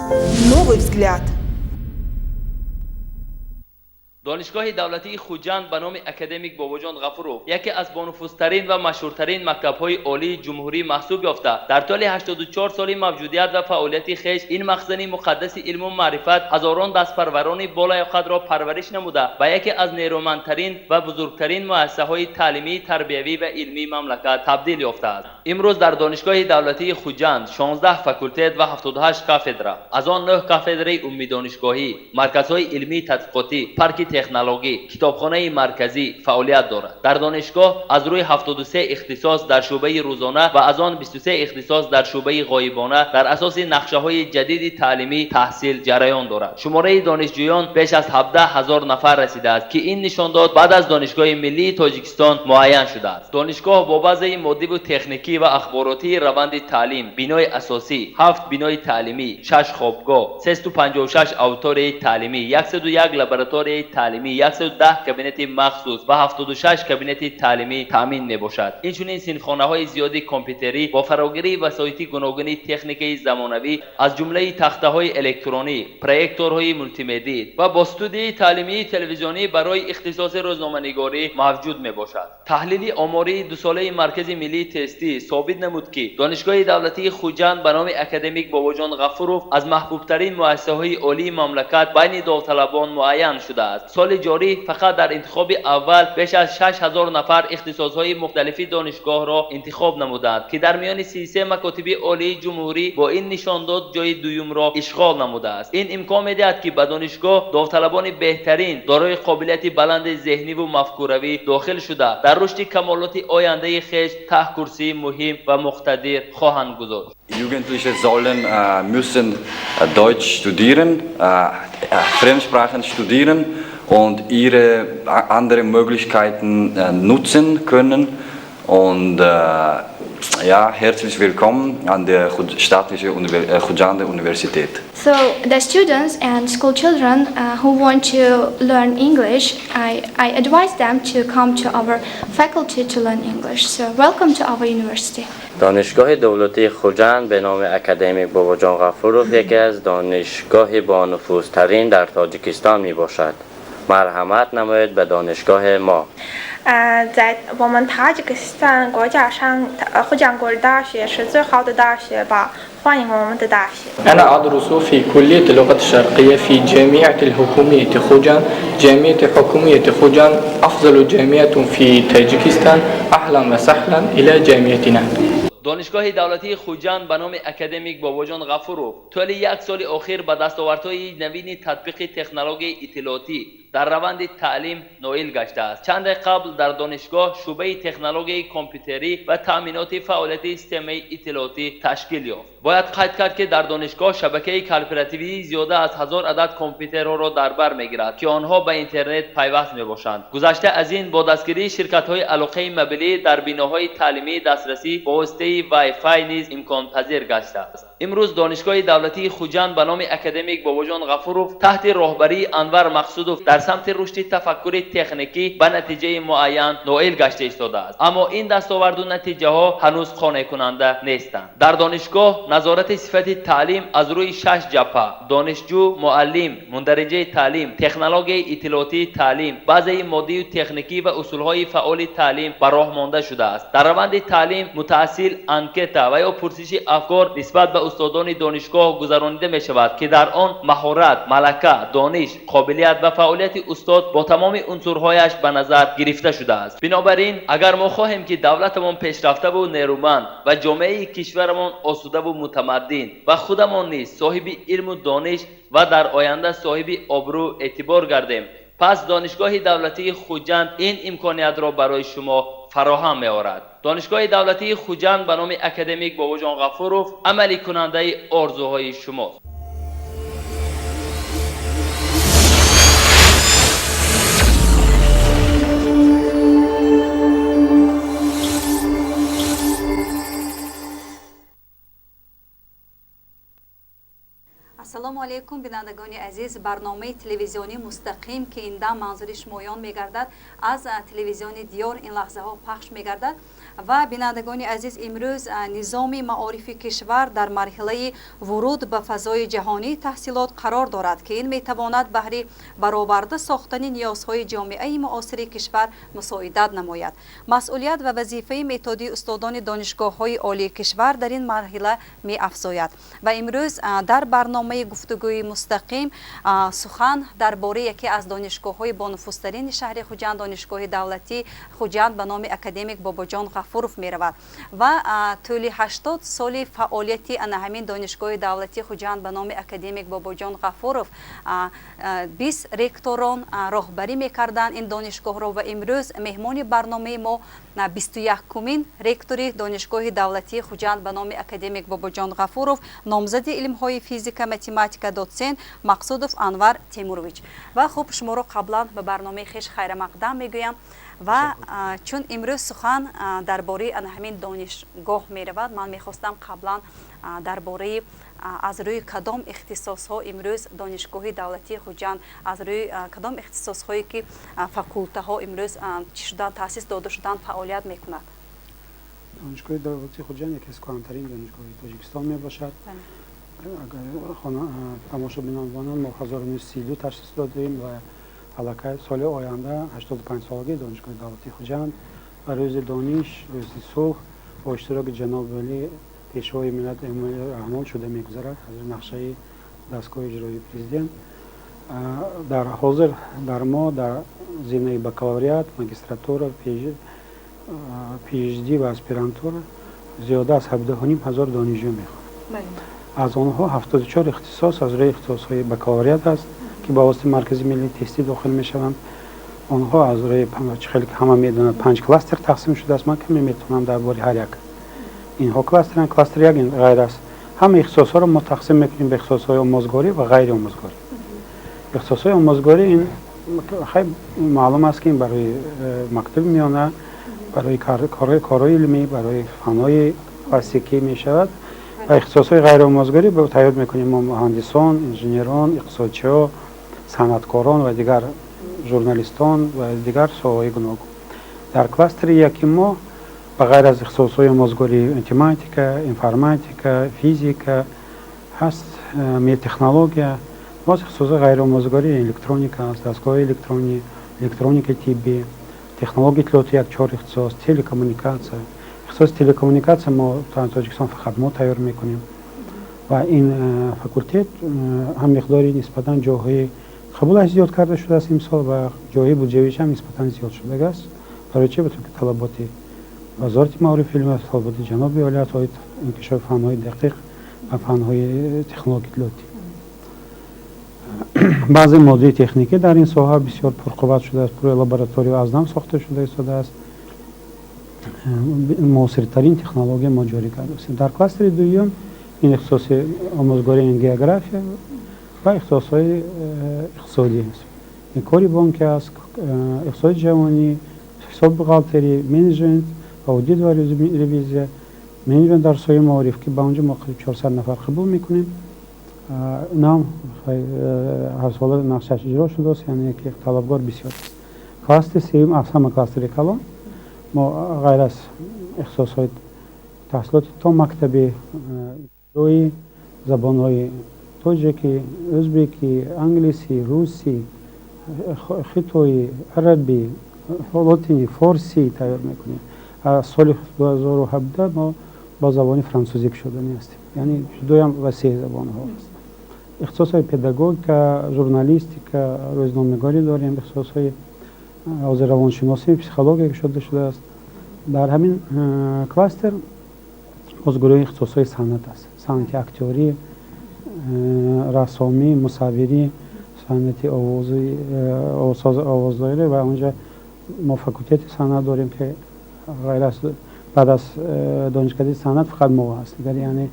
Новый взгляд. دانشگاه دولتی خوجند به نام اکادمیک باباجان غفورов یکی از بانفوذترین و مشهورترین مکتب‌های عالی جمهوری محسوب یافته. در طول 84 سال موجودیت و فعالیت خویش این مخزن مقدس علم و معرفت هزاران دستپروران بالای خود را پرورش نموده و یکی از نیرومندترین و بزرگترین مؤسسه‌های تعلیمی، تربیوی و علمی مملکت تبدیل یافته است. امروز در دانشگاه دولتی خوجند 16 فاکولته و 78 کافدرا، از آن 9 کافدرای عمومی دانشگاهی، مرکزهای علمی تحقیقاتی، پارک تکنولوژی، کتابخانه مرکزی فعالیت دارد. در دانشگاه از روی 73 اختصاص در شعبه روزانه و از آن 23 اختصاص در شعبه غایبانه در اساس نقشه‌های جدید تعلیمی تحصیل جریان دارد. شماره دانشجویان بیش از 17,000 نفر رسیده است که این نشان داد بعد از دانشگاه ملی تاجیکستان معین شده است. دانشگاه با بازه مادی و تکنیکی و اخباراتی روند تعلیم، بینای اساسی، 7 بینای تعلیمی، 6 خوابگاه، 356 اتاق تعلیمی، 101 لابراتوار تعلیمی، 110 کابینت مخصوص و 76 کابینت تعلیمی تامین میباشد. اینچنین سینخانه‌های زیادی کامپیوتری با فراگیری وسایط گوناگون تکنیکی زمانوی از جمله تخته‌های الکترونی، پروژکتورهای مولتی‌مدیا و با استودیوی تعلیمی تلویزیونی برای اختصاص روزنامه‌نگاری موجود میباشد. تحلیل آماری 2 ساله مرکز ملی تستی ثابت نمود که دانشگاه دولتی خوجند به نام اکادمیک باباجان غفورov از محبوب‌ترین مؤسسه‌های عالی مملکت بین داوطلبان معین شده است. سال جاری فقط در انتخاب اول بیش از 6000 نفر اختصاص‌های مختلف دانشگاه را انتخاب نمودند که در میان 33 مکاتب عالی جمهوری با این نشانداد جای دوم را اشغال نموده است. این امکان می‌دهد که به دانشگاه داوطلبان بهترین دارای قابلیت بلند ذهنی و مفکوروی داخل شده در رشد کمالات آینده خویش ته کرسی مهم و مقتدر خواهند گذاشت. Jugendliche müssen Deutsch studieren, Fremdsprachen studieren und ihre andere Möglichkeiten nutzen können. Und ja, herzlich willkommen an der staatlichen Khujand Universität. So the students and school children who want to learn English, I advise them to come to our faculty to learn English. So welcome to our university. دانشگاه دولتی خوجند به نام اکادمیک باباجان غفورov یکی از دانشگاه با نفوذترین در تاجیکستان می باشد. مرحمت نمایید به دانشگاه ما. 在我们塔吉克斯坦国家上，呼江国立大学是最好的大学吧？欢迎我们的大学。أنا أدرس في كلية اللغة الشرقية في جامعة الحكومية خوجان، جامعة حكومية خوجان أفضل جامعة في تاجيكستان. أهلا وسهلا إلى جامعتنا. دانشگاه دولتی خوجند به نام اکادمیک باباجان غفورov طول یک سال اخیر به دستاوردهای نوین تطبیق تکنولوژی اطلاعاتی در روند تعلیم نائل گشته است. چند قبل در دانشگاه شعبه تکنولوژی کامپیوتری و تامینات فعالیت سیستم اطلاعاتی تشکیل یافت. باید قید کرد که در دانشگاه شبکه کالپراتیوی زیاده از 1000 عدد کامپیوترها را در بر میگیرد که آنها به اینترنت پیوست میباشند. گذشته از این با دستگیری شرکت‌های علاقه مبلی در بیناهای تعلیمی دسترسی با واسطه وای فای نیز امکان پذیر گشته است. امروز دانشگاه دولتی خوجند به نام اکادمیک باباجان غفورov تحت راهبری انور مقصودov در سمت رشد تفکر تکنیکی به نتیجه معین نائل گشته ایستاده است. اما این دستاورد و نتیجه ها هنوز قانع کننده نیستند. در دانشگاه نظارت صفت تعلیم از روی 6 جبهه: دانشجو، معلم، مندرجه تعلیم، تکنولوژی اطلاعاتی تعلیم، بازه مادی و تکنیکی و اصولهای فعال تعلیم به راه مانده شده است. در روند تعلیم متأصل انکتا و یا پرسش افکار نسبت به استادان دانشگاه گذرانیده می شود که در آن مهارت، ملکه، دانش، قابلیت و فعالیت استاد با تمام عنصرهایش به نظر گرفته شده است. بنابراین اگر ما خواهیم که دولتمان پیشرفته و نیرومند و جامعه کشورمان آسوده و متمدن و خودمان نیز صاحب علم و دانش و در آینده صاحب آبرو اعتبار گردیم، پس دانشگاه دولتی خوجند این امکانیت را برای شما فراهم می‌آورد. دانشگاه دولتی خوجند به نام اکادمیک باباجان غفورov عملی کننده آرزوهای شماست. السلام علیکم بینندگان عزیز. برنامه تلویزیونی مستقیم که این دم منظور شمایان میگردد از تلویزیون دیار این لحظه ها پخش میگردد. و بینندگان عزیز امروز نظام معارفی کشور در مرحله ورود به فضای جهانی تحصیلات قرار دارد که این میتواند بهره برآورده ساختن نیازهای جامعه معاصر کشور مساعدت نماید. مسئولیت و وظیفه معتادی استادان دانشگاه‌های عالی کشور در این مرحله می افزاید و امروز در برنامه گفتگوی مستقیم سخن درباره یکی از دانشگاه‌های با نفوذترین شهر خوجند، دانشگاه دولتی خوجند به نام اکادمیک باباجان غفورов می رود و طول 80 سال فعالیتی همین دانشگاه دولتی خوجند به نام اکادمیک باباجان غفورov 20 رکتوران راهبری میکردند این دانشگاه را و امروز مهمان برنامه ما 21مین رکتوری دانشگاه دولتی خوجند به نام اکادمیک باباجان غفورov نامزد علم‌های فیزیک متماتیک دوسنت مقصودov انور تیمورویچ. و خب شما رو قبلا به برنامه خویش خیر مقدم میگویم و چون امروز سخن درباره همین دانشگاه می رود، من میخواستم قبلا درباره از روی کدام اختصاص ها امروز دانشگاه دولتی خوجند، از روی کدام اختصاص هایی که فاکولته ها امروز شدن تاسیس داده شدن فعالیت میکند. دانشگاه دولتی خوجند یکی از کهن‌ترین دانشگاه تاجیکستان می باشد. اگر تماشا بینندگان ما 1932 تاسیس دادیم و علاقه سال آینده 85 سالگی دانشگاه دولتی خوجند و روز دانش، روز صلح با اشتراک جناب ولی پیشوای ملت اعمال شده میگذرد از نقشه دستگاه اجرایی پرزیدنت. در حاضر در ما در زمینه بکالوریات، ماجستراتور، پی اچ دی و اسپیرانتور زیاده از 17,500 دانشجو میخوان. از آنها 74 اختصاص از روی اختصاص‌های بکالوریات است که با واسطه مرکز ملی تستی داخل میشوند. آنها از روی خیلی که همه میدونند 5 کلاستر تقسیم شده است. من کمی میتونم درباره هر یک اینها کلاستر یک غیر است. همه اختصاص‌ها را ما تقسیم میکنیم به اختصاص‌های آموزگاری و غیر آموزگاری. اختصاص‌های آموزگاری این خیلی معلوم است که این برای مکتب میانه، برای کارهای علمی، برای فنهای کلاسیکی میشود. و اختصاص‌های غیر آموزگاری به تایید میکنیم ما مهندسان، انجینران، اقتصادچی‌ها، صنعتکاران و دیگر ژورنالیستان و دیگر ساحه‌های گوناگون. در کلاستر یکی ما به غیر از اختصاص‌های آموزگاری متماتیک، انفرماتیک، فیزیک هست، تکنولوژیا، باز اختصاص غیر آموزگاری الکترونیک است، دستگاه الکترونیک طبی، تکنولوژی اطلاعاتی یک 4 اختصاص، تلکمونیکاسیون. اختصاص تلکمونیکاسیون ما تا تاجیکستان فقط ما تیار میکنیم و این فاکولته هم مقداری نسبتاً جاهای قبولش زیاد کرده شده است امسال و جای بودجه‌اش هم نسبتاً زیاد شده است. برای چه؟ بطور که طلبات وزارت معارف علمی و طلبات جناب عالیت های انکشاف فن‌های دقیق و فن‌های تکنولوژی اطلاعاتی. بعضی موضوع تکنیکی در این ساحه بسیار پرقوت شده است. پروژه لابراتوری از نام ساخته شده است. معاصرترین تکنولوژی ما جاری کرده است. در کلاستر دوم این اختصاص آموزگاری گئوگرافی و اختصاص‌های اقتصادی است. کاری بانک است، اقتصاد جهانی، حساب بغالتری، منیجمنت، اودیت و ریویزیون. منیجمنت در سایه معارف که با اونجا ما 400 نفر قبول میکنیم. نام حسابات نقشش اجرا شده است، یعنی که طلبگار بسیار است. کلاستر سوم از همه کلاستر کلان ما غیر از اختصاص‌های تحصیلات تا مکتبی دوی زبان‌های تاجیکی، ازبکی، انگلیسی، روسی، خطایی، عربی، لاتینی، فارسی تیار میکنیم. از سال 2017 ما با زبان فرانسوزی شدنی هستیم. یعنی دویم وسیع زبان ها است. اختصاص‌های پداگوژیکا، ژورنالیستیکا، روزنامه‌نگاری داریم. اختصاص‌های حوزه روانشناسی، پسیکولوژی شده است. در همین کلاستر باز گروه اختصاص‌های صنعت است. صنعت اکتوری، رسامی، مصوری، صنعت آوازداری و اونجا ما فاکولته صنعت داریم که غیر از بعد از دانشکده صنعت فقط ما هست. یعنی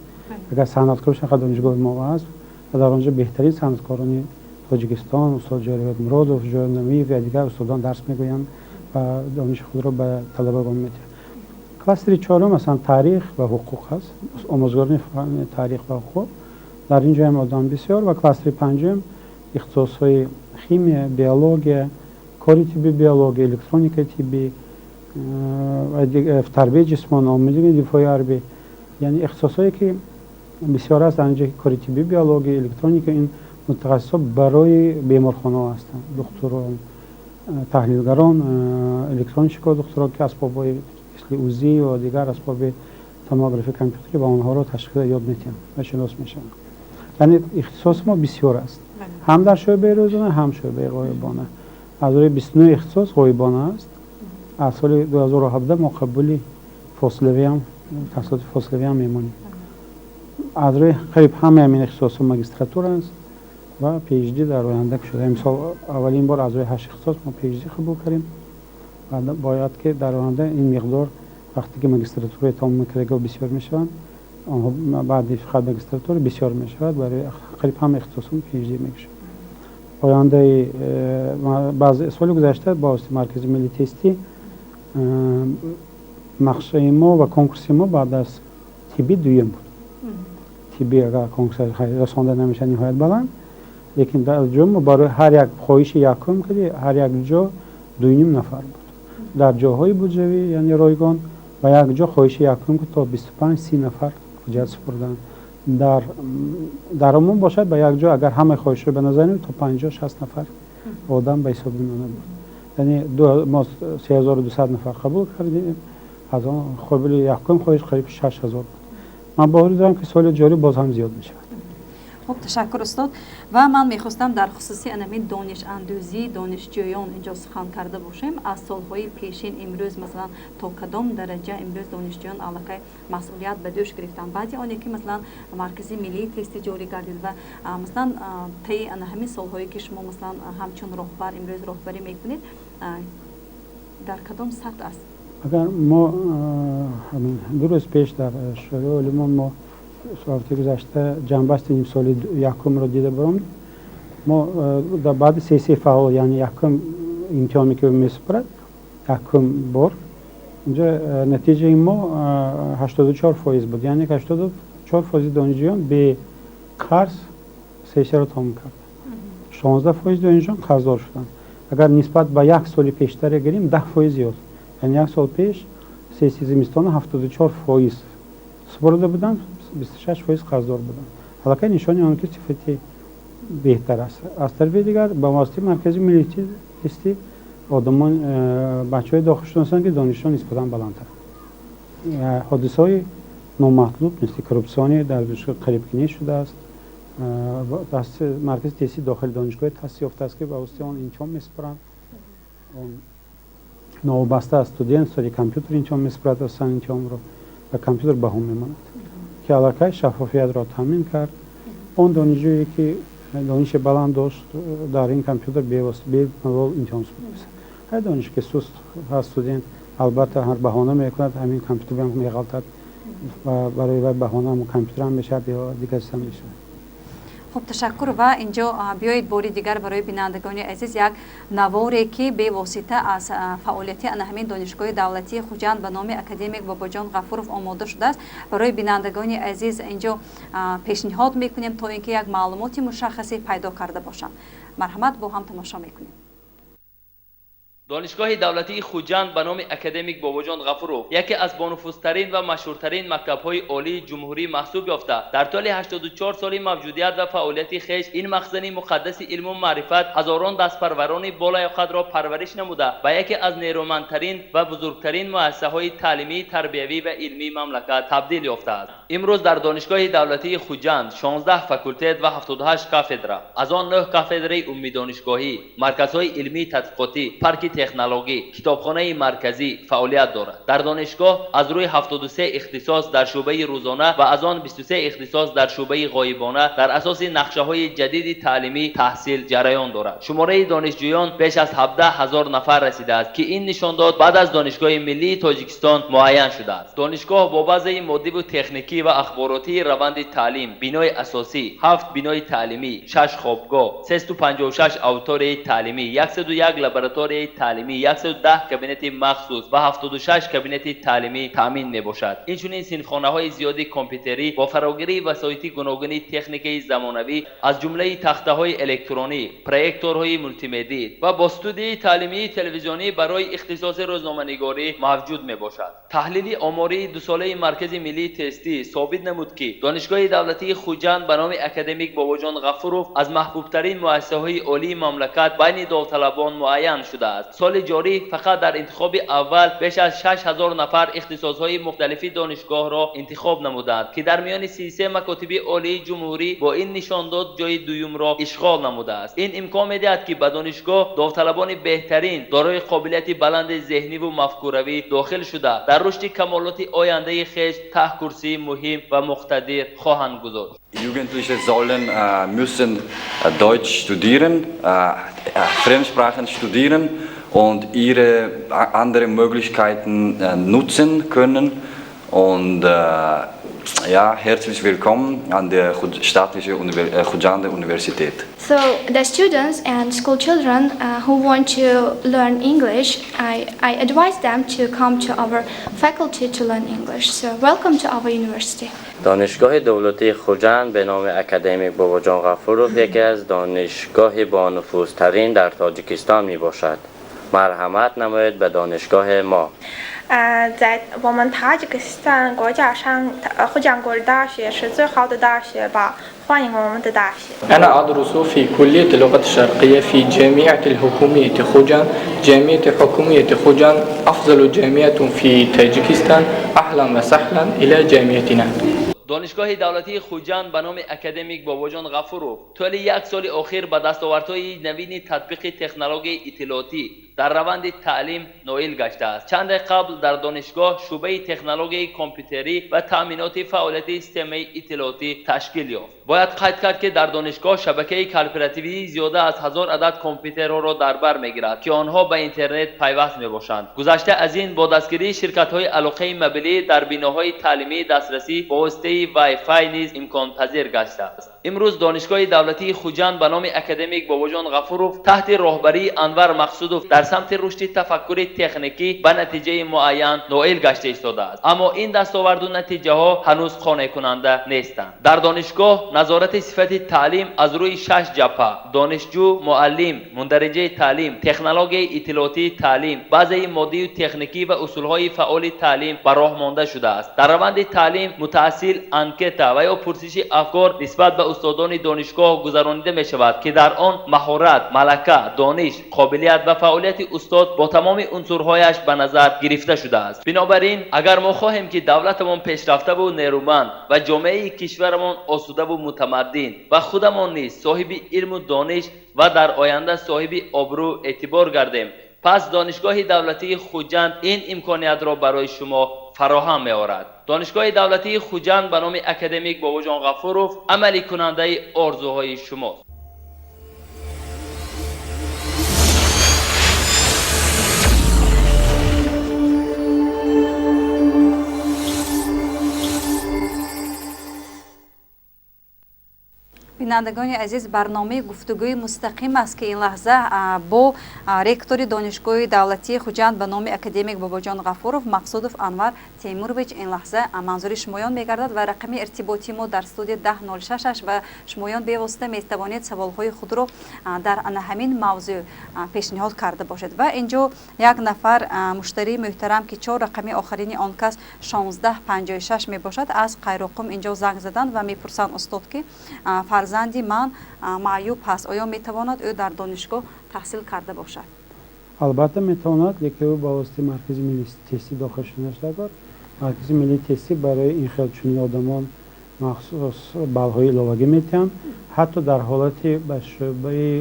اگر صنعتکار فقط دانشگاه ما هست و در اونجا بهترین صنعتکاران تاجیکستان، استاد جاوید مرادوف، جوانمی و دیگر استادان درس میگویند و دانش خود را به طلبگان میدهند. کلاستر چهارم مثلا تاریخ و حقوق هست، آموزگاری تاریخ و حقوق. در اینجا هم آدم بسیار. و کلاستر پنجم اختصاص‌های شیمی، بیولوژی، کاری طبی، بیولوژی، الکترونیک طبی، تربیت جسمانی آموزش دفاعی عربی، یعنی اختصاصایی که بسیار است در اینجا کاری طبی، بیولوژی، الکترونیک، این متخصصا برای بیمارخانه هستند، دکتران، تحلیلگران الکترونیک دکتران که اسباب‌های مثل اوزی و دیگر اسباب توموگرافی کامپیوتری با آنها را تشخیص یاد می‌دیم و شناس می‌شن. یعنی اختصاص ما بسیار است، هم در شعبه روزانه هم شعبه غایبانه. از روی 29 اختصاص غایبانه است. از سال 2017 ما قبولی فاصله‌ای هم تحصیلات فاصله‌ای هم می‌مونیم. از روی قریب همه همین اختصاص ماجستراتور است و پی اچ دی در آینده شده. امسال اولین بار از روی 8 اختصاص ما پی اچ دی قبول کردیم و باید که در آینده این مقدار وقتی که ماجستراتور تمام کرده بسیار میشوند، آنها بعد فقط ماجستراتور بسیار میشود، برای قریب هم اختصاص پی اچ دی میشه. آینده بعض سال گذشته با مرکز ملی تستی مقصد ما و کنکورس ما بعد از طبی دویم بود. طبی اگر کنکورس رسانده نمیشه نهایت بلند، لیکن در جا ما برای هر یک خواهش یکم کردیم، هر یک جا 2.5 نفر بود. در جاهای بودجوی یعنی رایگان و یک جا خواهش یکم که تا 25-30 نفر حجت سپردن. در عموم باشد به یک جا اگر همه خواهش رو بنظریم تا 50-60 نفر آدم به حساب میمونه بود. یعنی ما 3200 نفر قبول کردیم، از آن قبول یکم خواهش قریب 6000 بود. من باوری دارم که سال جاری باز هم زیاد میشه. خب تشکر استاد. و من میخواستم در خصوصی انمی دانش اندوزی دانشجویان اینجا سخن کرده باشیم. از سالهای پیشین امروز مثلا تا کدام درجه امروز دانشجویان علاقه مسئولیت به دوش گرفتن؟ بعضی آنی که مثلا مرکزی ملی تستی جاری گردید و مثلا طی همین سالهایی که شما مثلا همچون راهبر امروز راهبری میکنید در کدام سطح است؟ اگر ما دو روز پیش در شورای علوم ما هفته گذشته جنبست نیم سال یکم رو دیده برام، ما در بعد سه فعال یعنی یکم امتحانی که میسپرد یکم بار اینجا نتیجه ما 84% بود، یعنی 84% دانشجویان به قرض سه رو تمام کرد. 16% دانشجویان قرضدار شدن. اگر نسبت به یک سال پیشتر گیریم 10% زیاد، یعنی یک سال پیش سه زمستان 74% سپرده بودن، 26% قرضدار بودن. حالا که نشانی آن که صفتی بهتر است. از طرف دیگر با واسطه مرکز ملی تستی آدمان بچه‌های داخل شدن هستند که دانششون نسبتاً بلندتر. حادثه‌های نامطلوب مثل کروپسیون در دانشگاه قریب کنی شده است. دست مرکز تستی داخل دانشگاه تاسیس یافته است که با واسطه آن امتحان میسپارند. نوبسته استودنت سری کامپیوتر امتحان میسپارد و سن امتحان رو و کامپیوتر به هم میماند که علاقه شفافیت را تامین کرد. اون دانشجویی که دانش بلند داشت در این کامپیوتر به نوال امتحان می‌رسد. هر دانش که سست استودنت البته هر بهانه میکند همین کامپیوتر هم میغلطد و برای بهانه هم کامپیوتر هم میشه یا دیگه سیستم میشه. خب تشکر. و اینجا بیایید باری دیگر برای بینندگان عزیز یک نواری که به واسطه از فعالیت همین دانشگاه دولتی خوجند به نام اکادمیک باباجان غفورов آماده شده است. برای بینندگان عزیز اینجا پیشنهاد میکنیم تا اینکه یک معلومات مشخصی پیدا کرده باشند. مرحمت با هم تماشا میکنیم. دانشگاه دولتی خوجند به نام اکادمیک باباجان غفورov یکی از بانفوذترین و مشهورترین مکتب‌های عالی جمهوری محسوب یافته. در طول 84 سال موجودیت و فعالیت خویش این مخزن مقدس علم و معرفت هزاران دستپروران بالای خود را پرورش نموده و یکی از نیرومندترین و بزرگترین مؤسسه‌های تعلیمی، تربیوی و علمی مملکت تبدیل یافته است. امروز در دانشگاه دولتی خوجند 16 فاکولته و 78 کاتدرا، از آن 9 کاتدرای عمومی دانشگاهی، مرکزهای علمی تحقیقاتی، پارک تکنولوژی، کتابخانه مرکزی فعالیت دارد. در دانشگاه از روی 73 اختصاص در شعبه روزانه و از آن 23 اختصاص در شعبه غایبانه در اساس نقشه‌های جدید تعلیمی تحصیل جریان دارد. شماره دانشجویان بیش از 17,000 نفر رسیده است که این نشان داد بعد از دانشگاه ملی تاجیکستان معین شده است. دانشگاه با بازه مادی و تکنیکی و اخباراتی روند تعلیم، بینای اساسی، 7 بینای تعلیمی، 6 خوابگاه، 356 اتاق تعلیمی، 101 لابراتوری تعلیمی 110 کابینت مخصوص و 76 کابینت تعلیمی تامین میباشد. اینچنین صنفخانه‌های زیادی کامپیوتری با فراگیری وسایط گوناگون تکنیکی زمانوی از جمله تخته‌های الکترونی، پروژکتورهای مولتی‌مدیا و با استودیوی تعلیمی تلویزیونی برای اختصاص روزنامه‌نگاری موجود میباشد. تحلیل آماری دو ساله مرکز ملی تستی ثابت نمود که دانشگاه دولتی خوجند به نام اکادمیک باباجان غفورov از محبوبترین مؤسسه‌های عالی مملکت بین داوطلبان معین شده است. سال جاری فقط در انتخاب اول بیش از 6000 نفر اختصاص‌های مختلف دانشگاه را انتخاب نمودند که در میان 33 مکاتب عالی جمهوری با این نشانداد جای دوم را اشغال نموده است. این امکان می‌دهد که به دانشگاه داوطلبان بهترین دارای قابلیت بلند ذهنی و مفکوروی داخل شده در رشد کمالات آینده خویش ته کرسی مهم و مقتدر خواهند گذاشت. Jugendliche müssen Deutsch studieren, Fremdsprachen studieren und ihre andere Möglichkeiten nutzen können. Und ja, herzlich willkommen an der staatlichen Khujande Universität. So the students and school children who want to learn English, I advise them to come to our faculty to learn English. So welcome to our university. دانشگاه دولتی خوجند به نام اکادمیک باباجان غفورov یکی از دانشگاه با نفوذترین در تاجیکستان می باشد. مرحمت نمایید به دانشگاه ما. 在我们塔吉克斯坦国家上，呼江国大学是最好的大学吧？欢迎我们的大学。 أنا أدرس في كلية اللغة الشرقية في جامعة الحكومية خوجان. جامعة حكومية خوجان أفضل جامعة في تاجيكستان. أهلا وسهلا إلى جامعتنا. دانشگاه دولتی خوجند به نام اکادمیک باباجان غفورov طول یک سال اخیر به دستاوردهای نوین تطبیق تکنولوژی اطلاعاتی در روند تعلیم نائل گشته است. چند قبل در دانشگاه شعبه تکنولوژی کامپیوتری و تامینات فعالیت سیستم اطلاعاتی تشکیل یافت. باید قید کرد که در دانشگاه شبکه کالپراتیوی زیاده از 1000 عدد کامپیوترها را در بر میگیرد که آنها به اینترنت پیوست میباشند. گذشته از این با دستگیری شرکت‌های علاقه مبلی در بناهای تعلیمی دسترسی با واسطه وای فای نیز امکان پذیر گشته است. امروز دانشگاه دولتی خوجند به نام اکادمیک باباجان غفورov تحت راهبری انور مقصودov در سمت رشد تفکر تکنیکی به نتیجه معین نائل گشته ایستاده است. اما این دستاورد و نتیجه ها هنوز قانع کننده نیستند. در دانشگاه نظارت صفت تعلیم از روی 6 جبهه: دانشجو، معلم، مندرجه تعلیم، تکنولوژی اطلاعاتی تعلیم، بازه مادی و تکنیکی و اصولهای فعال تعلیم به راه مانده شده است. در روند تعلیم متأصل انکتا و یا پرسش افکار نسبت به استادان دانشگاه گذرانیده می شود که در آن مهارت، ملکه، دانش، قابلیت و فعالیت استاد با تمام عنصرهایش به نظر گرفته شده است. بنابراین اگر ما خواهیم که دولتمان پیشرفته و نیرومند و جامعه کشورمان آسوده و متمدن و خودمان نیز صاحب علم و دانش و در آینده صاحب آبرو اعتبار گردیم، پس دانشگاه دولتی خوجند این امکانیت را برای شما فراهم می‌آورد. دانشگاه دولتی خوجند به نام اکادمیک باباجان غفورov عملی کننده آرزوهای شماست. بینندگان عزیز، برنامه گفتگوی مستقیم است که این لحظه با رکتور دانشگاه دولتی خوجند به نام اکادمیک باباجان غفورov مقصودov انور تیمورویچ این لحظه منظور شمایان میگردد و رقم ارتباطی ما در استودیو 1006 و شمایان به واسطه می توانید سوالهای خود را در همین موضوع پیشنهاد کرده باشید. و اینجا یک نفر مشتری محترم که 4 رقمی آخرین آن کس 1656 می باشد از قیراقم اینجا زنگ زدند و میپرسند استاد که فرزندی من معیوب هست، آیا میتواند او در دانشگاه تحصیل کرده باشد؟ البته میتواند، لیکن او با واسطه مرکز ملی تستی داخل شده نشده. مرکز ملی تستی برای این خیلی چنین آدمان مخصوص بالهای علاوگی میتن. حتی در حالتی به شعبه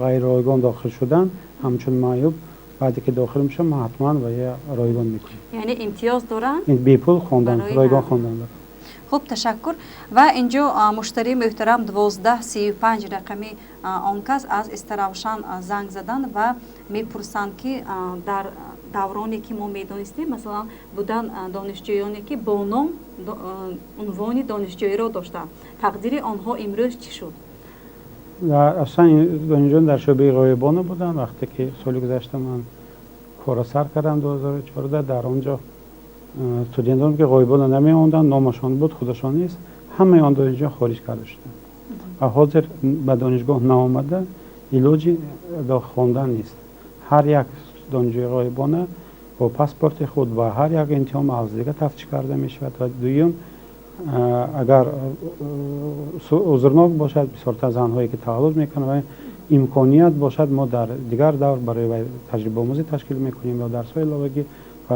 غیر رایگان داخل شدن همچون معیوب بعدی که داخل میشن ما حتما و یا رایگان میکنیم. یعنی امتیاز دارن؟ این بی پول خواندن، رایگان خواندن دارن. خوب، تشکر. و اینجا مشتری محترم 1235 رقمی آن کس از استراوشان زنگ زدن و میپرسند که در دورانی که ما میدانستیم مثلا بودن دانشجویانی که با نام عنوان دانشجویی را داشتن، تقدیر آنها امروز چی شد؟ اصلا دانشجویان در شعبه غایبانه بودن. وقتی که سال گذشته من کار را سر کردم 2014 در آنجا استودنتان که غایبان نمی‌ماندند نامشان بود خودشان نیست همه آن دانشجویان خارج کرده شدند و حاضر به دانشگاه نآمده علاجی خواندن نیست هر یک دانشجوی غایبانه با پاسپورت خود و هر یک امتحان از دیگه تفتیش کرده می شود و دوم اگر عذرناک باشد بسیار زنهایی که تولد میکنه و امکانیت باشد ما در دیگر دور برای تجربه آموزی تشکیل میکنیم یا درس های علاوگی و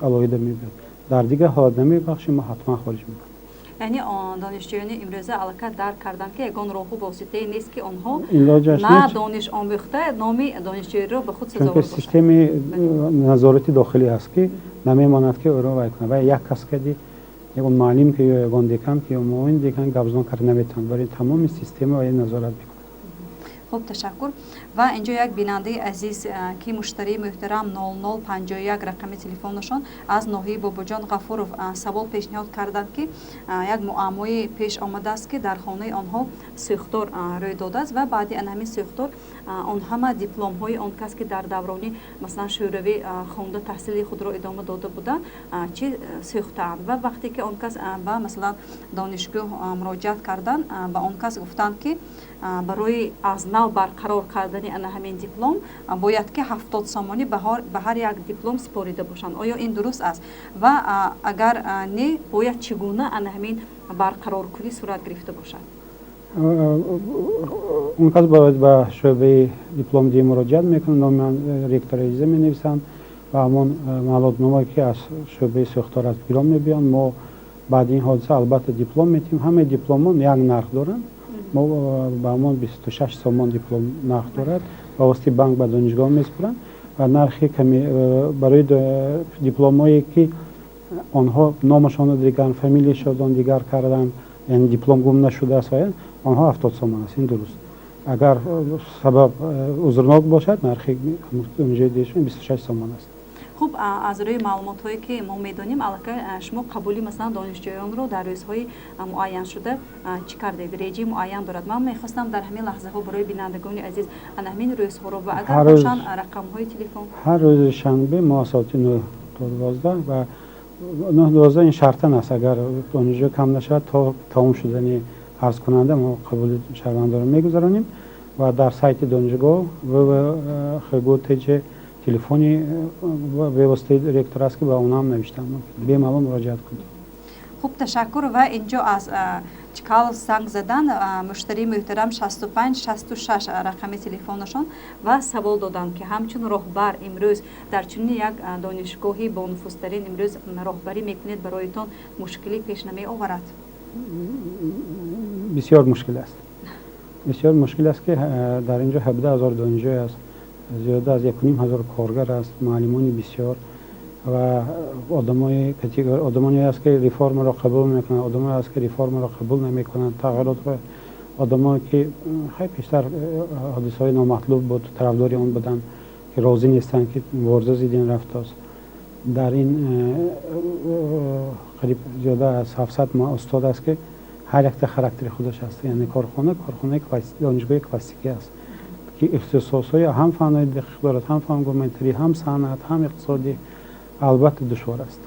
علاوه میبینیم در دیگر حالت نمیبخشیم ما حتما خارج میکنیم یعنی دانشجویان امروزه علاقه درک کردن که یگان راهو واسطه نیست که آنها نه دانش آموخته نامی دانشجویی رو به خود سزاوار باشند. سیستم نظارتی داخلی است که نمیماند که او را وای کنه و یک کس که یگان معلم که یا یگان دکان که یا معاون دکان گابزان کار نمیتونه برای تمام سیستم و نظارت میکنه. خب تشکر و اینجا یک بیننده عزیز که مشتری محترم 0051 رقم تلفنشان از ناحیه باباجان غفورов سوال پیشنهاد کردند که یک معمای پیش آمده است که در خانه آنها سوختار روی داده است و بعد از همین سوختار آن همه دیپلم های آن کس که در دورانی مثلا شوروی خوانده تحصیل خود را ادامه داده بودند چی سوختند و وقتی که آن کس به مثلا دانشگاه مراجعت کردند به آن کس گفتند که برای از نو برقرار کردن همین دیپلم باید که 70 سامانی به هر یک دیپلم سپاریده باشند. آیا این درست است و اگر نه باید چگونه همین برقرار کنی صورت گرفته باشد؟ اون کس باید به شعبه دیپلم دی مراجعت میکنه نام رکتور اجازه می نویسند و همون معلوماتی که از شعبه ساختار از بیرون میبیان ما بعد این حادثه البته دیپلم میتیم همه دیپلم یک نرخ دارند ما با همون 26 سامان دیپلم نرخ دارد با واسطه بانک به دانشگاه میسپرند و نرخی کمی برای دیپلم هایی که آنها نامشان دیگر فامیلی شدن دیگر کردن یعنی دیپلم گم نشده است آنها 70 سامان است این درست اگر سبب عذرناک باشد نرخی اونجا دیشون 26 سامان است. خب از روی معلومات هایی که ما میدانیم علاقه شما قبولی مثلا دانشجویان رو در روزهای معین شده چی کردید رژیم معین دارد من میخواستم در همین لحظه ها برای بینندگان عزیز همین روزها رو و اگر باشن رقم های تلفن هر روز شنبه ما ساعت 9 تا 12 و 9 12 این شرط است اگر دانشجو کم نشد تا تمام شدن عرض کننده ما قبول شهروندان رو میگذاریم و در سایت دانشگاه و خدمات تلفنی به واسطه رکتور است که با اونها هم نوشتم به معلوم مراجعت کنید. خوب تشکر و اینجا از چکال زنگ زدن مشتری محترم 65 66 رقم تلفنشان و سوال دادن که همچون راهبر امروز در چنین یک دانشگاهی با نفوذترین امروز راهبری میکنید برایتان مشکلی پیش نمی آورد؟ بسیار مشکل است. بسیار مشکل است که در اینجا 17000 دانشجو است. زیاده از 1.5 هزار کارگر است معلمانی بسیار و آدمانی است که ریفرم را قبول میکنند آدمانی است که ریفرم را قبول نمیکنند تغییرات را آدمایی که خیلی پیشتر حادثه‌های نامطلوب بود طرفدار آن بودند که راضی نیستند که مبارزه زیدین رفته است در این قریب زیاده از 700 ما استاد است که هر یک خاراکتر خودش است یعنی کارخانه دانشگاه کلاسیکی است که اختصاص‌های هم فنای دقیق دارد هم فن گومنتری هم صنعت هم اقتصادی البته دشوار است.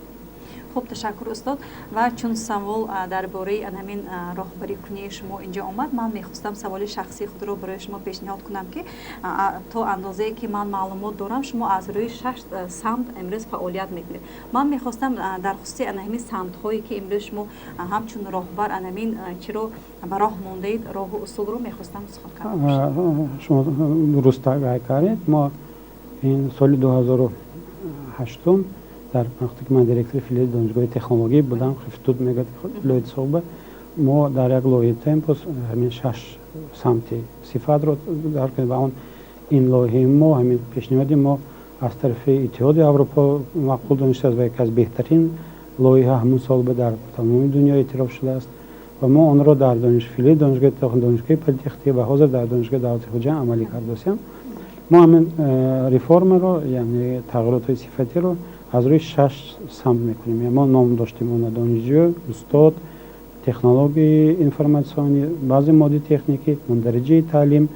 خب تشکر استاد و چون سوال درباره همین راهبری کنی شما اینجا آمد من میخواستم سوال شخصی خود رو برای شما پیشنهاد کنم که تا اندازه‌ای که من معلومات دارم شما از روی 6 سمت امروز فعالیت میکنید من میخواستم در خصوص همین سمت هایی که امروز شما همچون راهبر همین چرا به راه ماندید راه و اصول رو میخواستم صحبت کنم. شما درست کردید ما این سال 2008 در وقتی که من دیرکتور فیلیال دانشگاه تکنولوژی بودم خفتود میگه لوید صوبه ما در یک لایه تمپوس همین 6 سمت صفات رو در کنیم و اون این لایه ما همین پیشنهادی ما از طرف اتحاد اروپا مقبول دانسته است و یکی از بهترین لایه همون سال به در تمام دنیا اعتراف شده است و ما آن را در فیلیال دانشگاه پلیتخنیک و حاضر در دانشگاه دولت خوجند عملی کردیم ما همین ریفرم رو یعنی تغییرات صفتی رو از روی 6 سمت میکنیم یعنی ما نام داشتیم اون دانشجو استاد تکنولوژی انفورماسیونی بعضی ماده تکنیکی مندرجه تعلیم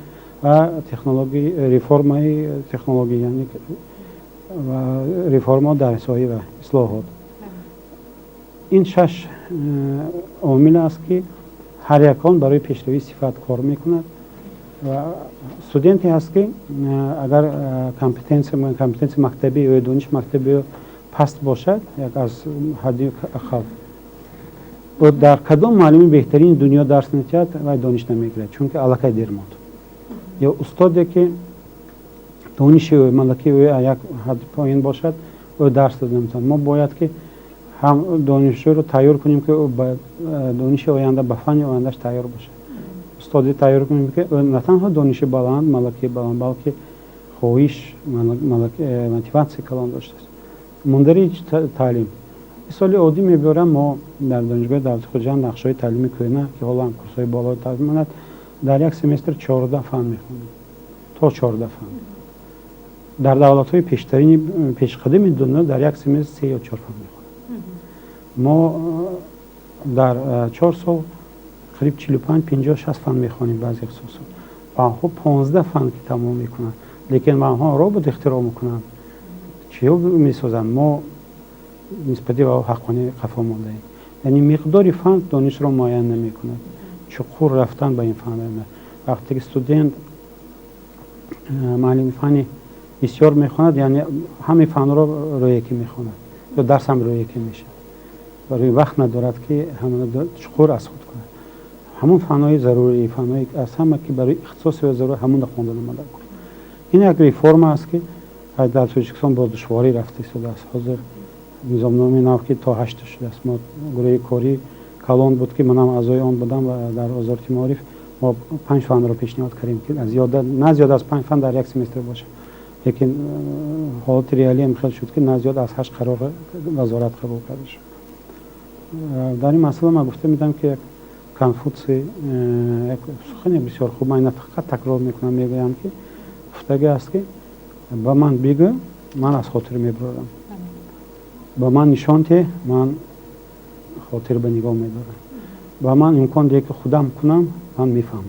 و تکنولوژی ریفرم تکنولوژی یعنی و ریفورم‌ها در سایه و اصلاحات. این 6 عامل است که هر یکان برای پیشروی صفت کار میکند و استودنتی هست که اگر کامپتنس مکتبی یا دانش مکتبی پست باشد یک از حدی اقل و در کدام معلمی بهترین دنیا درس نمی‌دهد و دانش نمیگیرد چون که علاقه دیر ماند یا استادی که دانش و ملکی و یک حد پایین باشد و درس داده نمی‌تواند. ما باید که هم دانشجو رو تیار کنیم که دانش آینده به فن آیندهش تیار باشه. استادی تیار کنیم که نه تنها دانش بلند ملکی بلند بلکه خواهش موتیواسیون کلان داشته است. مندری تعلیم مثال عادی میبرم ما در دانشگاه دولت خوجند نقشه‌های تعلیمی کوینه که حالا هم کورس‌های بالای تعلیم ماند در یک سمستر 14 فن میخونیم تا 14 فن. در دولت‌های پیشقدم دنیا در یک سمستر 3 یا 4 فن میخونیم. ما در 4 سال قریب 45 50 60 فن میخونیم بعضی اختصاصات. آنها 15 فن که تمام میکنن لیکن آنها ربات اختراع میکنن چیو میسازن ما نسبت به حقانی قفا مونده ایم. یعنی مقدار فن دانش را معین نمیکنه چقدر رفتن به این فن نه وقتی که استودنت معلم فنی بسیار میخواند یعنی همه فن را روی یکی میخواند یا درس هم روی یکی میشه برای وقت ندارد که همون چقدر از خود کنه همون فنای ضروری فنایی از همه که برای اختصاص و ضرورت همون خوندن ماده کنه. این یک ریفرم است که در تاجیکستان با دشواری رفته شده است. حاضر نظامنامه نو که تا 8 شده است. ما گروه کاری کلان بود که منم اعضای آن بودم و در وزارت معارف ما 5 فن را پیشنهاد کردیم که از نه زیاد از 5 فن در یک سمستر باشه. لیکن حالت ریالی امکان شد که نه زیاد از 8 قرار وزارت قبول کرده شد. در این مسئله من گفته میدم که یک کنفوتسی یک سخنی بسیار خوب من فقط تکرار میکنم میگویم که گفتگی است که با من بگو من از خاطر میبرم با من نشان ته من خاطر به نگاه میدارم با من امکان دیگه که خودم کنم من میفهمم.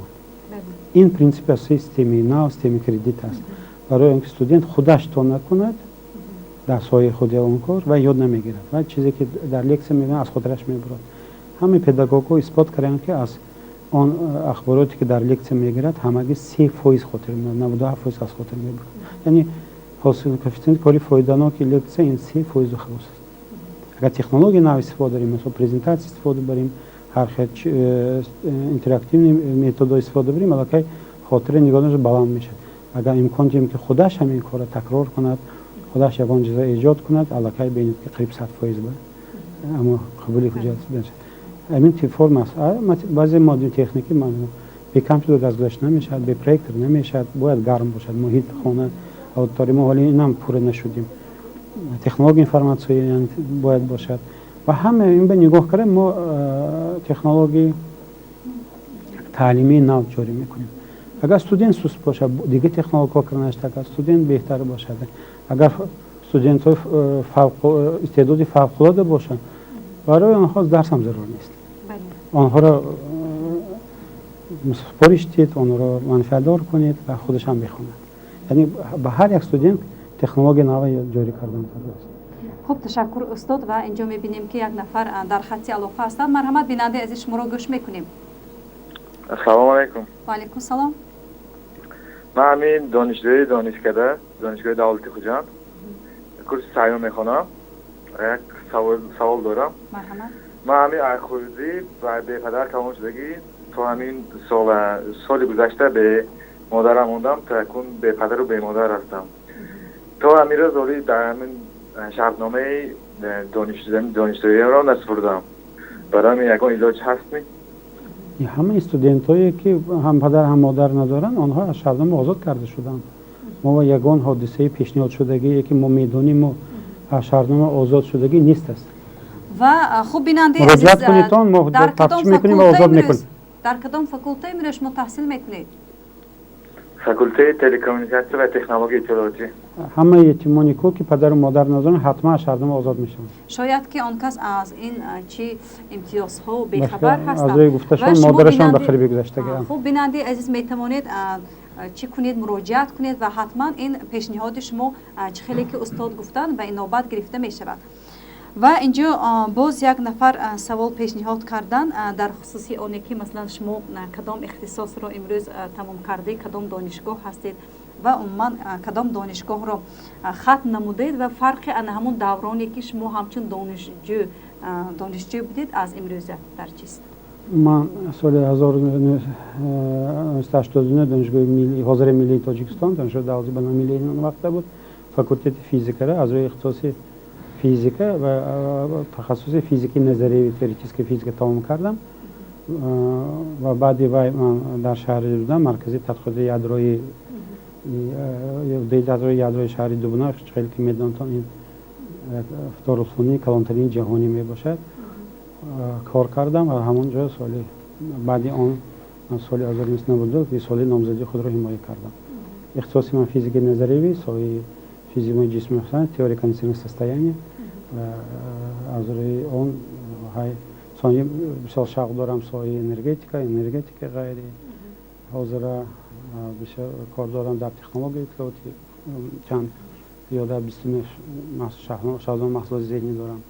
این پرینسیپ سیستمی نه سیستمی کردیت است برای اینکه استودنت خودش تو نکند در سایه خود اون کار و یاد نمیگیرد و چیزی که در لکچر میگن از خاطرش میبرد. همه پداگوگ‌ها اثبات کردن که از آن اخباراتی که در لکچر میگیرد همگی 3% خاطر میاد 97% از خاطر میبرد. یعنی حاصل کوفیشنت کاری فایده‌ناک لکچر این 3% خلاص است. اگر تکنولوژی نو استفاده داریم مثلا پرزنتاسی استفاده بریم هر خیلی اینتراکتیو متد استفاده بریم البته خاطر نگاهش بلند میشه. اگر امکان داریم که خودش همین کارو تکرار کند خودش یگان چیز ایجاد کند البته ببینید که قریب 100% بر اما قبولی کجاست بشه. همین تی فرم است. بعضی مادی تکنیکی ما به کامپیوتر دستگاه نمیشه به پروژکتور نمیشه باید گرم باشد محیط خانه اودیتوریوم حالی اینم پوره نشدیم تکنولوژی اینفورماسیون یعنی باید باشد و همه این به نگاه کردن ما تکنولوژی تعلیمی نو جاری میکنیم. اگر استودنت سوست باشه دیگه تکنولوژی کار کردنش تا استودنت بهتر باشد. اگر استودنت فوق استعدادی فوق العاده باشن برای آنها درس هم ضرور نیست. آنها را سپارش دید آنها را منفعتدار کنید و خودش هم بخواند. یعنی به هر یک استودنت تکنولوژی نو جاری کردن است. خب تشکر استاد و اینجا میبینیم که یک نفر در خط علاقه هستند. مرحمت بیننده از شما را گوش میکنیم. السلام علیکم. و علیکم السلام. من همین دانشجوی دانشگاه دولتی خوجند کورس سیوم میخونم. یک سوال دارم. مرحمت. من همین آخوزی و به پدر تمام شدگی تو همین سال گذشته به مادرم موندم تا اکنون به پدر و به مادر هستم. تو همین را زوری در همین شرطنامه دانشجویی را نسپردم. برای من یکان علاج هست می؟ همه استودنت هایی که هم پدر هم مادر ندارن آنها از شرطنامه آزاد کرده شدن. ما یگان حادثه پیشنهاد شدگی که ما میدونیم و از شرطنامه آزاد شدگی نیست است. و خوب بیننده عزیز در کدام فاکولته میره شما تحصیل میکنید؟ فاکولته تلکومونیکاسیون و تکنولوژی اطلاعاتی. همه یتیمانی که پدر و مادر ندارن حتما از شرطنامه آزاد میشن. شاید که آن کس از این چی امتیازها بیخبر هستند. از روی گفتشان مادرشان به خیلی گذشته. خوب بیننده عزیز میتوانید چی کنید مراجعت کنید و حتما این پیشنهاد شما خیلی که استاد گفتن به این نوبت گرفته می شود. و اینجا باز یک نفر سوال پیشنهاد کردن در خصوصی آنی که مثلا شما کدام اختصاص رو امروز تمام کرده، کدام دانشگاه هستید و عموما کدام دانشگاه رو ختم نمودید و فرق همون دورانی که شما همچون دانشجو بودید از امروز در چیست؟ من سال 1989 دانشگاه ملی حاضر ملی تاجیکستان دانشگاه دولتی بنا ملی اون وقت بود فاکولته فیزیک را از روی اختصاص فیزیک و تخصص فیزیک نظری و تئوریک فیزیک تمام کردم و بعد من در شهر بودم مرکز تحقیقات یادرویی یادروی شهر دوبنا خیلی که میدانتون این داروخانه کلانترین جهانی می باشد کار کردم و همونجا سالی بعد آن سال 1992 سال نامزدی خود را حمایت کردم. اختصاص من فیزیک نظری و سال فیزیک جسم هستن تئوری کنسیلنگ سستایانی و از روی آن های بسیار شغل دارم سای انرژتیک غیری حاضر بسیار کار دارم در تکنولوژی که چند یاده 29 شغل محصولات ذهنی دارم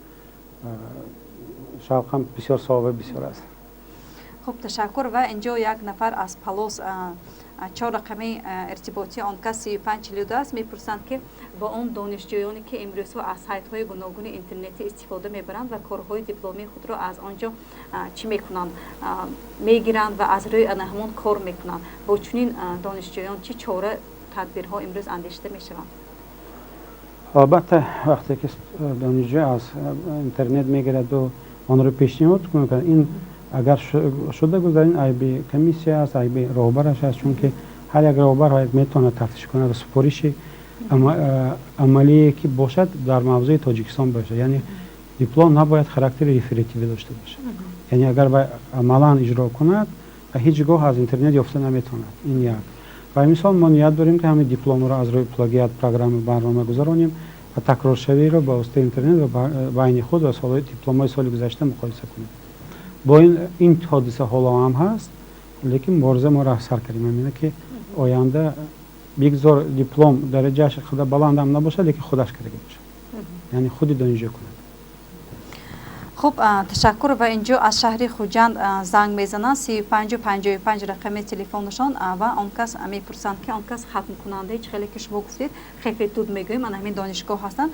شغل هم بسیار صعب بسیار است. خب تشکر. و اینجا یک نفر از پلوس 4 رقمی ارتباطی آن کس 3542 است میپرسند که با اون دانشجویانی که امروز از سایت های گوناگون اینترنتی استفاده میبرند و کارهای دیپلمی خود را از آنجا چی میکنند میگیرند و از روی همون کار میکنند با چنین دانشجویان چه چاره تدبیرها امروز اندیشیده میشوند؟ البته وقتی که دانشجو از اینترنت میگیرد و آن رو پیشنهاد کنه این اگر شده گذارین ایبی کمیسیه است ایبی رهبرش است چون که هر یک رهبر میتونه تفتیش کنه و سپارش عملی که باشد در موضوع تاجیکستان باشه یعنی دیپلم نباید خاراکتر ریفراتیو داشته باشه یعنی اگر عملا اجرا کند هیچگاه از اینترنت یافته نمیتوند این یک و مثال ما نیت داریم که همین دیپلم رو از روی پلاگیات پروگرام برنامه گذارونیم و تکرار شوی رو با واسطه اینترنت و بین خود و سال دیپلم‌های سال گذشته مقایسه کنیم. با این حادثه حالا هم هست لیکن مبارزه ما را سر کردیم می‌بینه که آینده بگذار دیپلم درجهش خود بلند هم نباشه لیکن خودش کرده باشه یعنی خودی دانشجو کنه. خب تشکر. و اینجا از شهر خوجند زنگ میزنند 3555 رقم تلفنشان و آن کس میپرسند که آن کس ختم کننده خیلی که شما گفتید خیلی دود میگویم من همین دانشگاه هستند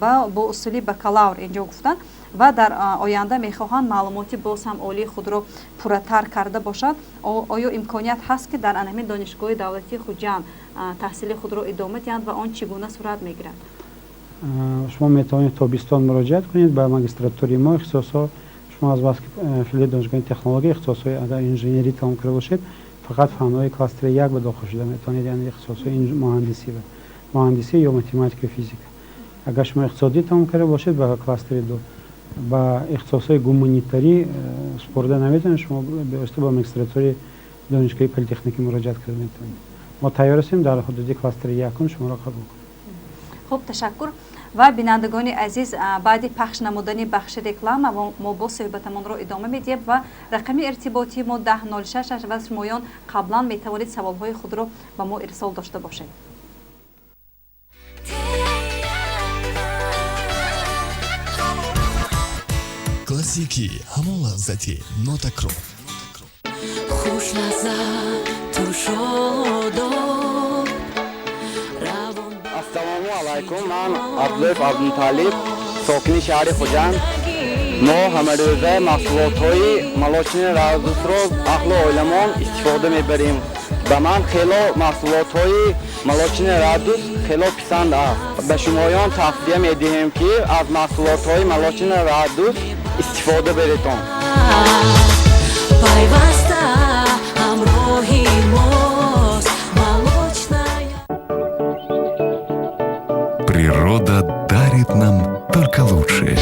و با اصولی بکالور اینجا گفتند و در آینده میخواهند معلوماتی باز هم عالی خود را پرتر کرده باشد. آیا امکانیت هست که در همین دانشگاه دولتی خوجند تحصیل خود را ادامه دهند و آن چگونه صورت میگیرد؟ شما میتوانید تابستان مراجعت کنید به ماجستراتوری ما اختصاصا شما از وقتی فعلی دانشگاه تکنولوژی اختصاصای اگر انجینری تمام کرده باشید فقط فنهای کلاستر 1 به داخل شده میتونید یعنی اختصاصای مهندسی یا متماتیک و فیزیک. اگر شما اقتصادی تمام کرده باشید به کلاستر 2 با اختصاصای گومانیتاری سپرده نمیتونید شما به واسطه با ماجستراتوری دانشگاه پلی‌تکنیکی مراجعت کنید میتونید. ما تیار هستیم در حدود کلاستر 1 شما را قبول کنیم. خب تشکر. و بینندگان عزیز بعد پخش نمودن بخش رکلام ما با صحبتمان را ادامه میدیم و رقم ارتباطی ما 1006 و شمایان قبلا میتوانید سوالهای خود را به ما ارسال داشته باشید. کلاسیکی همون لحظتی نوتاکرو خوش لحظت تو شاداب. Assalomu alaykum. Men Abdulayev Abdultalib, sokini shahri Xo'jand. ما همروزه محصولات‌های ملاشین رادوس رو اهل علمان استفاده می‌بریم. به من خیلی محصولات‌های ملاشین رادوس خیلی پسند است. به شمایان توصیه می‌دهیم که از محصولات‌های ملاشین رادوس استفاده برید. پیوسته همراهی ماست молочная. Природа дарит нам только лучшее.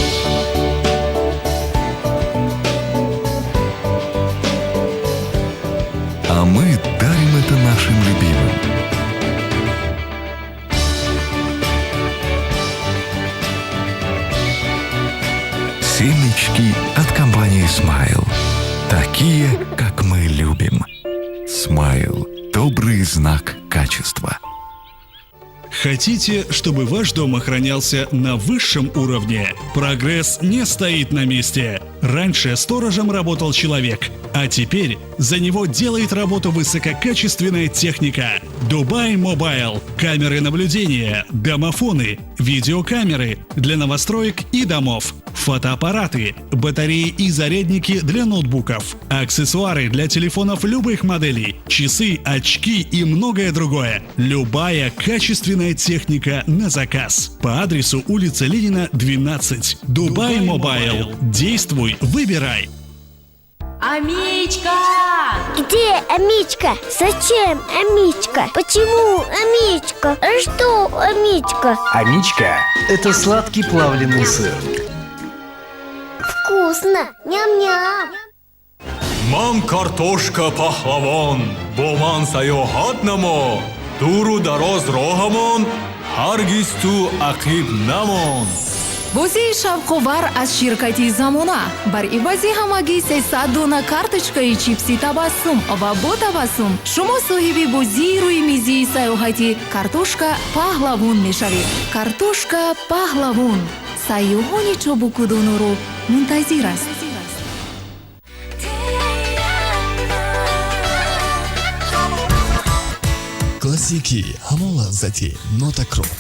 А мы дарим это нашим любимым. Семечки от компании Smile. Такие, как мы любим. Smile. Добрый первый знак качества. Хотите, чтобы ваш дом охранялся на высшем уровне? Прогресс не стоит на месте. Раньше сторожем работал человек, а теперь за него делает работу высококачественная техника. Dubai Mobile. Камеры наблюдения, домофоны, видеокамеры для новостроек и домов, фотоаппараты, батареи и зарядники для ноутбуков, аксессуары для телефонов любых моделей, часы, очки и многое другое. Любая качественная техника на заказ. По адресу улица Ленина, 12. Dubai Mobile. Действуй, выбирай. Амичка! Где Амичка? Зачем Амичка? Почему Амичка? А что Амичка? Амичка – это сладкий плавленый сыр. Вкусно! Ням-ням! Ман картошка пахлавон, бо ман саёҳат намо, дуру дароз роҳамон, ҳаргиз ту ақиб намон. бозии шавқовар аз ширкати Замона бар ивази ҳамагӣ 300 дона карточкаи чипси табассум ва бо табассум шумо соҳиби бозии рӯи мизии саёҳати картошка паҳлавон мешавед. Картошка паҳлавон сайёҳони чобукудонро мунтазир аст. классики ҳамон лаззати нотакрор.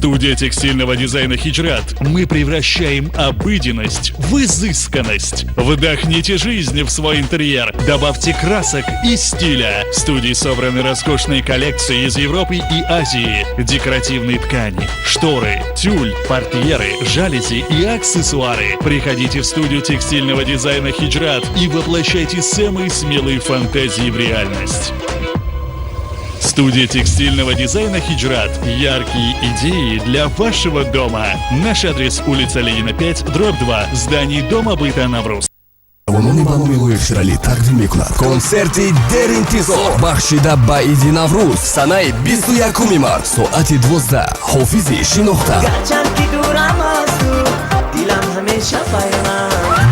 Студия текстильного дизайна «Хиджрат». Мы превращаем обыденность в изысканность. Вдохните жизнь в свой интерьер. Добавьте красок и стиля. В студии собраны роскошные коллекции из Европы и Азии. Декоративные ткани, шторы, тюль, портьеры, жалюзи и аксессуары. Приходите в студию текстильного дизайна «Хиджрат» и воплощайте самые смелые фантазии в реальность. Студия текстильного дизайна «Хиджрат». Яркие идеи для вашего дома. Наш адрес: улица Ленина 5, дробь 2, здание Дома быта Навруз. ҷавонони барномаи эфиралӣ тақдим мекунад консерти деринтизор бахшида ба иди наврӯз санаи 21 март соати 12 ҳофизи шинохта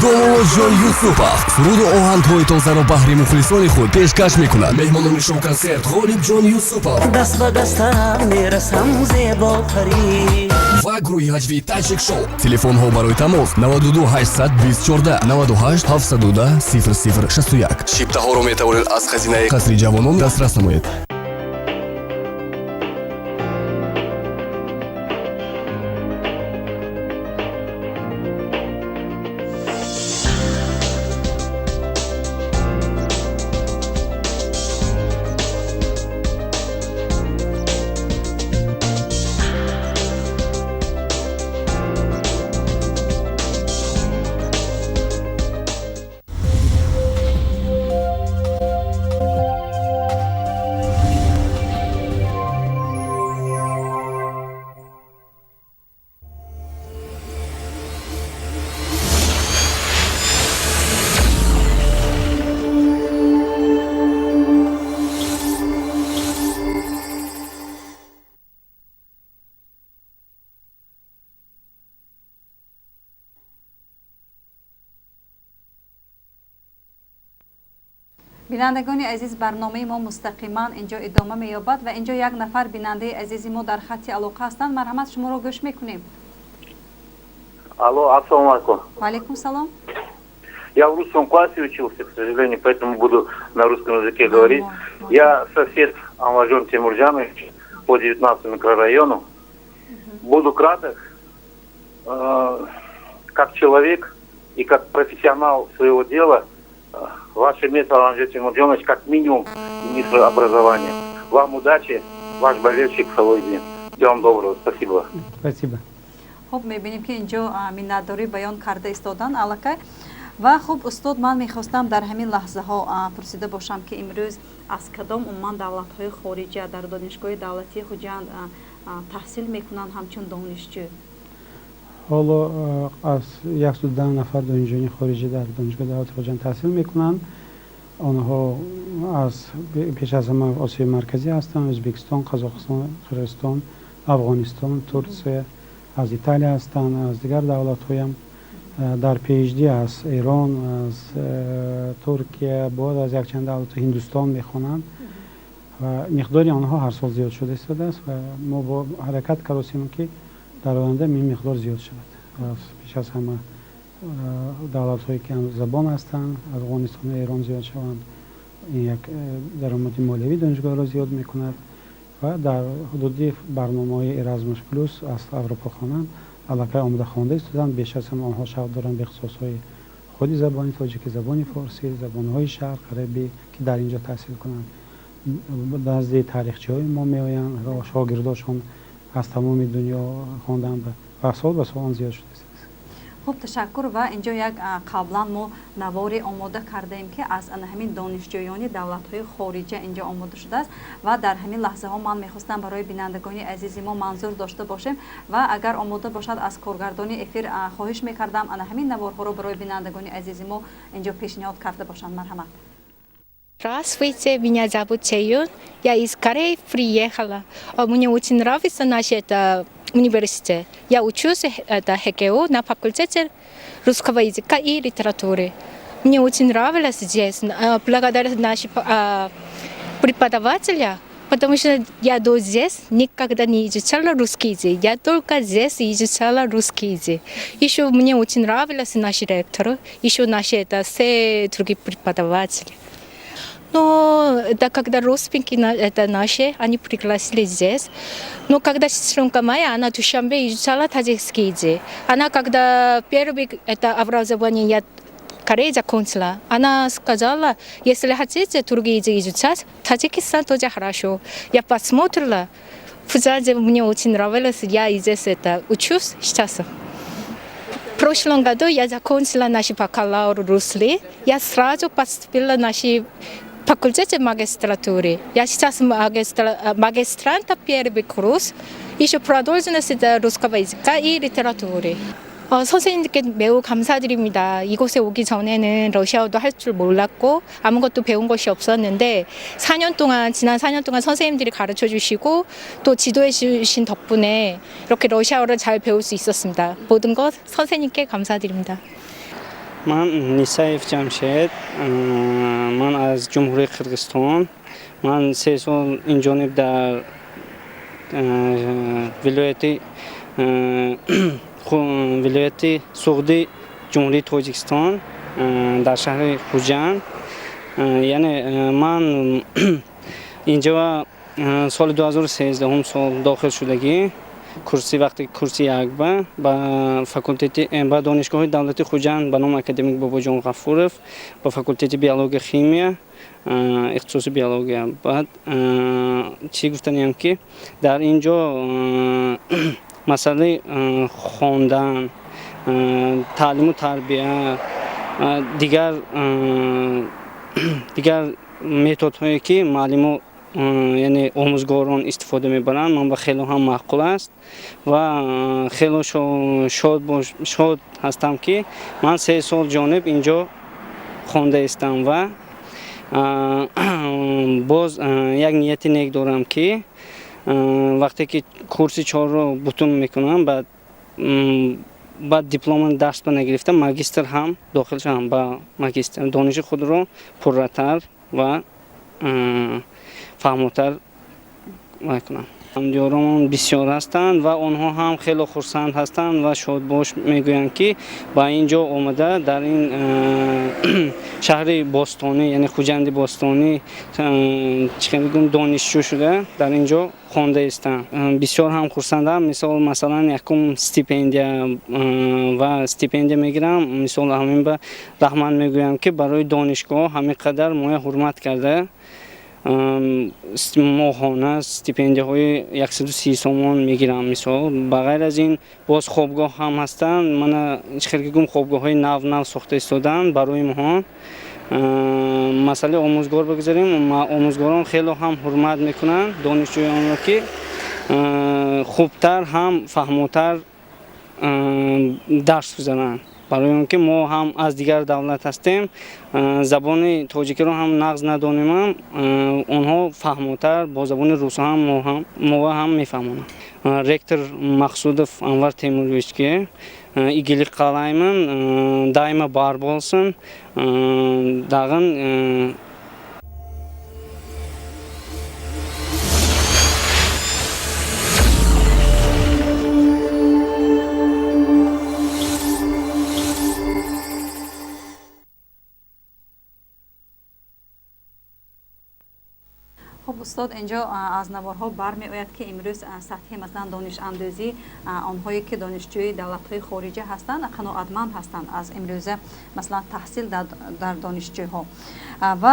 долоҷон Юсупов суруду оҳангҳои тозаро баҳри мухлисони худ пешкаш мекунад. меҳмонони шоу-консерт ғолибҷон Юсупов даст ба дастам мерасам зеботарин ва гурӯҳи ҳаҷвии таҷик шоу. телефонҳо барои тамос 92 814 98 710 0061. шиптаҳоро метавонед аз хазинаи қасри ҷавонон дастрас намоед. бинандагони азиз, барномаи мо мустақиман инҷо идома меёбад ва инҷо як нафар бинандаи азизи мо дар хатти алоқа ҳастанд. марҳамат, шуморо гӯш мекунем. Алло, ассаламу алейкум. Валейкум салом. Я в русском классе учился, к сожалению, поэтому буду на русском языке говорить. Я сосед Амажон Тимурджанович по 19 микрорайону. Буду краток. Как человек и как профессионал своего дела, ваше место, Амажон Тимурджанович, как минимум министр образования. Вам удачи, ваш болельщик Салойдин. Всего вам доброго. Спасибо. Спасибо. خب میبینیم که اینجا منتداری بیان کرده ایستادن الکه و خب استاد من میخواستم در همین لحظه ها پرسیده باشم که امروز از کدام عموما دولت های خارجی در دانشگاه دولتی خوجند تحصیل میکنن همچون دانشجو؟ حالا از 110 نفر دانشجوی خارجی در دانشگاه دولتی خوجند تحصیل میکنن. آنها از پیش از همه آسیای مرکزی هستند: ازبکستان، قزاقستان، قرغیزستان، افغانستان، ترکیه، از ایتالیا هستند، از دیگر دولت‌های هم در پیشدی از ایران، از ترکیه، بعد از یک چند دولت هندوستان میخوانند و مقدار آنها هر سال زیاد شده است و ما با حرکت کردیم که در آینده این مقدار زیاد شود. پیش از همه دولت‌هایی که زبان هستند، از افغانستان و ایران زیاد شوند، این یک درآمد مالیوی دانشگاه را زیاد میکند و در حدود برنامه‌های ارازموس پلوس از اروپا خوانند علاقه آمده خوانده استودند. بیش از همه آنها شوق دارند به اختصاص‌های خودی زبان تاجیکی، زبان فارسی، زبان‌های شرق غربی که در اینجا تحصیل کنند. نزد تاریخچه‌های ما میآیند و شاگرداشون از تمام دنیا خواندن و سال به سال زیاد شده است. خب تشکر. و اینجا یک قبلا ما نواری آماده کردیم که از همین دانشجویان دولت‌های خارجی اینجا آماده شده است و در همین لحظه ها من میخواستم برای بینندگان عزیز ما منظور داشته باشیم و اگر آماده باشد از کارگردان افیر خواهش میکردم همین نوارها رو برای بینندگان عزیز ما اینجا پیشنهاد کرده башанд. Марҳамат. Здравствуйте, меня зовут Чеюн. Я из Кореи приехала. Мне очень нравится наш университет. Я учусь ХГУ на факультете русского языка и литературы. Мне очень нравилось здесь. Благодаря нашим преподавателям, потому что я до здесь никогда не изучала русский язык. Я только здесь изучала русский язык. Еще мне очень нравились наши ректоры, еще наши все другие преподаватели. Но это когда родственники это наши, они пригласили здесь. Но когда сестренка моя, она в Душанбе изучала таджикский язык. Она когда первое это образование я Корея закончила, она сказала, если хотите другие языки изучать, Таджикистан тоже хорошо. Я посмотрела, мне очень нравилось, я здесь это учусь сейчас. В прошлом году я закончила наш бакалавр русский. Я сразу поступила на наш факультете магистратуры. Я сейчас магистрант первый курс. Еще продолженность русского языка и литературы. 선생님께 매우 감사드립니다. 이곳에 오기 전에는 러시아어도 할 줄 몰랐고 아무것도 배운 것이 없었는데 지난 4년 동안 선생님들이 가르쳐 주시고 또 지도해 주신 덕분에 이렇게 러시아어를 잘 배울 수 있었습니다. 모든 것 선생님께 감사드립니다. من نیسایف جمشید، من از جمهوری قرقیزستان. من 3 سال اینجا در ولایت سوغدی جمهوری تاجیکستان در شهر خوجند. یعنی من اینجا سال 2013 هم سال داخل شدگی وقتی کورسی یک با دانشگاه دولتی خوجند به نام اکادمیک باباجان غفورов با فاکولته بیولوژی شیمی اختصاص بیولوژی. بعد چی گفتنیم که در اینجا مسئله خواندن، تعلیم و تربیت، دیگر متدهایی که معلم یعنی آموزگاران استفاده میبرند من با خیلی هم معقول است و خیلی شاد هستم که من 3 سال جانب اینجا خوانده هستم و باز یک نیت نیک دارم که وقتی که کورس 4 رو بتون میکنم بعد دیپلم دست نگرفتم ماجستر هم داخل شدم با ماجستر دانش خود رو پرراتر و فهمتر میکنم. همدیاران بسیار هستند و آنها هم خیلی خرسند هستند و شادباش میگویند که با اینجا آمده در این شهر باستانی یعنی خوجند باستانی دانشجو شده در اینجا خوانده هستند. بسیار هم خرسندم. مثلا یکم استیپندیا و استیپندیا میگیرم. مثلا همین به رحمان میگویم که برای دانشگاه همین قدر ما حرمت کرده ماهانه استیپندیه های 130 سومان میگیرم. مثال بغیر از این باز خوابگاه هم هستند. من خیلی گم خوابگاه های نو ساخته استادن برای ما. مسئله آموزگار بگذاریم. آموزگاران خیلی هم حرمت میکنن دانشجویان را که خوبتر هم فهمتر درس بزنن. барои он ки мо ҳам аз дигар давлат ҳастем, забони тоҷикиро ҳам нағз надонемам, онҳо фаҳмотар бо забони русо ҳам мова ҳам мефаҳмонам. Ректор Мақсудов Анвар Темуровичке игили қалайман дайма бар болсын, дағын استاد اینجا از نوارها برمی‌آید که امروز سطح مثلا دانش اندازی آنهایی که دانشجوی دولت‌های خارجی هستند قناعتمند هستند از امروز مثلا تحصیل در دانشجوها و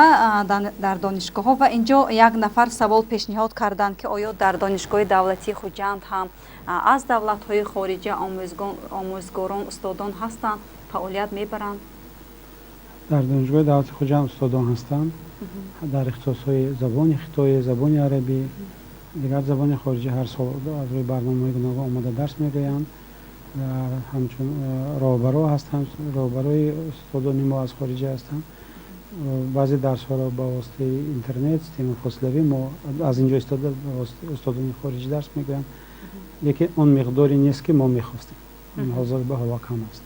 در دانشگاه‌ها. و اینجا یک نفر سوال پیشنهاد کردند که آیا در دانشگاه دولتی خوجند هم از دولت‌های خارجی آموزگاران استادان هستند فعالیت می‌برند؟ در دانشگاه دولتی خوجند استادان هستند در اختصاص‌های زبان خطای، زبان عربی، دیگر زبان خارجی هر سال از روی برنامه‌های گوناگون آماده درس می‌گویند. همچون راهبرا هستند، راهبرای استادان ما از خارجی هستند. بعضی درس‌ها را با واسطه اینترنت سیستم فاصله‌ای ما از اینجا استادان خارجی درس می‌گویند. یکی اون مقداری نیست که ما می‌خواستیم. این حاضر به هوا کم است.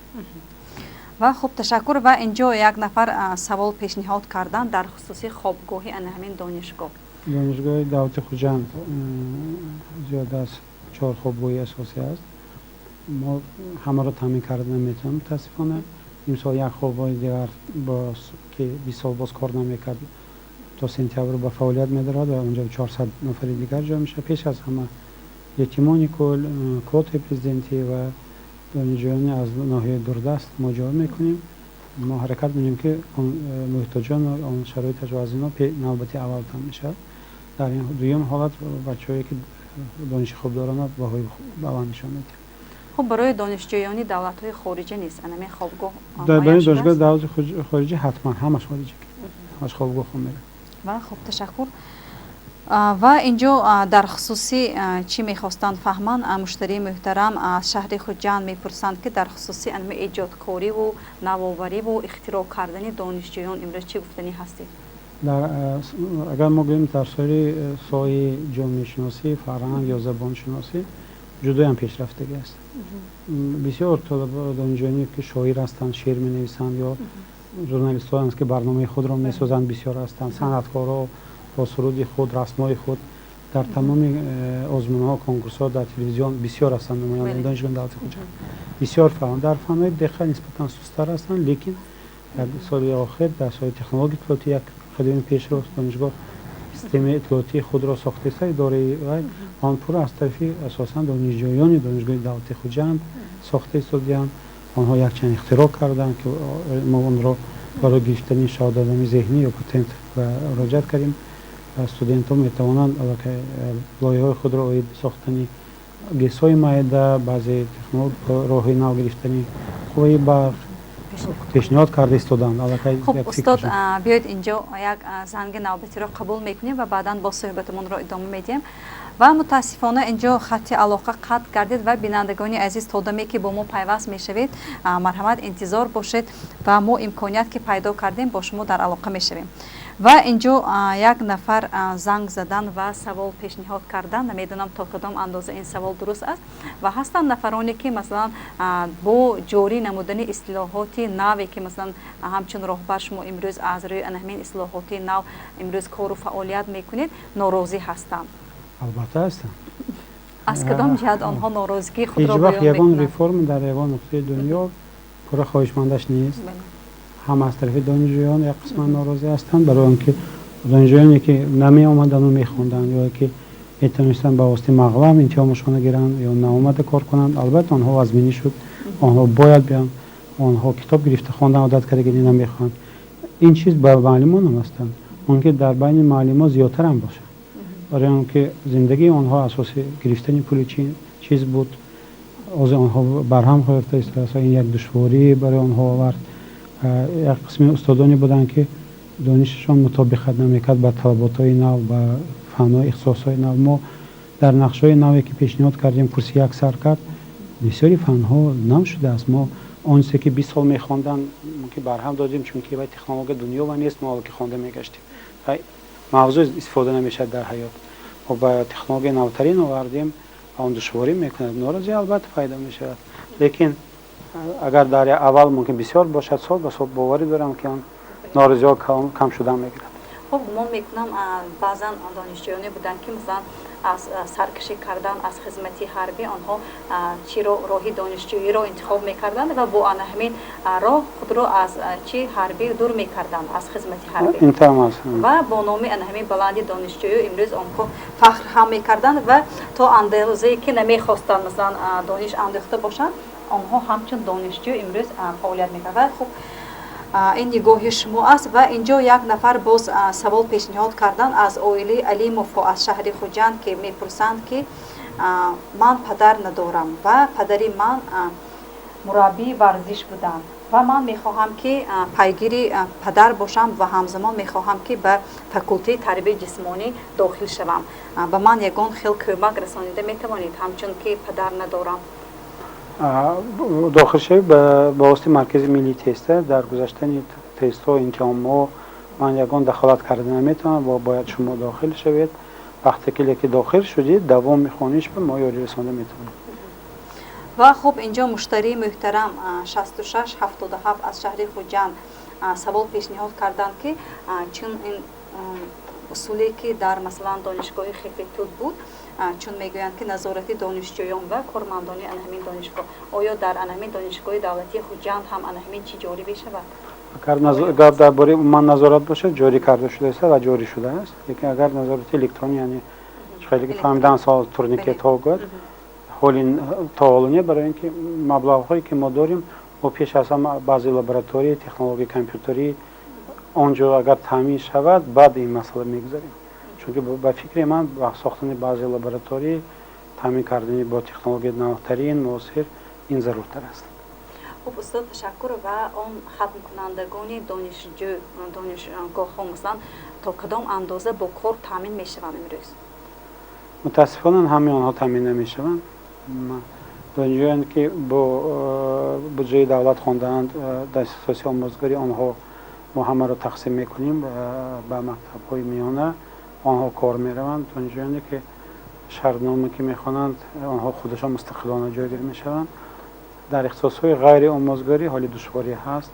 و خب تشکر. و اینجا یک نفر سوال پیشنهاد کردن در خصوص خوابگاهی همین دانشگاه. دانشگاه دولتی خوجند زیاد از 4 خوابگاهی اساسی است. ما همه را تامین کرده نمیتونم متاسفانه. امسال یک خوابگاه دیگر که 20 سال باز کار نمیکرد تا سپتامبر به فعالیت می‌دارد و اونجا 400 نفر دیگر جا میشه. پیش از همه یتیمانی کل کوت پرزیدنتی و دانشجویان از ناحیه دوردست ما جا میکنیم. ما حرکت می‌کنیم که محتاجان و آن شرایطش و از اینا نوبتی اول تام میشه. در این دویم حالت بچه‌ای که دانش خوب دارن باهای بالا نشون میدیم. خب برای دانشجویان دولت‌های خارجی نیست همین خوابگاه؟ برای دانشگاه دولت خارجی حتما همش خارجی، همش خوابگاه خون میره. و خب تشکر. و اینجا در خصوصی چی میخواستند فهمان مشتری محترم از شهر خوجند میپرسند که در خصوصی علم ایجادکاری و نوآوری و اختراع کردن دانشجویان امروز چی گفتنی هستید؟ اگر ما گوییم در سایه جامعه شناسی، فرهنگ یا زبان شناسی جدا هم پیشرفتگی است. بسیار طلبه دانشجویانی که شاعر هستند، شعر می‌نویسند یا ژورنالیست‌ها هستند که برنامه خود را می‌سازند بسیار هستند. صنعتکارها با سرود خود، رسم‌های خود در تمام آزمون‌ها، کنکورس‌ها در تلویزیون بسیار هستند. نمایندگان دانشگاه دولتی خوجند بسیار فعال در فن‌های دقیق نسبتاً سست‌تر هستند، لیکن در سال آخر در سایه تکنولوژی اطلاعاتی یک قدم پیشرو دانشگاه سیستم اطلاعاتی خود را ساخته است. اداره آن پر از طرف اساساً دانشجویان دانشگاه دولتی خوجند ساخته استادیان. آنها یک چند اختراع کردند که ما آن را برای گرفتن شهادت ذهنی یا پتانت و مراجعه کردیم. استودنت‌ها می‌توانند لایه‌های خود را برای ساختن گیس‌های معده، بعضی تکنولوژی راه‌های نو گرفتن قوه برق پیشنهاد کرده استادان. خب استاد بیاید اینجا یک زنگ نوبتی را قبول میکنیم و بعداً با صحبتمون را ادامه میدیم. و متاسفانه اینجا خط علاقه قطع گردید و بینندگان عزیز تا دمی که با ما پیوست میشوید مرحمت انتظار باشید و ما امکانیت که پیدا کردیم با شما در علاقه میشویم. و اینجا یک نفر زنگ زدن و سوال پیشنهاد کردن، نمیدونم تا کدام اندازه این سوال درست است. و هستند نفرانی که مثلا با جاری نمودن اصلاحات نوی که مثلا همچون راهبر شما امروز از روی همین اصلاحات نو امروز کار و فعالیت میکنید ناراضی هستند. البته هستند. از کدام جهت آنها ناراضگی خود را بیان میکنند؟ میکنند؟ ریفرم در یگان نقطه دنیا پر خواهشمندش نیست. هم از طرف دانشجویان یک قسم ناراضی هستند برای اینکه دانشجویانی که نمی آمدن و میخوندن یا که میتونستن با واسطه مقاله امتحانشون گیرن یا ناآمده کار کنند، البته آنها آزمونی شد، آنها باید بیان، آنها کتاب گرفته خواندن عادت کرده که نمیخوان. این چیز به معلمان هم هستند، اون که در بین معلمان زیادتر هم باشه. برای اینکه زندگی آنها اساس گرفتن پول چیز بود، از آنها برهم گرفته است. این یک دشواری برای آنها آورد. یک قسم استادانی بودن که دانششان مطابقت نمیکرد با طلبات‌های نو و فن‌های اختصاص‌های نو. ما در نقشه‌های نوی که پیشنهاد کردیم کورس یک سر کرد بسیاری فن‌ها نو شده است. ما اون که 20 سال میخوندن که برهم دادیم چون که تکنولوژی دنیا و نیست ما که خونده میگشتیم موضوع استفاده نمیشه در حیات و با تکنولوژی نوترین آوردیم اون دشواری میکنه ناراضی البته پیدا میشه لیکن اگر در اول ممکن بسیار باشد سال به سال باوری دارم که اون ناراضی ها کم شدن میگیرد خب گمان میکنم بعضا دانشجویانی بودن که مثلا از سرکشی کردن از خدمتی حربی آنها چی رو راهی دانشجویی رو انتخاب میکردن و با همین راه خود رو از چی حربی دور میکردن از خدمتی حربی و با نام همین بلندی دانشجویی امروز آنها فخر هم میکردن و تا اندازه‌ای که نمیخواستن مثلا دانش انداخته باشن آنها همچون دانشجو امروز فعالیت میکنند. خب این نگاه شما است و اینجا یک نفر باز سوال پیشنهاد کردن از اویلی علیموف از شهر خوجند که میپرسند که من پدر ندارم و پدری من مربی ورزش بودند و من میخواهم که پیگیری پدر باشم و همزمان میخواهم که به فاکولته تربیت جسمانی داخل شوم. به من یگان خیلی کمک رسانیده میتوانید همچون که پدر ندارم؟ داخل شوی به واسطه مرکز ملی تست در گذاشتن تست ها امتحان من یگان دخالت کرده نمیتونم و باید شما داخل شوید. وقتی که داخل شدید دوام میخوانیش به ما یاری رسانده میتونید. و خب اینجا مشتری محترم 6677 از شهر خوجند سوال پیشنهاد کردند که چون این اصولی که در مثلا دانشگاه خفتود بود چون میگویند که نظارت دانشجویان و کارمندان همین دانشگاه آیا در همین دانشگاه دولتی خوجند هم همین چی جاری بشود؟ اگر درباره من نظارت باشه جاری کرده شده است و جاری شده است. لیکن اگر نظارت الکترونی یعنی خیلی که فهمیدن سال تورنیکت ها گفت حال تعاونی برای اینکه مبلغ هایی که ما داریم و پیش از هم بعضی لابراتوری تکنولوژی کامپیوتری آنجا اگر تامین شود بعد این مسئله میگذاریم. چون که با فکر من با ساختن بعضی لابراتوری تامین کردن با تکنولوژی نوترین معاصر این ضرورتر است. خب استاد تشکر و اون ختم کنندگان دانشگاه ها مثلا تا کدام اندازه با کار تامین میشوند امروز؟ متاسفانه همه آنها تامین نمیشوند. دانشجویان که با بودجه دولت خواندند در اساس آموزگاری آنها ما همه را تقسیم میکنیم به مکتب های میانه آنها کار میروند. دانشجویانی که شرطنامه که میخوانند آنها خودشان مستقلانه جایگیر میشوند. در اختصاصهای غیر آموزگاری حالی دشواری هست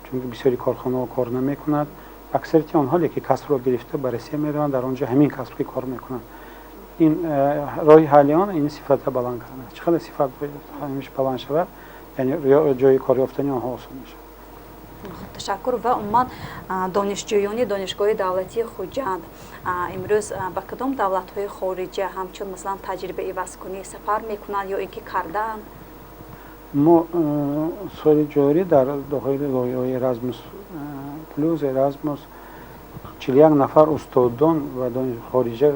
چون بسیاری کارخانه ها کار نمیکنند. اکثریت آنها که کسب را گرفته بررسی میروند در آنجا همین کسب که کار میکنند. این راه حل آن این صفت بلند کردن. چقدر صفت همیشه بلند شود یعنی جای کار یافتن آنها آسان میشه. تشکر و عموما دانشجویان دانشگاه دولتی خوجند امروز به کدام دولت‌های خارجی همچون مثلا تجربه ایوازکنی سفر میکنند یا اینکه کردن؟ ما سال جاری در داخل لایحه ارازموس پلوس ارازموس 41 نفر استادان و دانش خارجی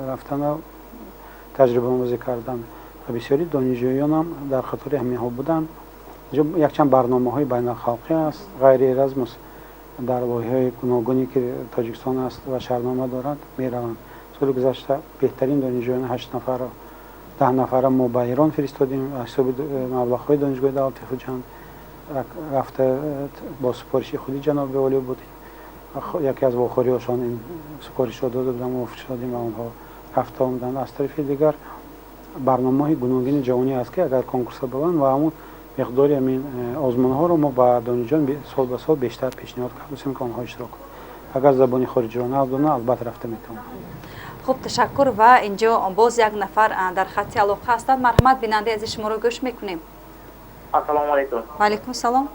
رفتن تجربه آموزی کردن و بسیاری دانشجویان هم در خطر همین ها بودند. یک چند برنامه های بین الخلقی است غیر ارازموس در لایحه گوناگونی که تاجیکستان است و شهرنامه دارد میروند. سال گذشته بهترین دانشجویان 8 نفر 10 نفر ما به ایران فرستادیم حساب مبلغ های دانشگاه دولتی خوجند رفته با سفارش خودی جناب والی بود. یکی از واخوری هاشان این سفارش را داده بودم و فرستادیم و آنها رفته آمدن. از طرف دیگر برنامه های گوناگون جهانی است که اگر کنکورس ببرند و همون مقداری همین آزمون ها رو ما با دانشجویان سال به سال بیشتر پیشنهاد کردیم که آنها اشتراک کنند. اگر زبانی خارجی را ندانند البته رفته میتونند. خب تشکر و اینجا باز یک نفر در خط علاقه هستند. مرحمت بیننده از شما رو گوش میکنیم. السلام علیکم. و علیکم السلام.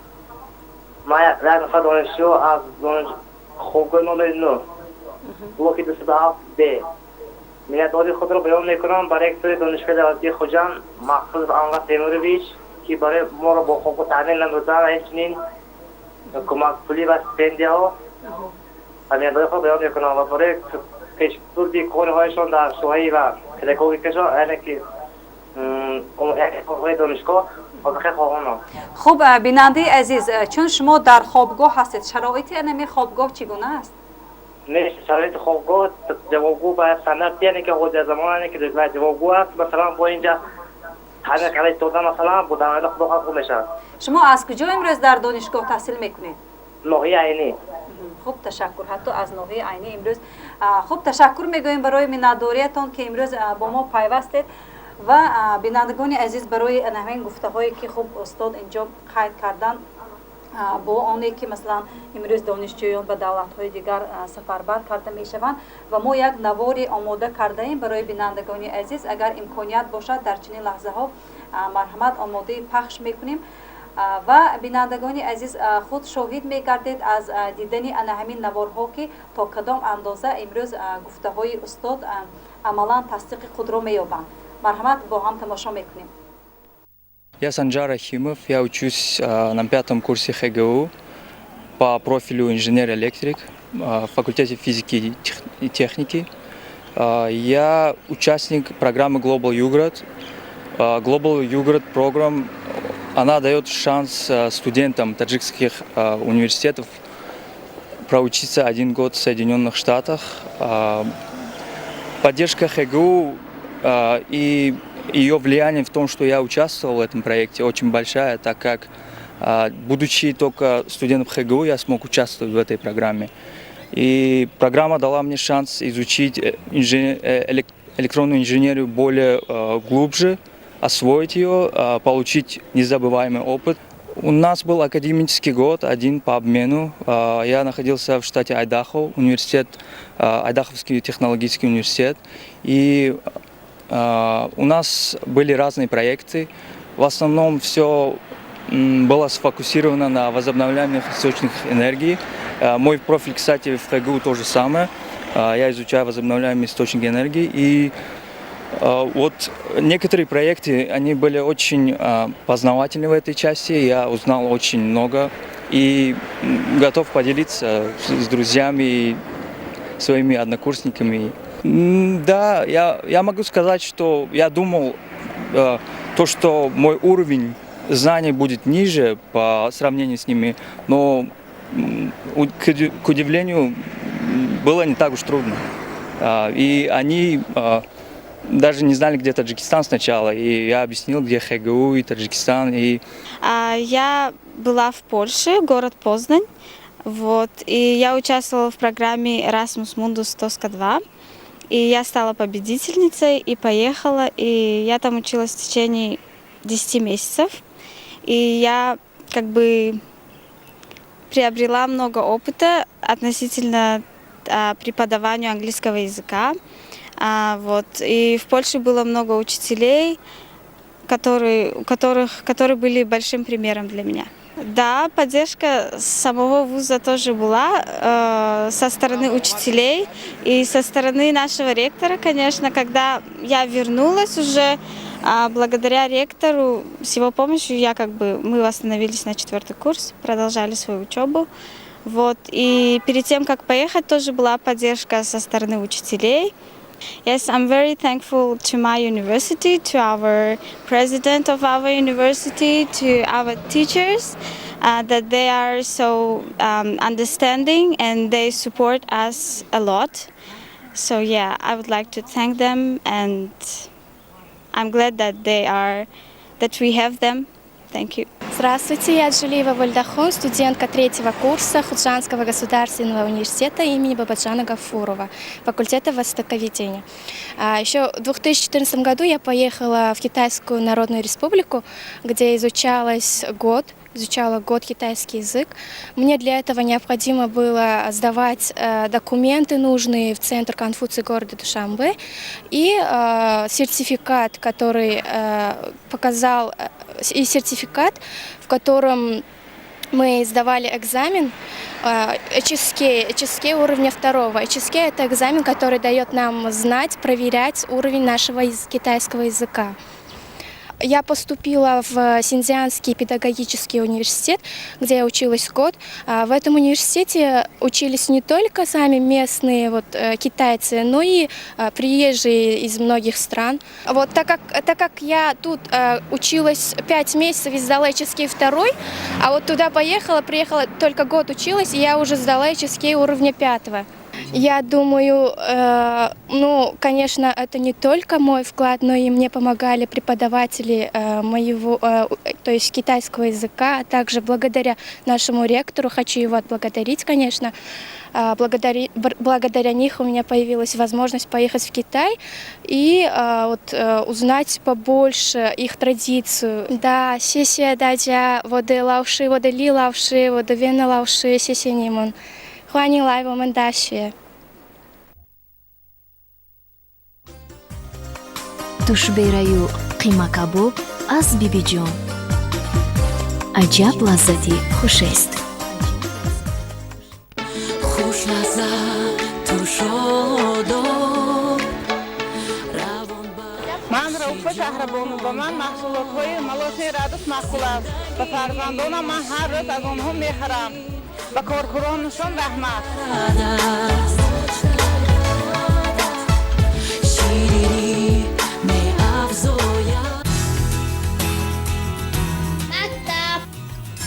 ما یک نفر دانشجو از خوبگاه نمره 9 بلوک 207B میلادی خود را بیان میکنم برای یک دانشگاه دولتی خوجند مخصوص آنور تیمورویچ که برای ما را با خوب تعمیل نمودن و همچنین کمک پولی و استیپندیه ها میلادی خود بیان میکنم و برای پیشبردی کارهایشان در شوهی و پداگوژیکشان یعنی که دانشگاه خیلی خواهانم. خب بیننده عزیز چون شما در خوابگاه هستید شرایط انمی خوابگاه چگونه است؟ نه شرایط خوابگاه جوابگو باید سند یعنی که خود زمانی که جوابگو است مثلا با اینجا همه کلیت دادن مثلا با دانش خود میشه. شما از کجا امروز در دانشگاه تحصیل میکنید؟ ناحیه عینی. خوب تشکر. حتی از ناحیه عینی امروز خوب تشکر میگویم برای مناداریتان که امروز با ما پیوستید و بینندگان عزیز برای نحوین گفته هایی که خوب استاد اینجا قید کردن با آنی که مثلا امروز دانشجویان به دولت های دیگر سفربر کرده می شوند و ما یک نواری آماده کرده ایم برای بینندگان عزیز. اگر امکانیت باشد در چنین لحظه ها مرحمت آماده پخش میکنیم و بینندگان عزیز خود شاهد میگردید از دیدن همین نوارها که تا کدام اندازه امروز گفته های استاد عملا تصدیق خود را مییابند. مرحمت با هم تماشا میکنیم. Я Санджар Рахимов, я учусь на 5-м курсе ХГУ по профилю инженер-электрик в факультете физики и техники. Я участник программы Global Юград. Global Юград программа, она дает шанс студентам таджикских университетов проучиться 1 год в Соединенных Штатах. Поддержка ХГУ и ее влияние в том, что я участвовал в этом проекте, очень большая, так как, будучи только студентом ХГУ, я смог участвовать в этой программе. И программа дала мне шанс изучить электронную инженерию более глубже, освоить ее, получить незабываемый опыт. У нас был академический год, один по обмену. Я находился в штате Айдахо, университет, Айдаховский технологический университет. И у нас были разные проекты. В основном все было сфокусировано на возобновляемых источниках энергии. Мой профиль, кстати, в ХГУ то же самое. Я изучаю возобновляемые источники энергии. И вот некоторые проекты, они были очень познавательны в этой части. Я узнал очень много и готов поделиться с друзьями и своими однокурсниками. Да, я могу сказать, что я думал, то, что мой уровень знаний будет ниже по сравнению с ними, но, к удивлению, было не так уж трудно. И они даже не знали, где Таджикистан сначала, и я объяснил, где ХГУ и Таджикистан. Я была в Польше, город Познань, вот, и я участвовала в программе Erasmus Mundus Tosca-2. И я стала победительницей и поехала, и я там училась в течение 10 месяцев. И я как бы приобрела много опыта относительно преподаванию английского языка. Вот. И в Польше было много учителей, которые были большим примером для меня. Да, поддержка самого вуза тоже была со стороны учителей и со стороны нашего ректора, конечно. Когда я вернулась уже, благодаря ректору, с его помощью мы восстановились на 4-й курс, продолжали свою учебу. Вот. И перед тем, как поехать, тоже была поддержка со стороны учителей. Yes, I'm very thankful to my university, to our president of our university, to our teachers, that they are so understanding and they support us a lot. So yeah, I would like to thank them, and I'm glad that that we have them. Thank you. Здравствуйте, я Джулиева Вальдахон, студентка 3-го курса Худжанского государственного университета имени Бабаджана Гафурова, факультета востоковедения. Еще в 2014 году я поехала в Китайскую Народную Республику, где изучала год китайский язык. Мне для этого необходимо было сдавать документы нужные в центр Конфуции города Душанбе и сертификат, который показал, и сертификат, в котором мы сдавали экзамен HSK уровня 2. HSK – это экзамен, который дает нам знать, проверять уровень нашего китайского языка. Я поступила в Синьцзянский педагогический университет, где я училась год. В этом университете учились не только сами местные китайцы, но и приезжие из многих стран. Вот, так как я тут училась 5 месяцев и сдала HSK 2, а вот туда приехала только год училась, и я уже сдала HSK уровня 5. Я думаю, ну, конечно, это не только мой вклад, но и мне помогали преподаватели моего, то есть китайского языка, а также благодаря нашему ректору, хочу его отблагодарить, конечно. Благодаря них у меня появилась возможность поехать в Китай и узнать побольше их традицию. Да, сессия дадя, воды лауши, воды ли лауши, воды вена лауши, сессия нимон. Хуани лай вомен даши. тушбераю қима кабоб аз бибиҷон. аҷаб лаззати хушест. ман рауфа шаҳрабону ба ман маҳсулотҳои малоши радус маъқул аст. ба фарзандонам ман ҳар рӯз аз онҳо мехарам. ба коркунонашон раҳмат.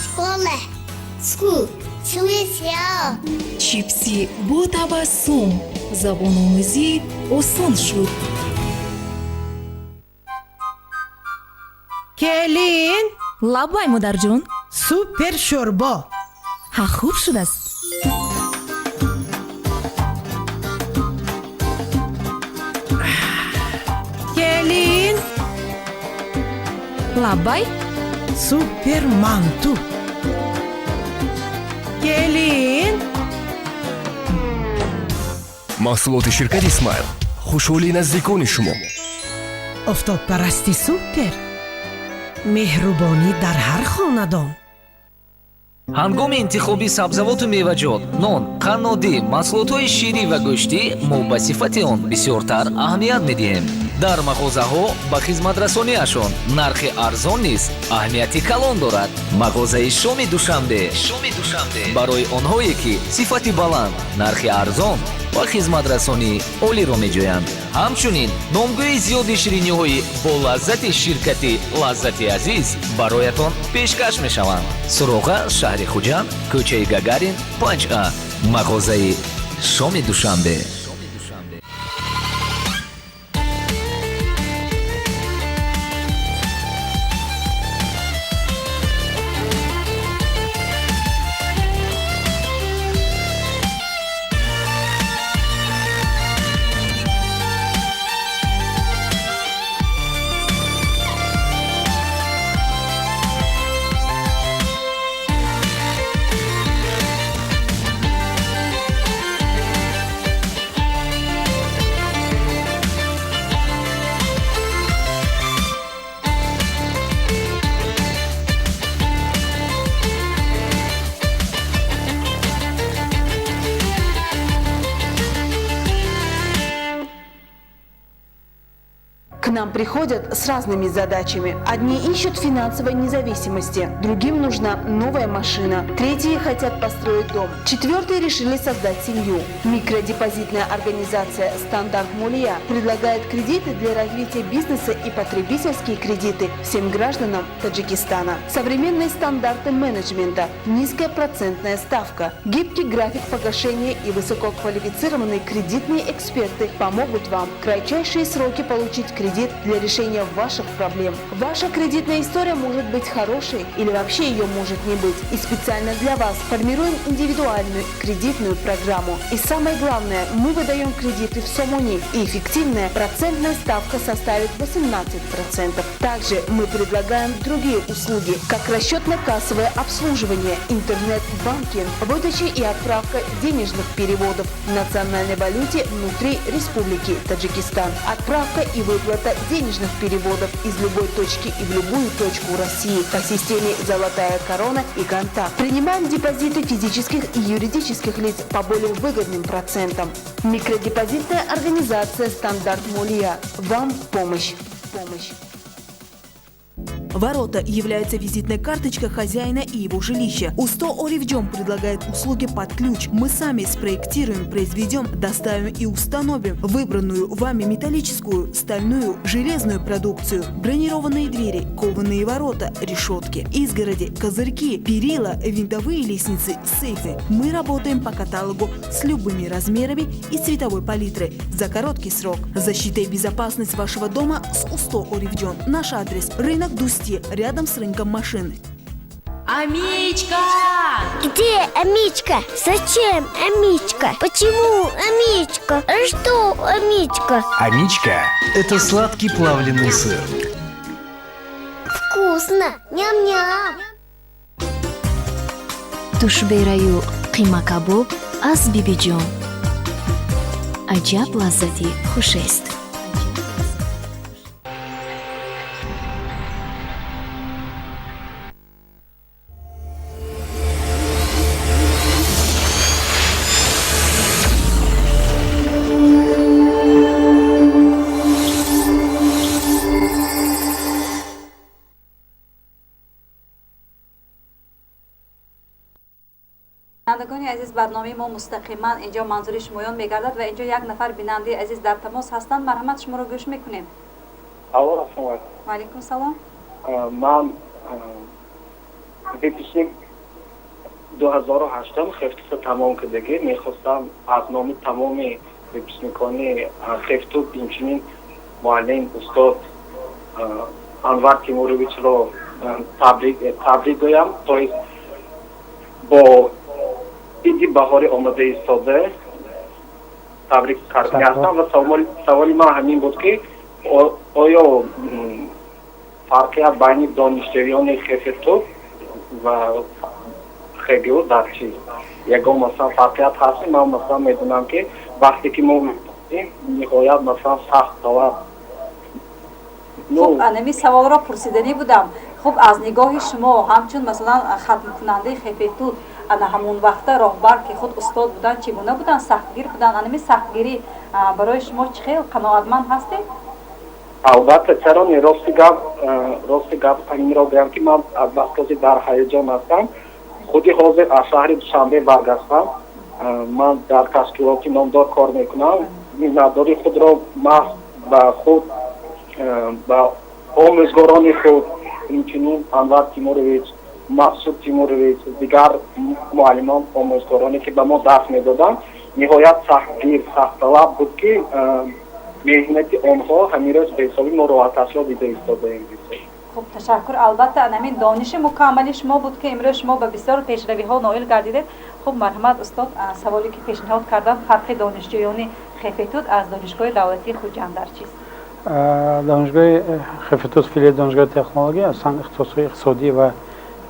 Школа, скул, телевизион. чипси бо табассум. забономӯзӣ осон шуд. келин лаббай модарҷон. супер шӯрбо. ҳа хуб шудааст. келин лаббай супер манту. келин маҳсулоти ширкати смайл хушҳолии наздикони шумо. офтобпарасти супер, меҳрубонӣ дар ҳар хонадон. ҳангоми интихоби сабзавоту меваҷот, нон, қаннодӣ, маҳсулотҳои ширӣ ва гӯшти мо ба сифати он бисёртар аҳамият медиҳем. дар мағозаҳо ба хизматрасониашон нархи арзон низ аҳамияти калон дорад. мағозаи шоми душанбе барои онҳое ки сифати баланд, нархи арзон ва хизматрасонӣ олиро меҷӯянд. ҳамчунин номгӯи зиёди шириниҳои бо лаззати ширкати лаззати азиз бароятон пешкаш мешаванд. суроға шаҳри хуҷанд, кӯчаи гагарин 5А, мағозаи шоми душанбе. К нам приходят с разными задачами. Одни ищут финансовой независимости, другим нужна новая машина, третьи хотят построить дом, четвертые решили создать семью. Микродепозитная организация «Стандарт Молия» предлагает кредиты для развития бизнеса и потребительские кредиты всем гражданам Таджикистана. Современные стандарты менеджмента, низкая процентная ставка, гибкий график погашения и высококвалифицированные кредитные эксперты помогут вам в кратчайшие сроки получить кредит для решения ваших проблем. Ваша кредитная история может быть хорошей или вообще ее может не быть. И специально для вас формируем индивидуальную кредитную программу. И самое главное, мы выдаем кредиты в Сомони, и эффективная процентная ставка составит 18%. Также мы предлагаем другие услуги, как расчетно-кассовое обслуживание, интернет-банкинг, выдача и отправка денежных переводов в национальной валюте внутри Республики Таджикистан, отправка и выплата денежных переводов из любой точки и в любую точку России по системе «Золотая корона» и «Контакт». Принимаем депозиты физических и юридических лиц по более выгодным процентам. Микродепозитная организация «Стандарт Молия». Вам в помощь. Ворота являются визитной карточкой хозяина и его жилища. УСТО Оривджон предлагает услуги под ключ. Мы сами спроектируем, произведем, доставим и установим выбранную вами металлическую, стальную, железную продукцию, бронированные двери, кованые ворота, решетки, изгороди, козырьки, перила, винтовые лестницы, сейфы. Мы работаем по каталогу с любыми размерами и цветовой палитрой за короткий срок. Защита и безопасность вашего дома с УСТО Оривджон. Наш адрес – рынок Дусти, рядом с рынком машин. Амичка! Где Амичка? Зачем Амичка? Почему Амичка? А что Амичка? Амичка – это сладкий плавленый сыр. Вкусно! Ням-ням! тушбераю қима кабоб аз бибиҷон. аҷаб лаззати хушест. بینندگان عزیز، برنامه ما مستقیما اینجا منظور شمایان میگردد و اینجا یک نفر بیننده عزیز در تماس هستند. مرحمت شما رو گوش میکنیم. و علیکم سلام. من بپیشنیم 2008 خفتو تمام کردگی میخواستم از نام تمام بپیشنیکانی خفتو بینچنین معلم استاد انور تیمورویچ رو تبریک گویم تا با ایدی بهاری آمده ایستاده تبریک کرده هستم و سوالی من همین بود که آیا فرقیت بین دانشجویان خفتو و خگیو در چی؟ یکم مثلا فرقیت هستی. من مثلا میدونم که وقتی که ما نهایت مثلا سخت دارد. خب انمی سوال را پرسیدنی بودم. خب از نگاه شما همچون مثلا ختم کننده خفتو انا همون وقت راهبر که خود استاد بودن چگونه بودن؟ سختگیر بودن؟ انمی سختگیری برای شما چه خیلی قناعتمند هستی؟ البته چرا راستی گپ این را بگم که من از بسکازی در هیجان هستم. خودی حاضر از شهر دوشنبه برگشتم. من در تشکیلاتی نامدار کار میکنم. نداری خود را محض به خود با آموزگاران خود همچنین انور تیمورویچ، مسعود تیمورویچ، دیگر معلمان آموزگارانی که به ما درس میدادند نهایت سختگیر سخت‌طلب بود که مهنت آنها همین روز به حسابی ما رو آتش را دیده ایستاده ایم. خب تشکر. البته انمی دانش مکمل شما بود که امروز شما به بسیار پیشروی ها نائل گردیدید. خب مرحمت استاد، سوالی که پیشنهاد کردم فرق دانشجویان خفتوت از دانشگاه دولتی خوجند در چیست؟ دانشگاه خفتوت فیلی دانشگاه تکنولوژی اصلا اختصاصی اقتصادی و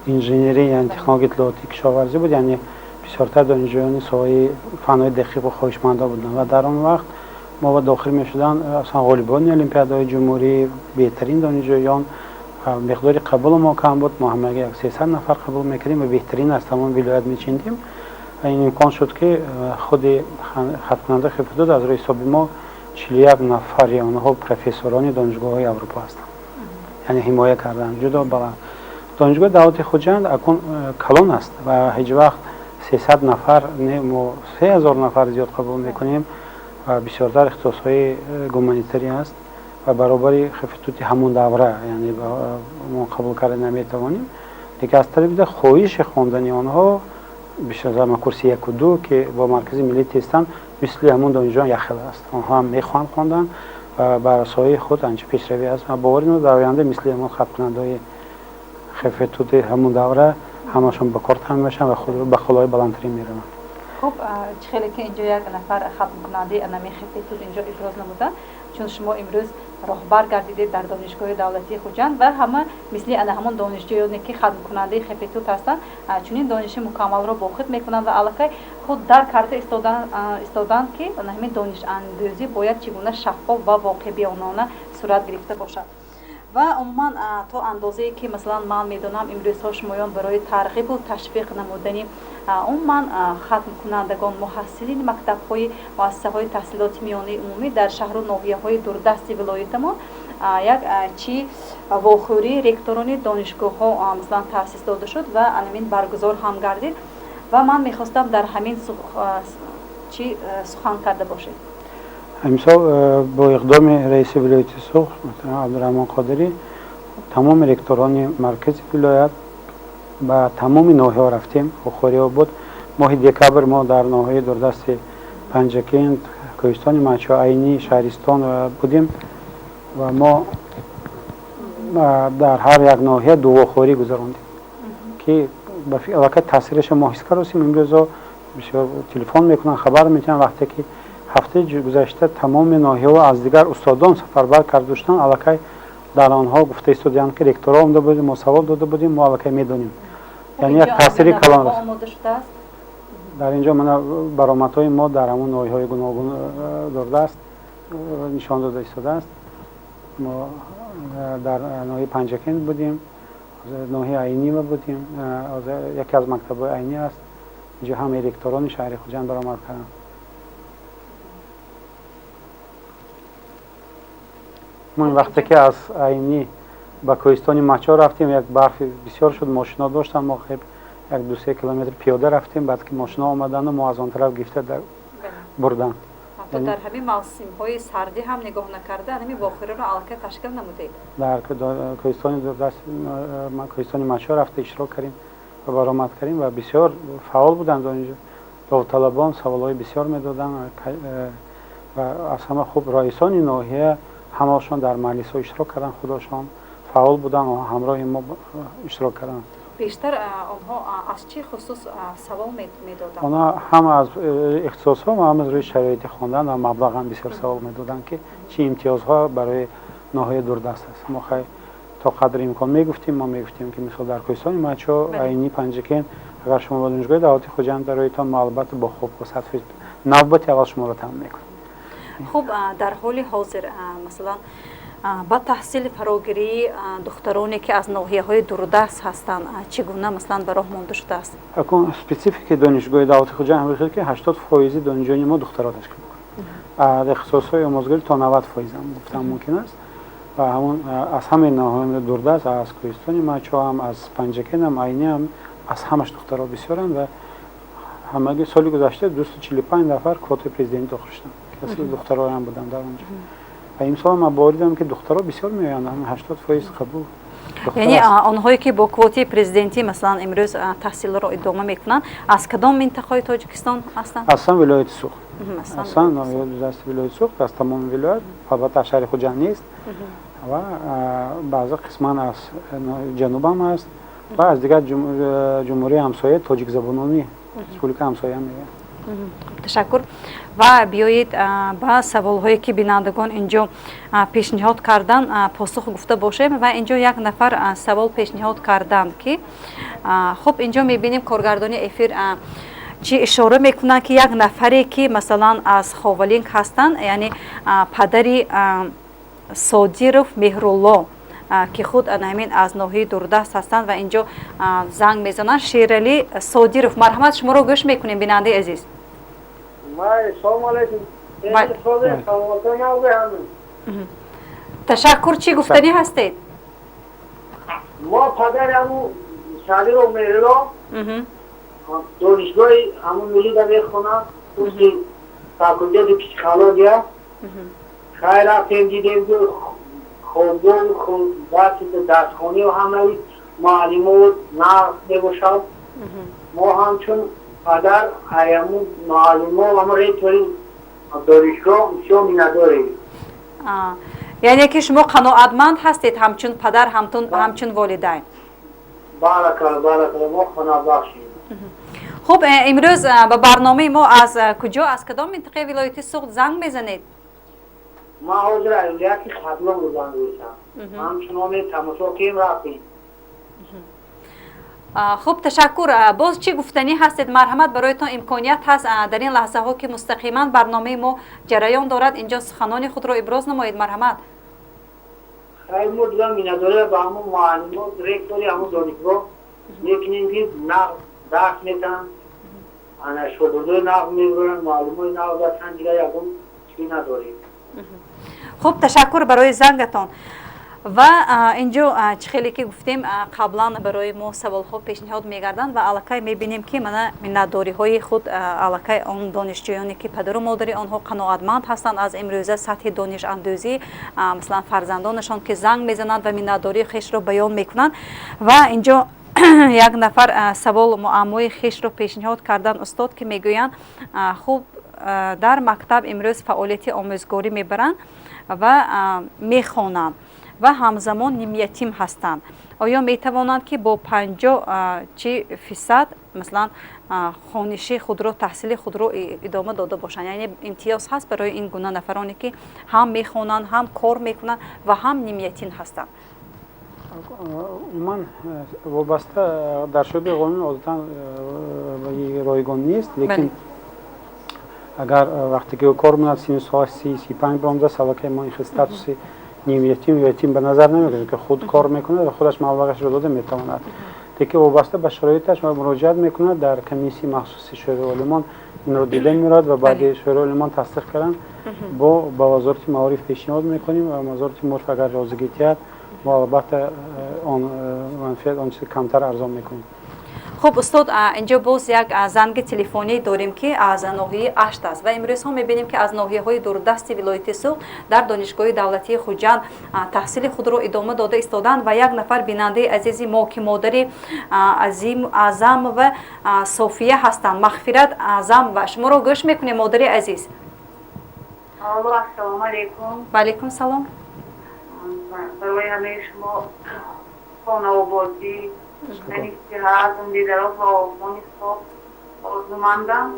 انجینری یعنی تکنولوژی اطلاعاتی کشاورزی بود. یعنی بسیارتر دانشجویان سوای فنهای دقیق و خواهشمندا بودند و در آن وقت ما داخل می‌شدن اصلا غالبان المپیادهای جمهوری بهترین دانشجویان. مقدار قبول ما کم بود. ما هم اگه 300 نفر قبول می‌کردیم و بهترین از تمام ولایت می‌چیندیم. این امکان شد که خود ختم کننده خفتوت از روی حساب ما 41 نفر آنها پروفسوران دانشگاه‌های اروپا هستند. یعنی حمایت کردن. جدا با دانشگاه دولتی خوجند اکن کلان است و هیچ وقت 300 نفر نه ما 3000 نفر زیاد قبول می‌کنیم و بسیارتر اختصاص‌های گومانیتری است و برابر خفتوت همون دوره یعنی ما قبول کردن نمی‌توانیم. دیگه از طریق خواهش خواندن آنها بیشتر از کورس 1 و 2 که با مرکز ملی تستن مثل همون دانشجویان یخل است. آنها هم میخوان خواندن و بر اساس خود انچه پیشروی است و باوری در آینده مثل همون ختم کننده‌های خفتوت همون دوره همشون به کار تمام میشن و خود به خلای بلندتری میرن. خب خیلی که اینجا یک نفر ختم کننده انمی خفتوت اینجا ابراز نمودن، چون شما امروز راهبر گردیدید در دانشگاه دولتی خوجند و همه مثل همون دانشجویانی که ختم کننده خفتوت هستند چون این دانش مکمل را با خود میکنند و علاقه خود در کارت استادان که همین دانش اندازی باید چگونه شفاف و واقع‌بینانه صورت گرفته باشد. و عموما تا اندازه‌ای که مثلا من میدونم امروز ها شمایان برای ترغیب و تشویق نمودنی عموما ختم کنندگان محصلین مکتب‌های مؤسسه‌های تحصیلات میانه عمومی در شهر و ناحیه‌های دوردست ولایت ما یک چی واخوری رکتوران دانشگاه‌ها مثلا تأسیس داده شد و همین برگزار هم گردید و من می‌خواستم در همین چی سخن کرده باشید. امسال با اقدام رئیس ولایت سوخت عبدالرحمن قادری تمام رکتوران مرکز ولایت و تمام ناحیه‌ها رفتیم. واخوری بود ماه دکبر ما در ناحیه دوردست پنجکند، کوهستان مچا، عینی، شهرستان بودیم و ما در هر یک ناحیه دو واخوری گذراندیم که به فکر تاثیرش ما حس کردیم. امروز بسیار تلفن میکنن خبر میتونن وقتی که هفته گذشته تمام ناحیه‌ها از دیگر استادان سفربر کردشتن الکی در آنها گفته استودیان که رکتورا آمده بودیم ما سوال داده بودیم ما الکی میدونیم یعنی یک تاثیر کلان است. در اینجا من برآمدهای ما در همون ناحیه‌های گوناگون دوردست نشان داده ایستاده است. ما در ناحیه پنجکند بودیم، ناحیه عینی بودیم، یکی از مکتب‌های عینی است. اینجا همه رکتوران شهر خوجند برآمد کردند. ما این وقتی که از عینی به کوهستان مچا رفتیم یک برف بسیار شد، ماشینا داشتن، ما خیلی یک 2-3 کیلومتر پیاده رفتیم. بعد که ماشینا آمدن و ما از آن طرف گفته بردن. حتی در همین موسم‌های سردی هم نگاه نکرده همین واخوری رو الکی تشکیل نمودید. در کوهستان دوردست کوهستان مچا رفته اشتراک کردیم و برآمد کردیم و بسیار فعال بودند اونجا. داوطلبان سوالای بسیار میدادن و از همه خوب رئیسان ناحیه همه‌شون در مجلس‌ها اشتراک کردن، خودشون فعال بودن و همراه ما اشتراک کردن. بیشتر آنها از چه خصوص سوال میدادن؟ آنها هم از اختصاص‌ها و هم از روی شرایط خواندن و مبلغ هم بسیار سوال میدادن که چه امتیازها برای ناحیه دوردست است. ما خیلی تا قدر امکان میگفتیم که مثلا در کوهستان مچا، عینی، پنجکند اگر شما با دانشگاه دعوتی خوجند برایتان ما البته با خوب و سطح نوبتی اول شما را تامین میکنیم. خوب در حال حاضر مثلا با تحصیل فراگیری دخترانی که از ناحیه‌های دوردست هستند چگونه مثلا به راه مانده شده است؟ اکن اسپسیفیک دانشگاه دعوتی خوجند همیشه که 80% دانشجویان ما دخترها تشکیل میکنند. از اختصاص‌های آموزگاری تا 90% هم گفتم ممکن است. و همون از همه ناحیه‌های دوردست از کوهستان مچا هم از پنجکند هم عینی هم از همش دخترها بسیارند و همه سال گذشته 245 نفر کوتا پرزیدنت داشتن. کسی دخترها هم بودن در اونجا. و این سال ما باریدم که دخترها بسیار میآیند، همین 80% قبول. یعنی آنهایی که با کوتا پرزیدنتی مثلا امروز تحصیل را ادامه میکنن از کدام منطقه تاجیکستان هستند؟ اصلا ولایت سوخت. اصلا ولایت سوخت از تمام ولایت، البته شهر خوجند نیست و بعضی قسمان از جنوب هم است و از دیگر جمهوری همسایه تاجیک زبانانی ریسپوبلیکا همسایه هم میگن. تشکر. و بیایید با سوال‌هایی که بینندگان اینجا پیشنهاد کردن پاسخ گفته باشیم. و اینجا یک نفر سوال پیشنهاد کردند که خب اینجا میبینیم کارگردانی افیر چی اشاره میکنن که یک نفری که مثلا از خاولینگ هستن، یعنی پدری صادیروف مهرالله که خود همین از ناحیه دوردست هستند و اینجا زنگ میزنن. شیرالی صادیروف، مرحمت شما رو گوش میکنیم بیننده عزیز. سلام علیکم. تشکر. چی گفتنی هستید؟ ما پدر همون صادیروف مهرالله دانشگاه همون ملی در میخونم توی فاکولته پسیکولوژی. خیلی رفتیم دیدیم که خوندن درسخوانی و همه معلمات نباشد. ما همچون پدر همون معلمات و همه ریتوری دانشگاه شما نداریم. یعنی که شما قناعتمند هستید همچون پدر همچون والدین؟ بارکالله ما قناعت بخشیم. خب امروز به برنامه ما از کجا، از کدام منطقه ولایت سوخت زنگ میزنید؟ ما حاضر اولیا که خبلا بودن رویشم همچنان تماشا کیم رفتیم. خب تشکر. باز چی گفتنی هستید؟ مرحمت برایتان امکانیت هست در این لحظه ها که مستقیما برنامه ما جریان دارد اینجا سخنان خود را ابراز نمایید. مرحمت. خیلی مدلم مینداره با همون معلمات رکتوری همون دانشگاه میکنیم که نه درس میتن انا شغل نقل میبرن معلومه نقل دستن دیگه یکم چی نداریم. خوب تشکر برای زنگتان. و اینجا خیلی که گفتیم قبلا برای ما سوال ها پیشنهاد میگردند و علاقه میبینیم که من میناداری های خود علاقه آن دانشجویانی که پدر و مادر آنها قناعتمند هستند از امروزه سطح دانش اندوزی مثلا فرزندانشان که زنگ میزنند و میناداری خیش رو بیان میکنند و اینجا یک نفر سوال معمای خیش رو پیشنهاد کردن استاد که میگویند خوب در مکتب امروز فعالیت آموزگاری میبرند و میخوانند و همزمان نیم یتیم هستند. آیا می توانند که با 50% مثلا خوانشی خود رو تحصیل خود رو ادامه داده باشند؟ یعنی امتیاز هست برای این گونه نفرانی که هم میخوانند هم کار میکنند و هم نیم یتیم هستند. من وابسته در شعبه قانون عادتا رایگان نیست، لیکن اگر وقتی که کار میاد 35 برانده سواکه ما این استاتوس نیم یتیم به نظر نمیاد که خود کار میکنه و خودش مبلغش رو داده میتواند. دیگه وابسته به شرایطش مراجعت میکنه در کمیسی مخصوصی شورای عالمان این رو دیده میراد و بعد شورای عالمان تصدیق کردن با وزارت معارف پیشنهاد میکنیم و وزارت معارف اگر راضی کرد ما البته آن منفعت آن چیز کمتر ارزان میکنیم. خب استاد اینجا باز یک زنگ تلفنی داریم که از ناحیه اشت است و امروز هم میبینیم که از ناحیه‌های دوردست ولایت سوق در دانشگاه دولتی خوجند تحصیل خود را ادامه داده ایستادند و یک نفر بیننده عزیز ما که مادر اعظم و صوفیه هستند. مغفرت اعظم و شما را گوش میکنیم مادر عزیز. السلام علیکم. و علیکم سلام. برای همه شما خانوادگی من استراحت دیگر و آسمانی صبح آرزومندم.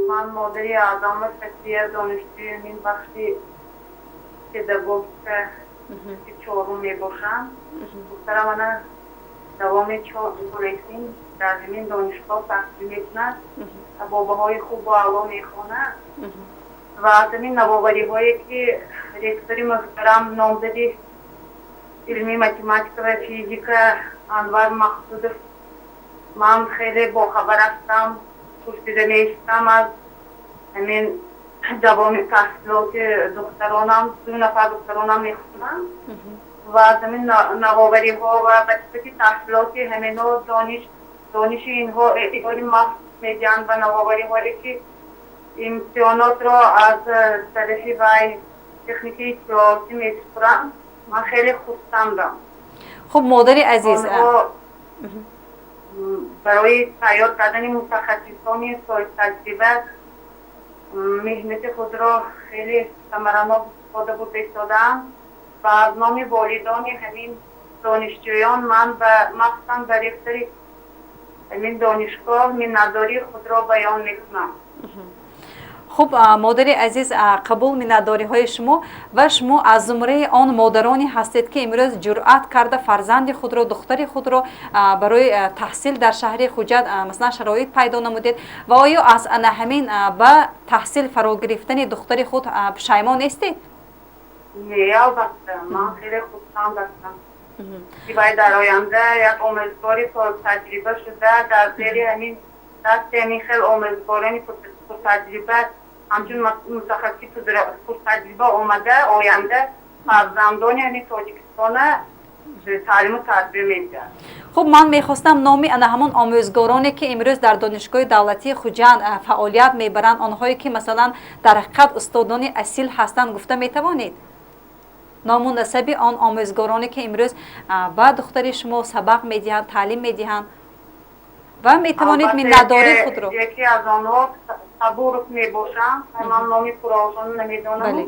من مادر اعظم فکریه دانشجوی این بخشی پداگوژیک چهارم میباشم. دخترم من دوام 4 رسیم در همین دانشگاه تحصیل میکند و باباهای خوب و اعلا میخواند و از همین نوآوری هایی که رکتوری محترم نامزدی علمی متماتیک و فیزیک انوار مقصود من خیلی باخبر هستم، پرسیده میستم از همین دوام تحصیلات دخترانم 2 نفر دخترانم میخونم و از همین نوآوری ها و بسیاری تحصیلات همین دانش اینها اعتباری مخصوص میدن و نوآوری هایی که امتحانات را از طرفی و تکنیکی اطلاعاتی میسپرم من خیلی خوشم. خب مادر عزیز برای تیار کردن متخصصان صاحب تجربه مهنت خود را خیلی ثمرناک استفاده بود ایستادم و از نام والدان همین دانشجویان من و مخصوصا به رکتور همین دانشگاه مینتداری خود را بیان میکنم. خب مادر عزیز قبول مینتداری های شما و شما از زمره آن مادرانی هستید که امروز جرأت کرده فرزند خود را دختر خود را برای تحصیل در شهر خوجند مثلا شرایط پیدا نمودید و آیا از همین به تحصیل فرا گرفتن دختر خود پشیمان نیستید؟ نه البته من خیلی خوشحال هستم که باید در آینده یک آموزگاری تجربه شده در زیر همین دست همین خیلی آموزگارانی تجربه همچون متخصصی تجربه آمده آینده فرزندان یعنی تاجیکستان تعلیم و تدبیر میده. خب من میخواستم نامی همون آموزگارانی که امروز در دانشگاه دولتی خوجند فعالیت میبرند آنهایی که مثلا در حقیقت استادان اصیل هستند گفته میتوانید؟ نام و نسب آن آموزگارانی که امروز با دختر شما سبق میدهند تعلیم میدهند و میتوانید مینتداری خود رو. یکی از آنها صبورف میباشند من نامی پرآشان نمیدانم. بله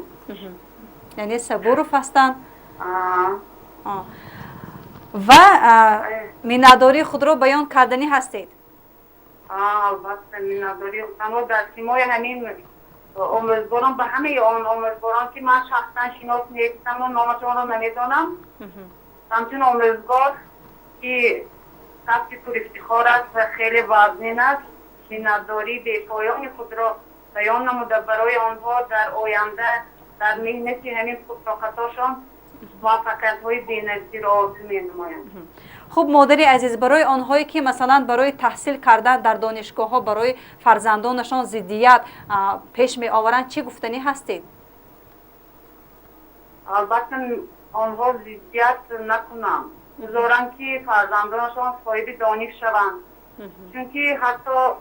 یعنی صبورف هستند و مینتداری خود رو بیان کردنی هستید؟ البته مینتداری خود رو در سیمای همین آموزگاران به همه آن آموزگاران که من شخصا شناس نیستم و نامشان رو نمیدانم همچون آموزگار که سبکی پر افتخار است و خیلی وزنین است مینتداری به پایان خود را بیان نموده برای آنها در آینده در مهنت همین خودطاقتاشان موفقیت های بی‌نظیر را آرزو می‌نمایند. خب مادری عزیز برای آنهایی که مثلا برای تحصیل کردن در دانشگاه ها برای فرزندانشان ضدیت پیش می آورند چه گفتنی هستید؟ البته آنها ضدیت نکنند، بذارن که فرزندانشان صاحب دانش شوند، چون که حتی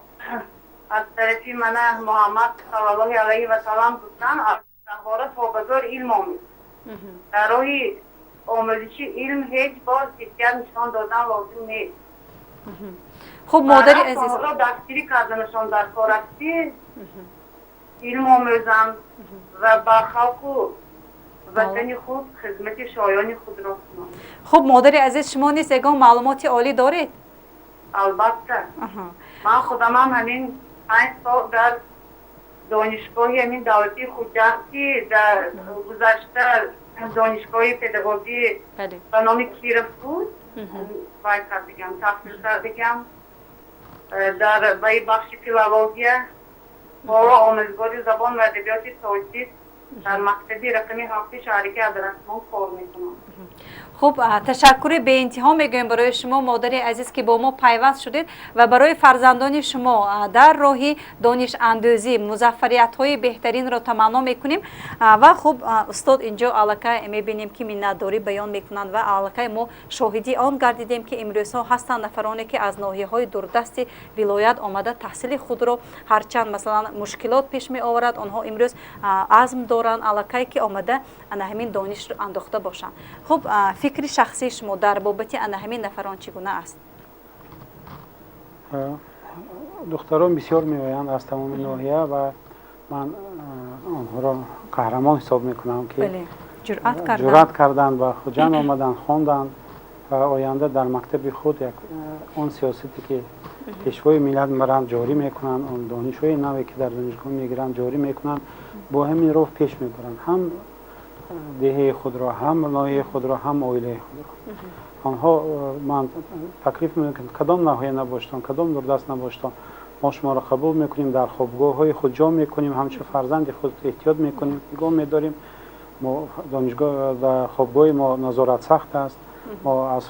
از طرف من محمد صلی الله علیه و سلم گفتن رهبر تا بازار علم آموز. در راه آموزش علم هیچ بار ضدیت نشان دادن لازم نیست. خب مادری عزیز حالا دستگیری کردنشان در کار است علم آموزند و با خلق و وطن خود خدمت شایان خود را کنند. خب مادری عزیز شما نیست یگان معلومات عالی دارید؟ البته من خودم هم همین 5 سال در دانشگاه همین دولتی خودجهتی در گذشته دانشگاه پداگوژی به نام کیرف بود باید کردیم تحصیل کردیم در بخش فیلولوژی حالا آموزگار زبان و ادبیات فارسی در مکتب رقمی 7 شهرک عبدالرحمن کار میکنم. خب تشکر به انتها میگویم برای شما مادری عزیز که با ما پیوست شدید و برای فرزندان شما در راه دانش اندوزی موفقیت های بهترین را تمنا میکنیم و خب استاد اینجا علاقه میبینیم که منتداری بیان میکنند و علاقه ما شاهدی آن گردیدیم که امروز ها هستند نفرانی که از ناحیه های دوردست ولایت آمده تحصیل خود را هرچند مثلا مشکلات پیش می آورد آنها امروز عزم دارند علاقه که آمده همین دانش را انداخته باشند. خب فکر شخصی شما در بابت همین نفران چگونه است؟ دختران بسیار میآیند از تمام ناحیه و من آنها را قهرمان حساب میکنم که جرأت کردند و خودجان آمدند خواندند و آینده در مکتب خود یک اون سیاستی که پیشوای ملت مرند جاری میکنند اون دانش‌های نوی که در دانشگاه میگیرند جاری میکنند با همین راه پیش میبرند هم دهه خود را هم ناحیه خود را هم عائله خود را آنها من تکلیف میکنم کدام ناحیه نباشتن کدام دوردست نباشتن ما شما را قبول میکنیم در خوابگاه های خود جا میکنیم همچون فرزند خود احتیاط میکنیم نگاه میداریم ما دانشگاه در خوابگاه ما نظارت سخت است ما از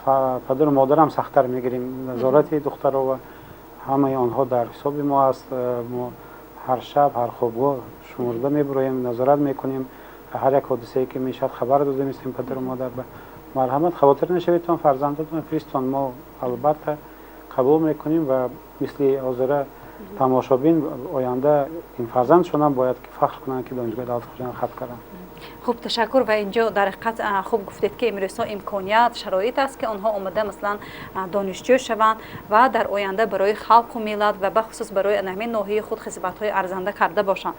پدر و مادر هم سخت‌تر میگیریم نظارت دخترها و همه آنها در حساب ما است ما هر شب هر خوابگاه شمرده میبریم نظارت میکنیم هر یک حادثه‌ای که میشد خبر داده میستیم پدر و مادر به مرحمت خاطر نشویتون فرزنداتون فرستون ما البته قبول میکنیم و مثل حاضر تماشابین آینده این فرزندشون هم باید که فخر کنن که دانشگاه دولت خوجان خط کردن. خوب تشکر و اینجا در حقیقت خوب گفتید که امروز امکانیت شرایط است که آنها اومده مثلا دانشجو شوند و در آینده برای خلق و ملت و بخصوص برای همین ناحیه خود خدمت‌های ارزنده کرده باشند.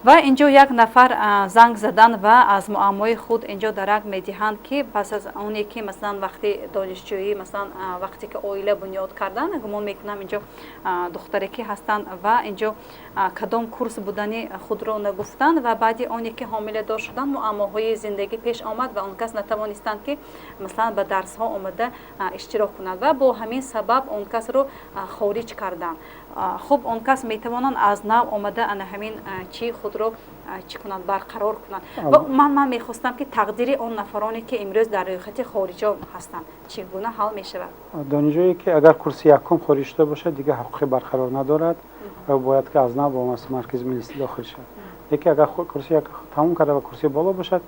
و اینجا یک نفر زنگ زدن و از معمای خود اینجا درک میدهند که پس از اونی که مثلا وقتی دانشجویی مثلا وقتی که عائله بنیاد کردن گمان میکنم اینجا دختری که هستند و اینجا کدام کورس بودنی خود را نگفتند و بعدی اونی که حامله دار شدن معماهای زندگی پیش آمد و اون کس نتوانستند که مثلا به درس ها آمده اشتراک کنند و با همین سبب اون کس رو خارج کردند. خب اون کس میتوانند از نو آمده همین چی خود رو چی کنند برقرار کنند و من میخواستم که تقدیر اون نفرانی که امروز در ریاست خارجی هستند چگونه حل میشود؟ دانشجویی که اگر کورس یکم خارج شده باشه دیگه حقوقی برقرار ندارد و باید که از نو با مرکز ملی داخل شود. یکی اگر کورس یک تمام کرده و کورس بالا باشد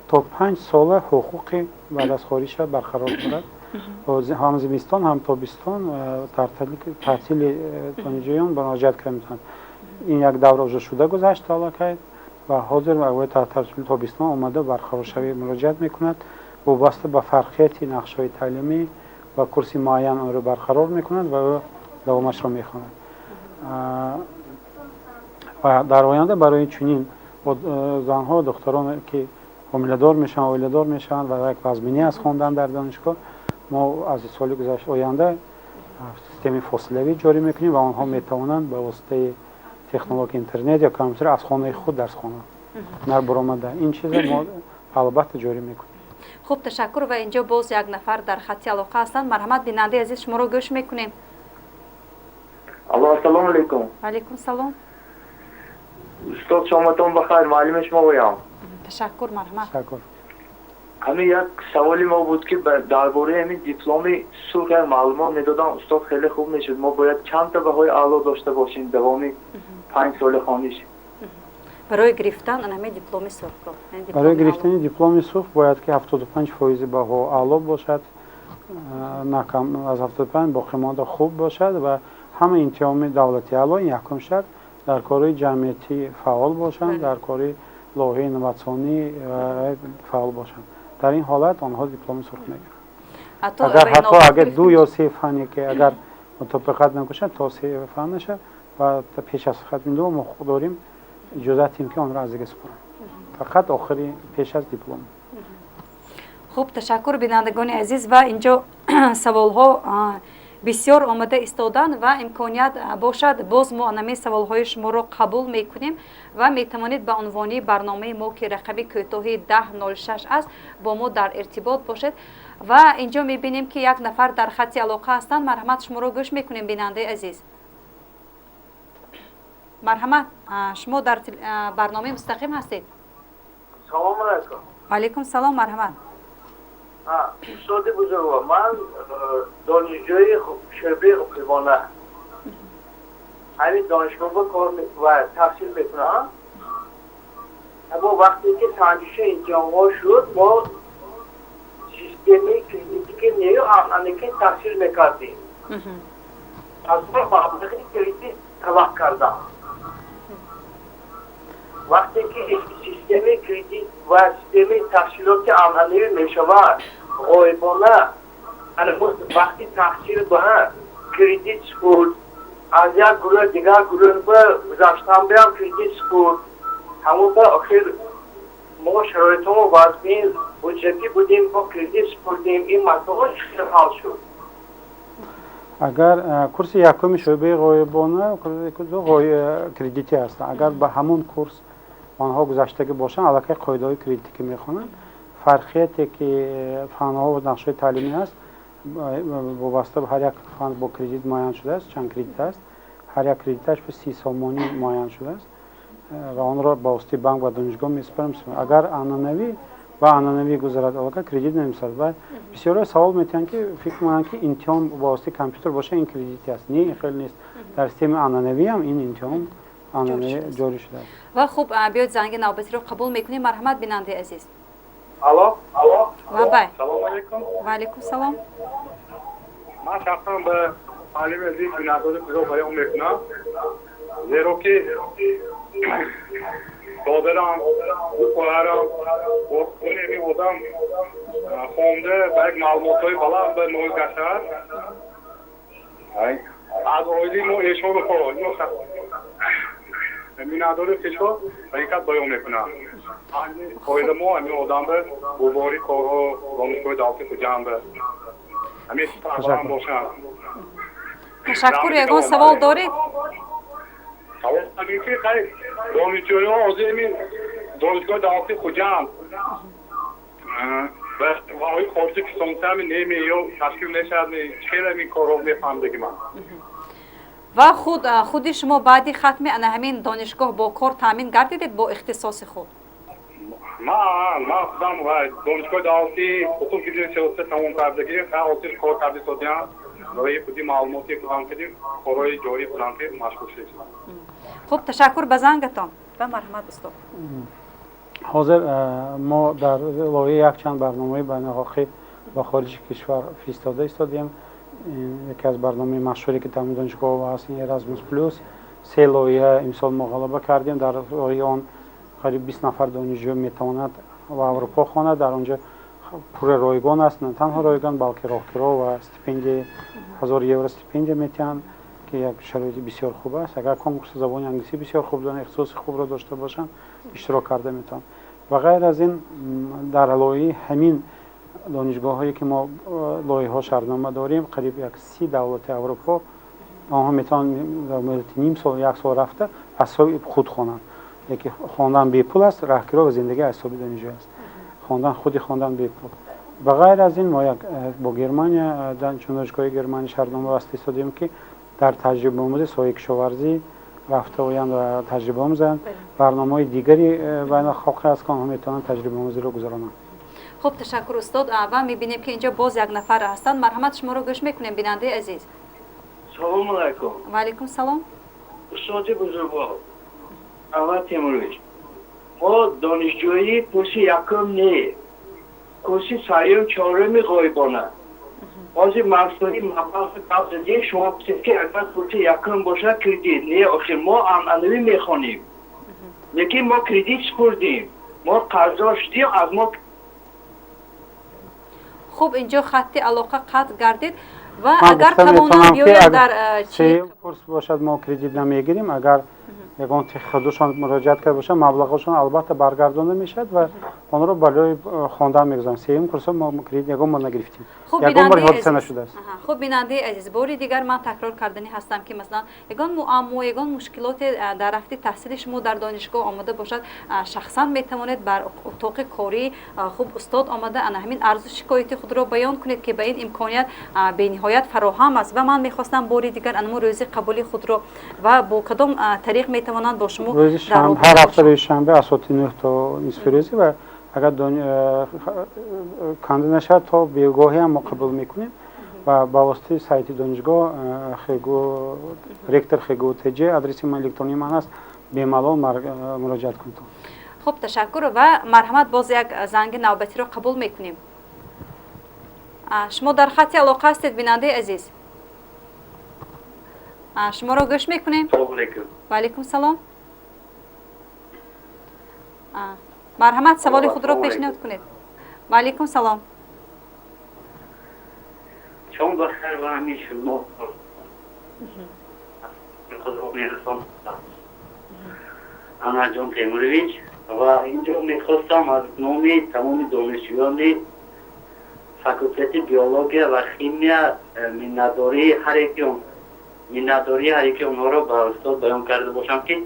تا 5 سال حقوقی بعد از خارج برقرار دارد. هم زمستان هم تابستان تحصیل دانشجویان مراجعت کرده میتونند. این یک دوره اجرا شده گذشت حالا که و حاضر و تحصیل تابستان آمده برقرار شوی مراجعت میکند وابسته به فرقیت نقشه‌های تعلیمی و کورس معین آن را برقرار میکند و دوامش را میخواند. و در آینده برای چنین زنها و دختران که حامله‌دار میشن عائله‌دار میشن و یک وزمینی از خواندن در دانشگاه ما از سال گذشته آینده سیستم فاصله‌ای جاری میکنیم و آنها میتوانند به واسطه تکنولوژی اینترنت یا کامپیوتر از خانه خود درس خوانند. نه برآمده این چیز ما البته جاری میکنیم. خوب تشکر و اینجا باز یک نفر در خط علاقه هستند. مرحمت بیننده عزیز شما رو گوش میکنیم. السلام علیکم. علیکم سلام. استاد شامتون بخیر معلم شما گویم. تشکر مرحمت. تشکر. همین یک سوالی ما بود که درباره همین دیپلم سرخ معلومات ندادن استاد خیلی خوب میشد. ما باید چند تا بهای اعلا داشته باشیم دوامی 5 سال خوانش. برای گرفتن همین دیپلم سرخ برای گرفتن دیپلم سرخ باید که 75% بها اعلا باشد، نه کم از 75 باقی مانده خوب باشد و همه امتحان دولتی اعلا یکم شد در کارهای جمعیتی فعال باشند، در کارهای لایحه اینواتسیونی فعال باشند. در این حالت آنها دیپلم سرخ میگیرند. اگر 2 یا 3 فنی که اگر مطابقت نکشد تا 3 فن نشه و پیش از ختم 2 ما داریم اجازه تیم که آن را از دیگه سپارند. فقط آخری پیش از دیپلم. خوب، تشکر بینندگان عزیز. و اینجا سوال ها بسیار آمده ایستادن و امکانیت باشد باز ما همه سوال های شما رو قبول میکنیم و میتوانید به عنوان برنامه ما که رقم کوتاهی 1006 است با ما در ارتباط باشید. و اینجا میبینیم که یک نفر در خط علاقه هستند. مرحمت، شما رو گوش میکنیم بیننده عزیز. مرحمت، شما در برنامه مستقیم هستید. سلام علیکم. علیکم سلام. مرحمت. استاد بزرگوار، من دانشجوی شعبه قیوانه همین دانشگاه کار و تحصیل میکنم. اما وقتی که سنجش امتحان‌ها شد ما سیستمی کریدیتی نیو که تحصیل میکردیم. از من مبلغ کریدیت طلب کردم. وقتی که سیستم کریدیت و سیستم تحصیلات عملی میشود غایبانه، وقتی تحصیل به کریدیت سپرد از یک گروه دیگر گروه به گذاشتن بیام کریدیت سپرد، همون به آخر ما شرایط ما وضعین بودجتی بودیم با کریدیت سپردیم. این مسئله چطور حل شد؟ اگر کورس یکم شعبه غایبانه کریدیتی است، اگر به همون کورس آنها گذشتگی باشند علاقه قاعده های کریدیتی که میخوانند، فرقیتی که فنها و نقشه تعلیمی هست وابسته به هر یک فن با کریدیت معین شده است. چند کریدیت است؟ هر یک کریدیتش به 30 سامانی معین شده است و آن را با واسطه بانک و دانشگاه میسپاریم. اگر عنعنوی گذرد علاقه کریدیت نمیسازد. و بسیار سوال میتونن که فکر میکنن که امتحان با واسطه کامپیوتر باشه این کریدیتی است. نه، خیلی نیست. در سیستم عنعنوی هم این امتحان عنعنوی جاری شده است. و خوب، بیاید زنگ نوبتی رو قبول میکنیم. مرحمت بیننده عزیز. الو. و بای. سلام علیکم. و علیکم سلام. من شخصا به عالم عزیز بینندگان رو بیان میکنم، زیرا که دادرم و خواهرم و خونه آدم خونده به یک معلومات های بلند به نوع گشته از آیلی ما ایشان رو بینندگان کشور حقیقت بیان میکنم. قاعده ما همین آدم به گواری کارها دانشگاه دولتی خجم به همین فراهم باشن. تشکر. یگان سوال دارید؟ سوال همین که خیلی دانشجوی ها از همین دانشگاه دولتی خجم و آقای خارجی که سمته همین نیمی یا تشکیل نشد چه همین کار رو میفهم بگی من. و خودی شما بعدی ختم همین دانشگاه با کار تامین گردیدید با اختصاص خود؟ من خودم دانشگاه دولتی حقوق گیری سیاست تمام کردگی خیلی کار کردی سادیم و یه خودی معلوماتی فراهم کردیم کارهای جاری فراهم کردیم مشغول شدیم. خوب، تشکر به زنگتان و مرحمت استاد. حاضر ما در لایحه یک چند برنامه بین‌الحقوقی با خارج کشور فرستاده ایستادیم. یکی از برنامه مشهوری که تمام دانشگاه هست این ارازموس پلوس. 3 لایحه امسال مغالبه کردیم. در لایحه آن قریب 20 نفر دانشجو میتواند و اروپا خواند. در آنجا پور رایگان است، نه تنها رایگان بلکه راهگیرا و استیپندی 1000 یورو استیپندی میتونن که یک شرایط بسیار خوب است. اگر کنکورس زبان انگلیسی بسیار خوب دارن، اختصاص خوب را داشته باشن، اشتراک کرده میتونن. و غیر از این در لایحه همین دانشگاه هایی که ما لایحه ها شرطنامه داریم قریب یک 30 دولت اروپا آنها میتونن در مدت نیم سال 1 سال رفته حساب خود خوانند. یکی خواندن بی پول است، راهگیرا و زندگی حسابی دانشجو است. خواندن بی پول. و غیر از این ما با گرمانیا دانشگاه گرمانی شرطنامه بسته شدیم که در تجربه آموزی سایه کشاورزی رفته و تجربه آموزند. برنامه‌های دیگری بین الخلقی است که آنها میتونن تجربه آموزی رو گذرانند. خب تشکر استاد. و میبینیم که اینجا باز یک نفر هستن. مرحمت شما رو گوش میکنیم بیننده عزیز. سلام علیکم. و علیکم سلام. استاد بزرگوار احمد تیمورویچ، ما دانشجویی کورس یکم نه، کورس سیوم چهارم غایبانه. بازی مقصدی مبلغ قبضی شما بسید که اگر کورس یکم باشه کردید نه، آخه ما انعنوی میخوانیم لیکن ما کردیت سپردیم، ما قرض شدیم از ما. خب اینجا خط علاقه قطع گردید و اگر توانم بیاید در چه کورس باشد ما کردیت نمیگیریم. اگر یگان خودشان مراجعت کرده باشه مبلغشان البته برگردانده میشد و آن را برای خواندن میگذارن. سوم کورس ما کردیت یگان ما نگرفتیم، یگان بار حادثه نشده است. خب بیننده عزیز، باری دیگر من تکرار کردنی هستم که مثلا یگان معما یگان مشکلات در رفت تحصیل شما در دانشگاه آمده باشد، شخصا میتوانید بر اتاق کاری خوب استاد آمده همین عرض شکایت خود را بیان کنید که به این امکانیت به نهایت فراهم است. و من میخواستم باری دیگر انمو روزی قبولی خود را و با کدام طریق میتوانند با شما روز شنبه، هر هفته روز شنبه از ساعت 9 تا نصف روزی و اگر کانده نشد تا بیگاهی هم ما قبول میکنیم و با واسطه سایت دانشگاه خیگو رکتر خیگو تجی آدرس من الکترونی من است، بیمالال مراجعت کنید. خب تشکر و مرحمت باز یک زنگ نوبتی رو قبول میکنیم. شما در خط علاقه هستید بیننده عزیز؟ شما رو گوش میکنیم. و علیکم سلام. مرحمت سوال خود رو پیشنهاد کنید. و علیکم سلام. چون بخیر و همین شما خود رو میرسم احمد جان تیمورویچ و اینجا میخواستم از نام تمام دانشجویان فاکولته بیولوژی و شیمیا میناداری هر یکی اونها رو به استاد بیان کرده باشم که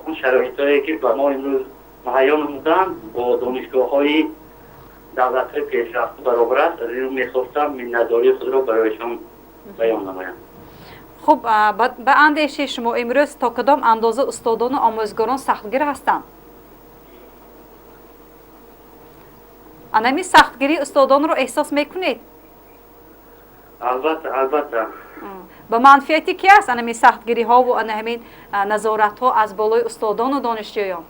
اون شرایطی که به ما امروز مهیا نمودن با دانشگاه‌های دولتی پیشرفته برابر است، از این میخواستم میناداری خود را برایشان بیان نمایم. خب به اندیشه شما امروز تا کدام اندازه استادان و آموزگاران سختگیر هستند؟ انمی سختگیری استادان رو احساس میکنید؟ البته. به منفیتی کی است انمی سختگیری ها و همین نظارت ها از بالای استادان و دانشجویان؟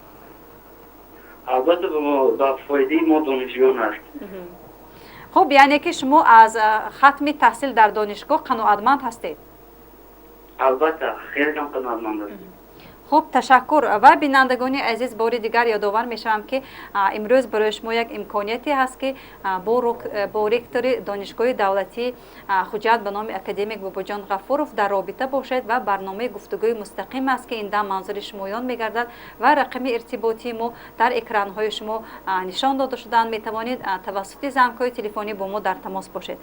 البته به فایده ما دانشجویان است. خب یعنی که شما از ختم تحصیل در دانشگاه قناعتمند هستید؟ البته خیلی هم قناعتمند هستم. خب تشکر. و بینندگان عزیز باری دیگر یادآور میشم که امروز برای شما یک امکانیتی هست که با رکتور دانشگاه دولتی حجت به نام اکادمیک باباجان غفورов در رابطه باشید و برنامه گفتگوی مستقیم است که این در منظر شمایان میگردد و رقم ارتباطی ما در اکران های شما نشان داده شدن. میتوانید توسط زنگ‌های تلفنی با ما در تماس باشید.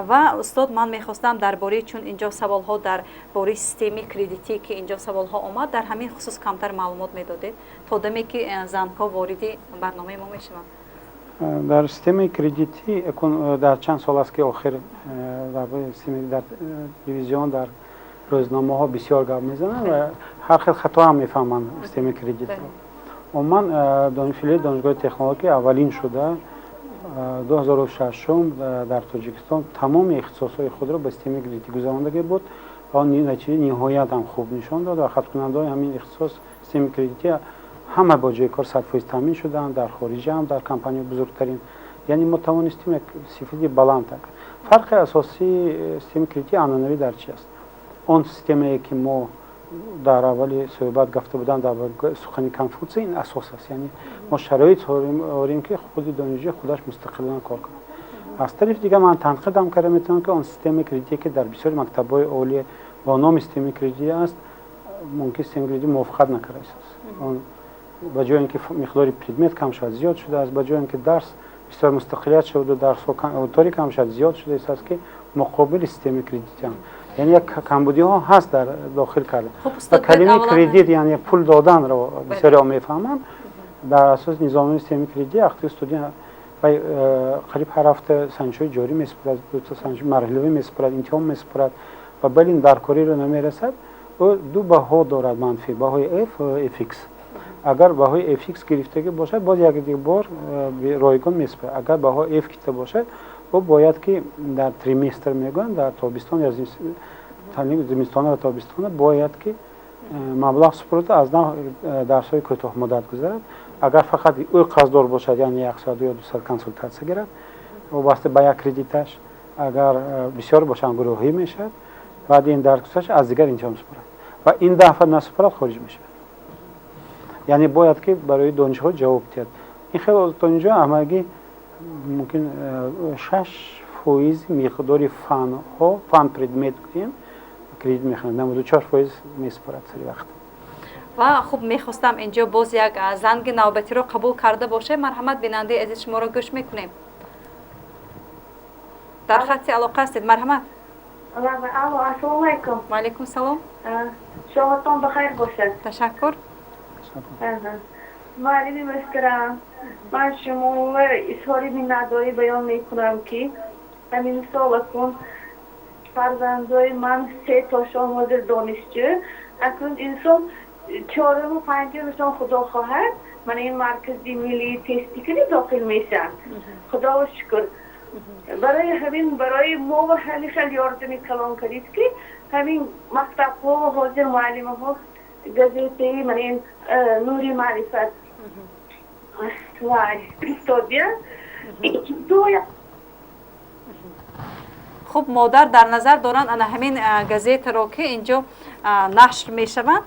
و استاد من میخواستم درباره چون اینجا سوال ها در باره سیستم کردیتی که اینجا سوال ها آمد در همین خصوص کمتر معلومات میدادید تا دمی که زنها وارد برنامه ما میشوند. در سیستم کردیتی در چند سال است که آخر در تلویزیون در روزنامه ها بسیار گپ میزنن و هر خیلی خطا هم میفهمن سیستم کردیت. عموما دانشگاه تکنولوژی اولین شده 2006 در تاجیکستان تمام اختصاصهای خود را به سیستم کردیتی گذرانده بود و نتیجه نهایت هم خوب نشان داد و خط کننده های همین اختصاص سیستم کردیتی همه با جای کار 100% تامین شدن، در خارج هم در کمپانی بزرگترین. یعنی ما توانستیم یک صفتی بلند کرد. فرق اساسی سیستم کردیتی عنعنوی در چی است؟ اون سیستمی که ما در اول صحبت گفته بودن در سخن کنفوتسی این اساس است. یعنی ما شرایط آوریم که خود دانشجو خودش مستقلاً کار کنه. از طرف دیگه من تنقیدم کردم میتونم که اون سیستم کردیتی که در بسیار مکتب‌های عالی با نام سیستم کردیتی است ممکن سیستم کردیتی موافقت نکرده است. اون با جای اینکه مقدار پردمت کم شد زیاد شده است، با جای اینکه درس بسیار مستقلیت شد و درس اتاری کم شد زیاد شده است که مقابل سیستم کردیتی هم یعنی یک کمبودی ها هست در داخل کرده. و کلمه کردیت یعنی پول دادن رو بسیار هم میفهمن. در اساس نظام سیستم کردیتی وقتی استودیان قریب هر هفته سنجشوی جاری میسپرد، دو تا سنجش مرحله‌ای میسپرد، امتحان میسپرد و بلین در کاری رو نمیرسد. او دو بها دارد منفی، بهای F و FX. агар баҳои FX гирифтагӣ бошад боз як дигар бор ройгон месипад. Агар баҳо F гирифта бошад ӯ бояд ки дар триместр мегӯянд дар тобистон я зимистона ва тобистона бояд ки маблағ супурда аз нав дарсҳои кӯтоҳмуддат гузарад. Агар фақат ӯ қарздор бошад яъне 100 ё 200 консултатсия гирад вобаста ба як кредиташ, агар бисёр бошанд гурӯҳӣ мешавад, баъди ин дарс гузашт аз дигар инҷо месупурад ва ин дафъа насупурад хориҷ мешавад. яъне бояд ки барои донишгоҳ ҷавоб диҳад. ин хеле донишгоҳ ҳамагӣ мумкин 6% миқдори фанҳо, фан предмет гӯем кредит мехонад, 94% месупурад сари вақт. ва хуб мехостам инҷо боз як занги навбатиро қабул карда боше. марҳамат, бинандаи азиз, шуморо гӯш мекунем. дар хатти алоқа ҳастед. марҳамат. Алло, ассалому алайкум. Ва алайкум салом. Шоматон бахайр бошад. Ташаккур. Муаллими муҳтарам, ман шуморо изҳори миннатдорӣ баён мекунам ки ҳамин мисол акун фарзандои ман 3 тошон ҳозир донишҷӯ, акун инсон 4-ум 5-умшон худо хоҳад ман ин маркази миллии тестикӣ дохил мешавам. Худоро шукр. барои ҳамин барои мо ҳамин хеле ёрдами калон кардид ки ҳамин мактабҳо ва ҳозир муаллимаҳо газетаи ман ин нури маърифат фиристодия. хуб, модар дар назар доранд ана ҳамин газетаро ки инҷо нашр мешаванд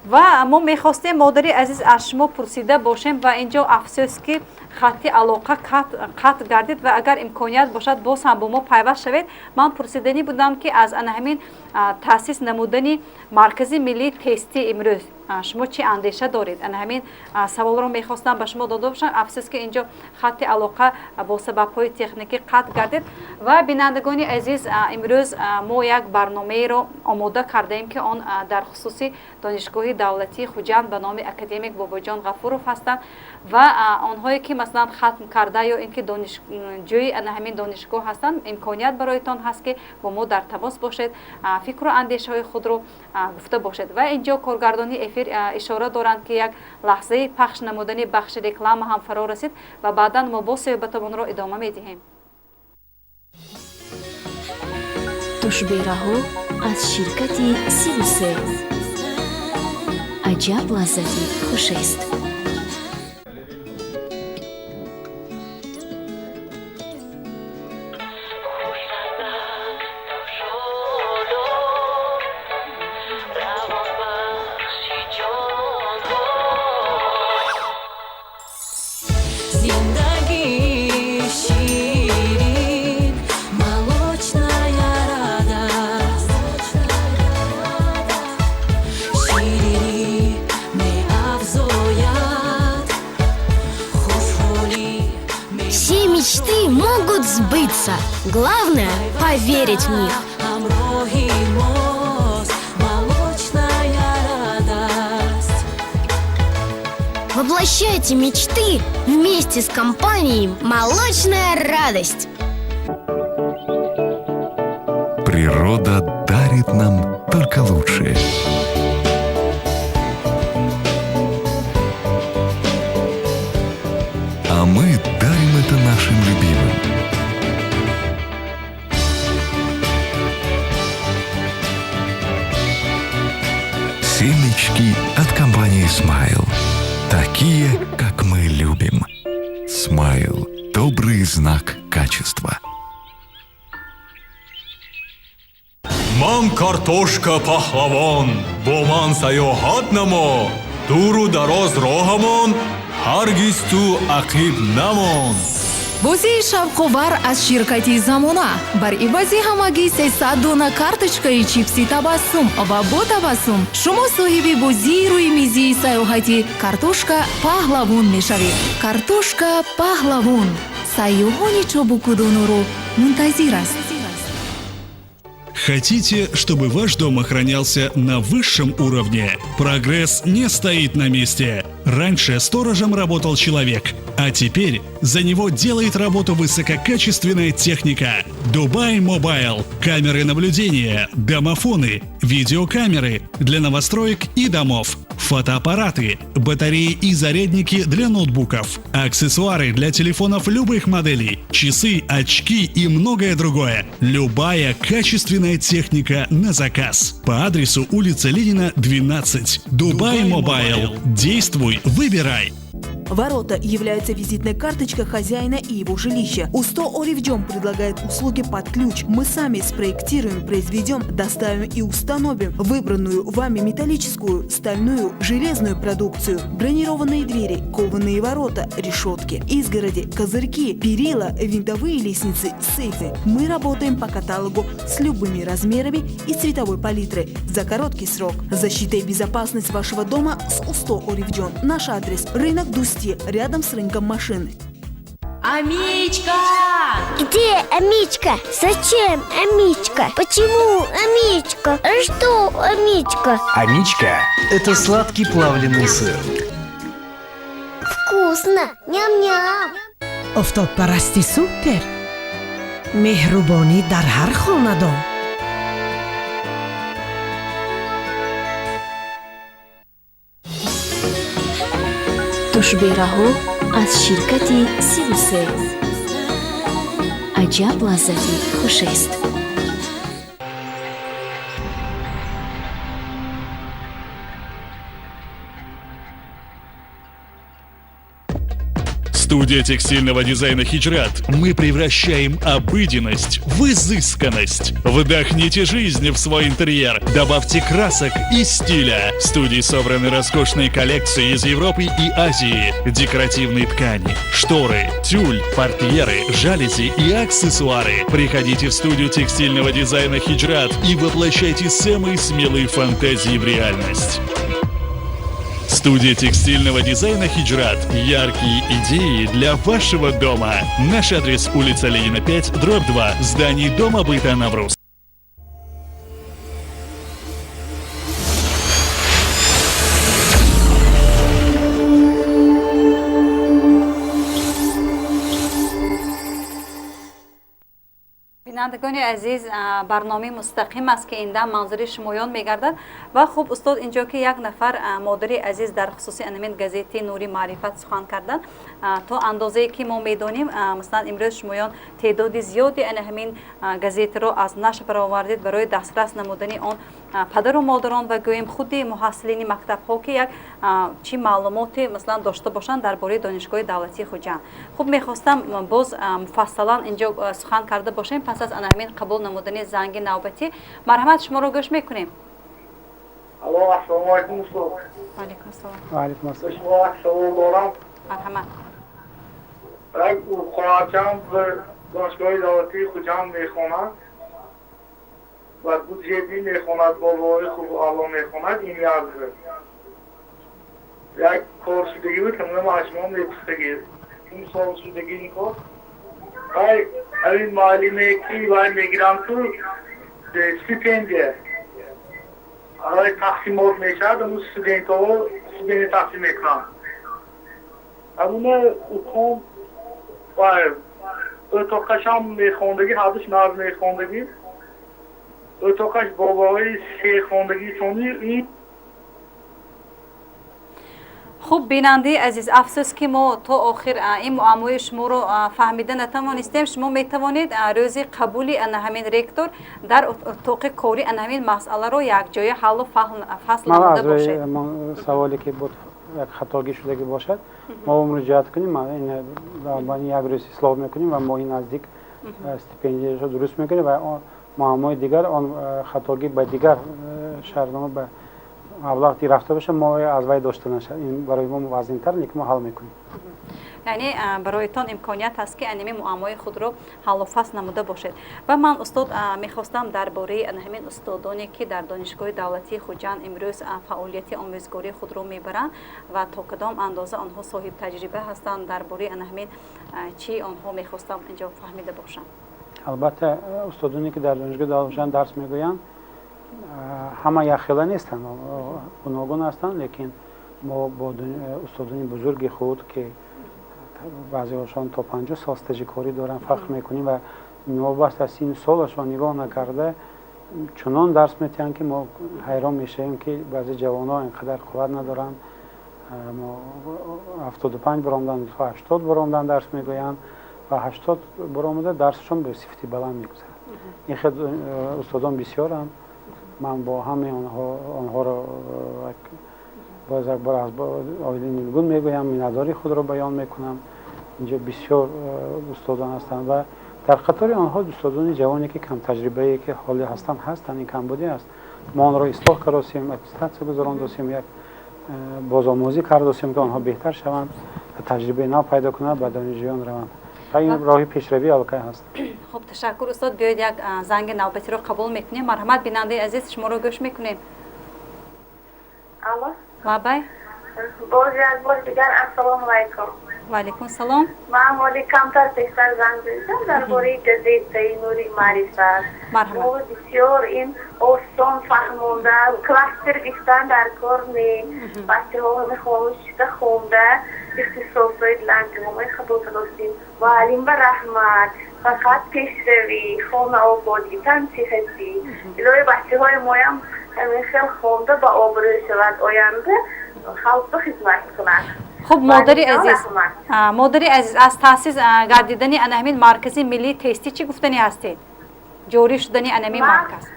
ва мо мехостем модари азиз аз шумо пурсида бошем ва инҷо афсӯс ки хатти алоқа қатъ гардид ва агар имконият бошад боз ҳам бо мо пайваст шавед. ман пурсиданӣ будам ки аз ана ҳамин таъсис намудани маркази миллии тестӣ имрӯз шумо чӣ андеша доред? ана ҳамин саволро мехостам ба шумо дода бошам. афсӯс ки инҷо хатти алоқа бо сабабҳои техникӣ қатъ гардид. ва бинандагони азиз, имрӯз мо як барномаеро омода кардаем ки он дар хусуси донишгоҳи давлатии Хуҷанд ба номи академик Бобоҷон Ғафуров ҳастанд ва онҳое ки масалан хатм карда ё ин ки донишҷӯи ана ҳамин донишгоҳ ҳастанд, имконият бароятон ҳаст ки бо мо дар тамос бошед, фикру андешаҳои худро гуфта бошед. ва инҷо коргардони эфир ишора доранд ки як лаҳзаи пахш намудани бахши реклама ҳам фаро расид ва баъдан мо бо суҳбатамонро идома медиҳем. тушбераҳо аз ширкати Сивусе. аҷаб лаззати хушест. Главное – поверить в них. Воплощайте мечты вместе с компанией «Молочная радость». Природа дарит нам только лучшее. А мы дарим это нашим любимым. Семечки от компании Smile. Такие, как мы любим. Smile. Добрый знак качества. Ман картошка паҳлавон, бо ман саёҳат намо, дуру дароз роҳамон, ҳаргиз ту ақиб намон. бозии шавқовар аз ширкати Замона. Бар ивази ҳамагӣ 300 дона карточкаи чипси табассум ва бо табассум шумо соҳиби бозии рӯи мизии саёҳати картошка паҳлавон мешавед. Картошка паҳлавон сайёҳони чобукудоноро мунтазир аст. Хотите, чтобы ваш дом охранялся на высшем уровне? Прогресс не стоит на месте. Раньше сторожем работал человек, а теперь за него делает работу высококачественная техника. Dubai Mobile. Камеры наблюдения, домофоны, видеокамеры для новостроек и домов. фотоаппараты, батареи и зарядники для ноутбуков, аксессуары для телефонов любых моделей, часы, очки и многое другое. Любая качественная техника на заказ. По адресу улица Ленина, 12. Дубай Мобайл. Действуй, выбирай. Ворота являются визитной карточкой хозяина и его жилища. УСТО Оривджон предлагает услуги под ключ. Мы сами спроектируем, произведем, доставим и установим выбранную вами металлическую, стальную, железную продукцию. Бронированные двери, кованые ворота, решетки, изгороди, козырьки, перила, винтовые лестницы, сейфы. Мы работаем по каталогу с любыми размерами и цветовой палитрой за короткий срок. Защита и безопасность вашего дома с УСТО Оривджон. Наш адрес – рынок Дусти, рядом с рынком машин. Амичка! Где Амичка? Зачем Амичка? Почему Амичка? А что Амичка? Амичка – это сладкий плавленый сыр. Вкусно! Ням-ням! افتادپرستی سوپر مهربانی در هر خاندان. тушбераҳо аз ширкати 33. аҷаб лаззати хушест. Студия текстильного дизайна «Хиджрат». Мы превращаем обыденность в изысканность. Вдохните жизнь в свой интерьер. Добавьте красок и стиля. В студии собраны роскошные коллекции из Европы и Азии. Декоративные ткани, шторы, тюль, портьеры, жалюзи и аксессуары. Приходите в студию текстильного дизайна «Хиджрат» и воплощайте самые смелые фантазии в реальность. Студия текстильного дизайна «Хиджрат». Яркие идеи для вашего дома. Наш адрес: улица Ленина, 5, дробь 2, здание Дома быта «Навруз». بینندگان عزیز، برنامه مستقیم است که اینجا منظور شمایان میگردد و خوب استاد اینجا که یک نفر مادری عزیز در خصوص انمین گزیته نوری معرفت سخن کردن تا اندازه که ما میدونیم مثلا امروز شمایان تعداد زیادی همین گزیته رو از نشر برآوردید برای دسترس نمودن آن پدر و مادران و گویم خود محصلین مکتب ها که یک چی معلوماتی مثلا داشته باشند درباره دانشگاه دولتی خوجند. خوب میخواستم باز مفصلا اینجا سخن کرده باشیم پس از همین قبول نمودن زنگ نوبتی. مرحمت، شما رو گوش میکنیم. السلام علیکم استاد. و علیکم السلام. و علیکم السلام. شما سوال دارم. مرحمت. خواهرم به دانشگاه دولتی خوجند میخواند و بودجه‌ای میخواند، بالای خوب اعلی میخواند. این یک کار شدگی بود که من معشوقم میپرسیدگی این سال شدگی این کار این معلمی که باید میگیرم تو ستیپندیه برای تقسیمات میشد اون استودنت ها تقسیم میکنم اونه اکم باید اتاقش هم میخوندگی حدش ناز میخوندگی اتاقش بابایی سه خوندگی تونی این خوب بیننده عزیز، افسوس که ما تا آخر این معمای شما رو فهمیده نتوانستیم. شما میتوانید روز قبولی همین رکتور در اتاق کاری همین مسئله رو یک جای حل و فصل نموده باشید. سوالی که بود یک خطاگی شده که باشد ما مراجعت کنیم، این یک روز اصلاح میکنیم و ما این نزدیک استیپندیش رو درست میکنیم و معمای دیگر آن خطاگی به دیگر شهرنامه به مبلغی رفته باشه ما از وی داشته نشه. این برای ما وزن‌تر نیست که ما حل میکنیم. یعنی برایتان امکانیت هست که انمی معمای خود رو حل و فصل نموده باشید. و من استاد میخواستم درباره همین استادانی که در دانشگاه دولتی خوجند امروز فعالیت آموزگاری خود رو میبرند و تا کدام اندازه آنها صاحب تجربه هستند درباره همین چی آنها میخواستم اینجا فهمیده باشم. البته استادانی که در دانشگاه دولتی درس میگویند همه یخیله نیستند، گوناگون هستند، لیکن ما با استادان بزرگ خود که بعضی هاشان تا 50 سال استاژ کاری دارن فخر میکنیم و نوبت از این سالشان نگاه نکرده چنان درس میتین که ما حیران میشیم که بعضی جوان‌ها اینقدر قوت ندارن. 75 برآمدن تا 80 برآمدن درس میگویند و 80 برآمده درسشون به صفتی بلند میگذرد. این خیلی استادان بسیارم. من با همه آنها را باز یک بار از آیل نیلگون میگویم، مینداری خود را بیان میکنم. اینجا بسیار استادان هستند و در قطار آنها استادان جوانی که کم تجربه‌ای که حالی هستند این کمبودی است. ما آن را اصلاح کردیم، اتستاد گذراندیم، یک بازآموزی کردیم که آنها بهتر شوند و تجربه نو پیدا کنند و دانشجویان روند. این راه پیشروی الکی هست. خب تشکر استاد. بیاید یک زنگ نوبتی رو قبول میکنیم. مرحمت بیننده عزیز شما رو گوش میکنیم. الو. بابای. باز یک بار دیگر السلام علیکم. و علیکم سلام. من مالی کمتر پیشتر زنگ زدم درباره گزیته نوری معرفت. ما بسیار این آسان فهمونده کلاستر گفتن در کار نی بچه ها همه خاموش خونده اختصاصای لنجمه خطوط داشتیم و علیم به رحمت فقط پیشروی خانه آبادی تنصیحتی الهی بچه های ما هم همه خیلی خونده با آبروی شود آینده خلق خدمت کنند. خب مادری عزیز از تاسیس گردیدنی همین مرکز ملی تستی چی گفتنی هستید؟ جوری شدنی همین مرکز.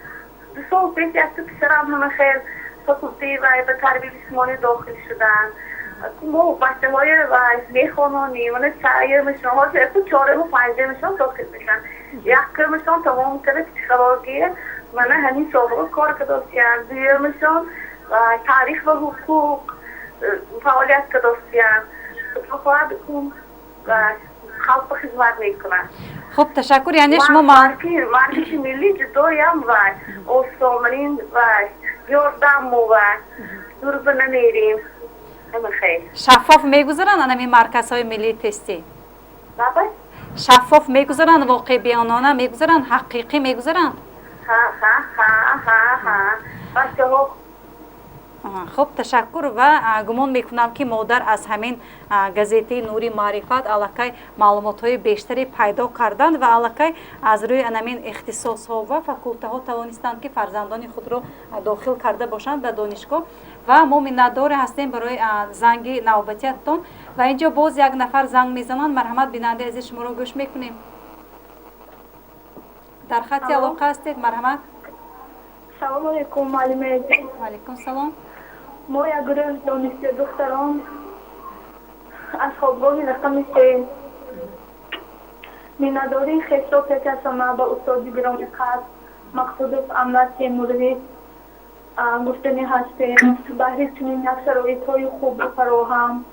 سال پیش یک پسرم همه خیلی فکولتی و به تربیت جسمانی داخل شدن. ما بچه های میخوانانی من سعیمشون ها که چهارم و پنجمشون داخل میشن. یک کرمشون تمام کرده پسیکولوژی من همین سابقه کار که داشتیم. دویمشون تاریخ و حقوق فعالیت که داشتیم. فقط بکن خلق خدمت میکنن. خب تشکر. یعنی شما مرکز ملی جدایی هم و آسامرین و یاردم و دوربه نمیریم. شفاف میگذارن همین مرکز های ملی تستی؟ بابا؟ شفاف میگذارن، واقع بیانانه میگذارن، حقیقی میگذارن؟ بچه ها. خب تشکر و گمان میکنم که مادر از همین گزیته نوری معرفت علاقه معلومات های بیشتری پیدا کردند و علاقه از روی همین اختصاص ها و فاکولته ها توانستند که فرزندان خود را داخل کرده باشند به دانشگاه و ما منتظر هستیم برای زنگ نوبتیتون و اینجا باز یک نفر زنگ میزنند. مرحمت بیننده عزیز شما را گوش میکنیم. در خط علاقه هستید. مرحمت. سلام علیکم معلم. و علیکم سلام. ما یک گروه دانشجو دختران از خوابگاه رقم 3 مینداری خطاب هستم با استاد گرامی خاص مقصود امنیت تیموری گفتنی هستیم. برای چنین یک شرایط‌های خوب فراهم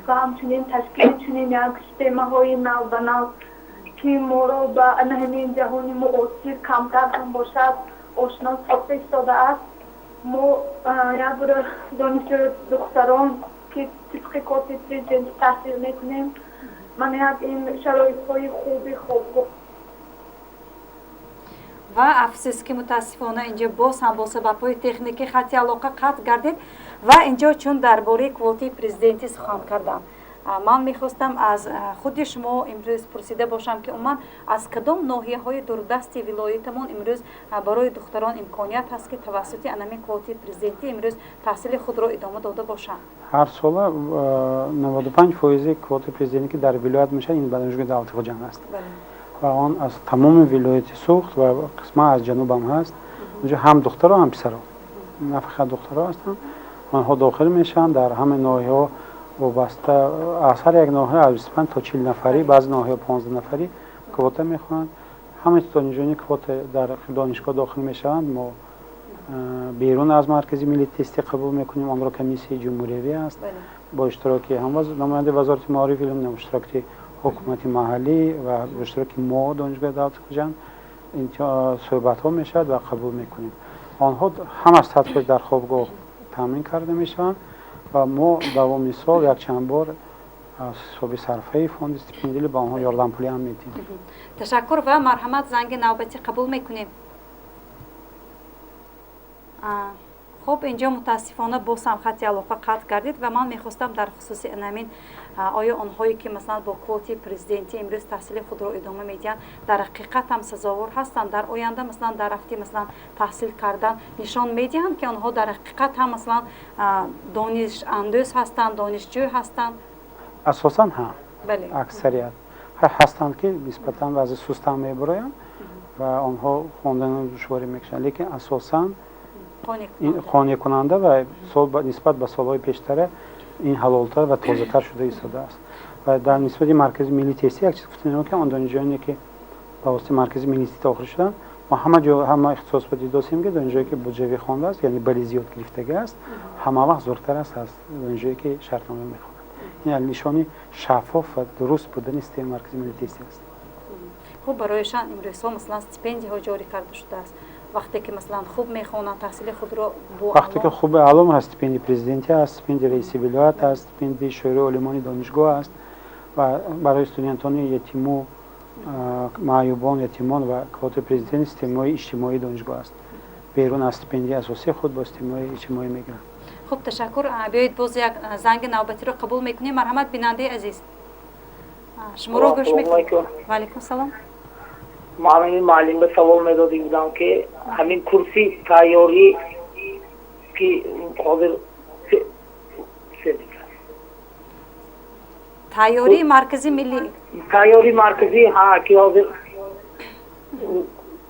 و همچنین تشکیل چنین یک سیستم‌های نو به نو که ما را به همین جهان معاصر کمتر هم باشد آشنا ساخته ایستاده است. ما یک گروه دانشجو دختران که طبق کارت پرزیدنت تحصیل میکنیم من این شرایط‌های خوب و افسوس که متاسفانه اینجا باز هم با سبب‌های تکنیکی خط علاقه قطع گردید و اینجا چون درباره کوتی پرزیدنتی سخن کردم من میخواستم از خود شما امروز پرسیده باشم که عموما از کدام ناحیه‌های دوردست ولایتمون امروز برای دختران امکانیت هست که توسط انمی کوتی پرزیدنتی امروز تحصیل خود را ادامه داده باشند؟ هر سال 95% کوتی پرزیدنتی که در ولایت میشه این دانشگاه دولتی خوجند است. و آن از تمام ولایت سوخت و قسمت از جنوب هم هست. اونجا هم دخترها هم پسرها. نه فقط دخترها هستند. آنها داخل میشن در همه ناحیه‌ها وابسته از هر یک ناحیه از 25 تا 40 نفری بعضی ناحیه 15 نفری کوتا میخوان. همه دانشجویانی کوتا در دانشگاه داخل میشوند ما بیرون از مرکز ملی تستی قبول میکنیم. آن را کمیسیون جمهوری است با اشتراک هم نماینده وزارت معارف علم، اشتراک حکومت محلی و به اشتراک ما دانشگاه دولتی خوجند این صحبت ها میشد و قبول میکنیم. آنها هم از تدریس در خوابگاه تامین کرده میشوند و ما دوام سال یک چند بار از حساب صرفه فوند استیپندیل با آنها یاردم پولی هم میدیم. تشکر و مرحمت. زنگ نوبتی قبول میکنیم. خب اینجا متاسفانه باز هم خط علاقه قطع کردید و من میخواستم در خصوص همین آیا آنهایی که مثلا با کوتی پرزیدنتی امروز تحصیل خود را ادامه میدن در حقیقت هم سزاوار هستند؟ در آینده مثلا در رفتی مثلا تحصیل کردن نشان میدهند که آنها در حقیقت هم مثلا دانش اندوز هستند، دانشجو هستند؟ اساسا ها بله. اکثریت هستند که نسبتا وضع سست هم میبرایند و آنها خواندن دشواری میکشند، لیکن اساسا خانه کننده و نسبت به سالهای پیشتر این حلالتر و تازه تر شده ایستاده است. و در نسبت مرکز ملی تستی یک چیز گفتیم که آن دانشجویانی که با واسطه مرکز ملی تستی داخل شدن ما همه اختصاص بدید داشتیم که دانشجویی که بودجه خوانده است یعنی بلی زیاد گرفتگی است همه وقت زورتر است از دانشجویی که شرطنامه میخواند. این نشانی شفاف و درست بودن سیستم مرکز ملی تستی است. خب برایشان امروز مثلا استیپندی ها جاری کرده شده است. وقتی که مثلا خوب میخوانند تحصیل خود را وقتی که خوب علم هست استیپندی پرزیدنتی است، استیپندی رئیس ولایت است، استیپندی شورای علمای دانشگاه است و برای استودیانتان یتیم معیوبان یتیمان و کوتا پرزیدنت سیستم‌های اجتماعی دانشگاه است. بیرون از استیپندی اساسی خود با استیپندی اجتماعی میگیرند. خب تشکر. بیایید باز یک زنگ نوبتی رو قبول میکنیم. مرحمت بیننده عزیز. شما رو گوش میکنیم. و علیکم سلام. ما همین معلم به سوال میدادی بودم که همین کرسی تیاری که حاضر تیاری مرکزی ملی تیاری مرکزی ها که حاضر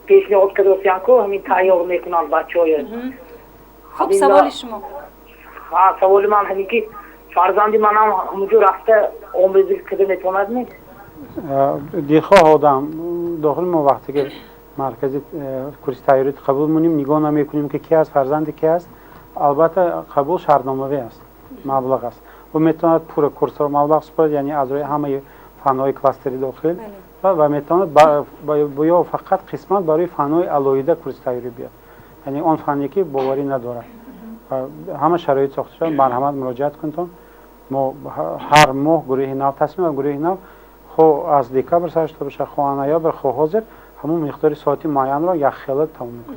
پیشنهاد کرده که همین تیار میکنن بچه‌های. خب سوال شما. ها سوال من همین که فرزندی من هم همونجور رفته آموزش کرده میتواند نه دیخواه آدم داخل ما وقتی که مرکز کرسی تیاری قبول مونیم نگاه نمیکنیم که کی است فرزندی کی است. البته قبول شرطنامه‌ای است، مبلغ است و میتواند پور کورس رو مبلغ سپرد، یعنی از روی همه فن‌های کلاستری داخل و میتواند یا فقط قسمت برای فن‌های علایده کرسی تیاری بیاد، یعنی آن فنی که باوری ندارد. همه شرایط ساخته شده. مرحمت مراجعت کنید. ما هر ماه گروه نو تصمیم گروه نو خو از دکبر سرشته باشه خواهانه یا خو حاضر همون مقدار ساعتی معین را یک خلال تمام میکنه.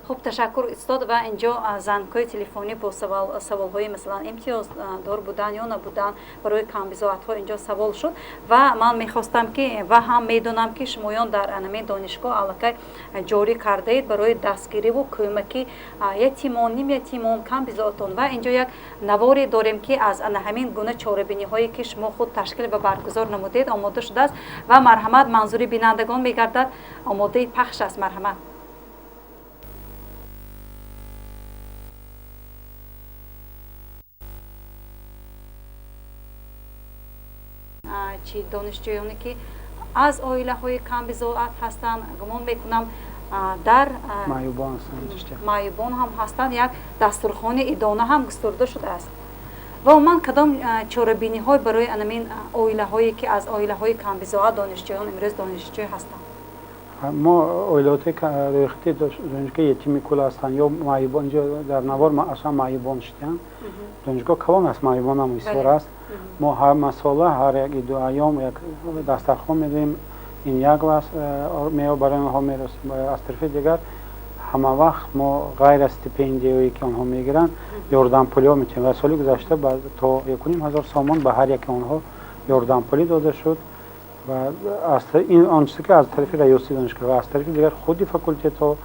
خب تشکر استاد. و اینجا زنگ‌های تلفنی با سوال‌های مثلا امتیاز دار بودن یا نبودن برای کمبزاعت‌ها اینجا سوال شد و من می‌خواستم که و هم می‌دونم که شمایان در انمی دانشگاه علاقه جاری کرده اید برای دستگیری و کمکی یتیمان نیم یتیمان کمبزاعتان و اینجا یک نواری داریم که از همین گونه چاره‌بینی‌هایی که شما خود تشکیل و برگزار نمودید آماده شده است و مرحمت منظوری بینندگان می‌گردد آماده پخش است. مرحمت. چی دانشجویانی که از عائله‌های کمبزاعت هستند گمان میکنم در معیوبان هم هستند یک دستورخانه ادانه هم گسترده شده است و من کدام چاره‌بینی‌های برای همین عائله‌هایی که از عائله‌های کمبزاعت دانشجویان امروز دانشجو هستند؟ ما عائلات ریختی دانشگاه یتیمی کل هستند یا معیوبان اینجا در نوار ما اصلا معیوبان شدن دانشگاه کلان است معیوبان هم ایسوار است. ما هر مسئله هر یک دو ایام یک دسترخوان میدیم این یک وقت میو برای آنها میرسیم از طرف دیگر همه وقت ما غیر استیپندیایی که آنها میگیرن یاردم پولی ها میتونیم و سالی گذشته تا 1,500 سامان به هر یک آنها یاردم پولی داده شد و از این آنچه که از طرف ریاست دانشگاه و از طرف دیگر خودی فاکولته تا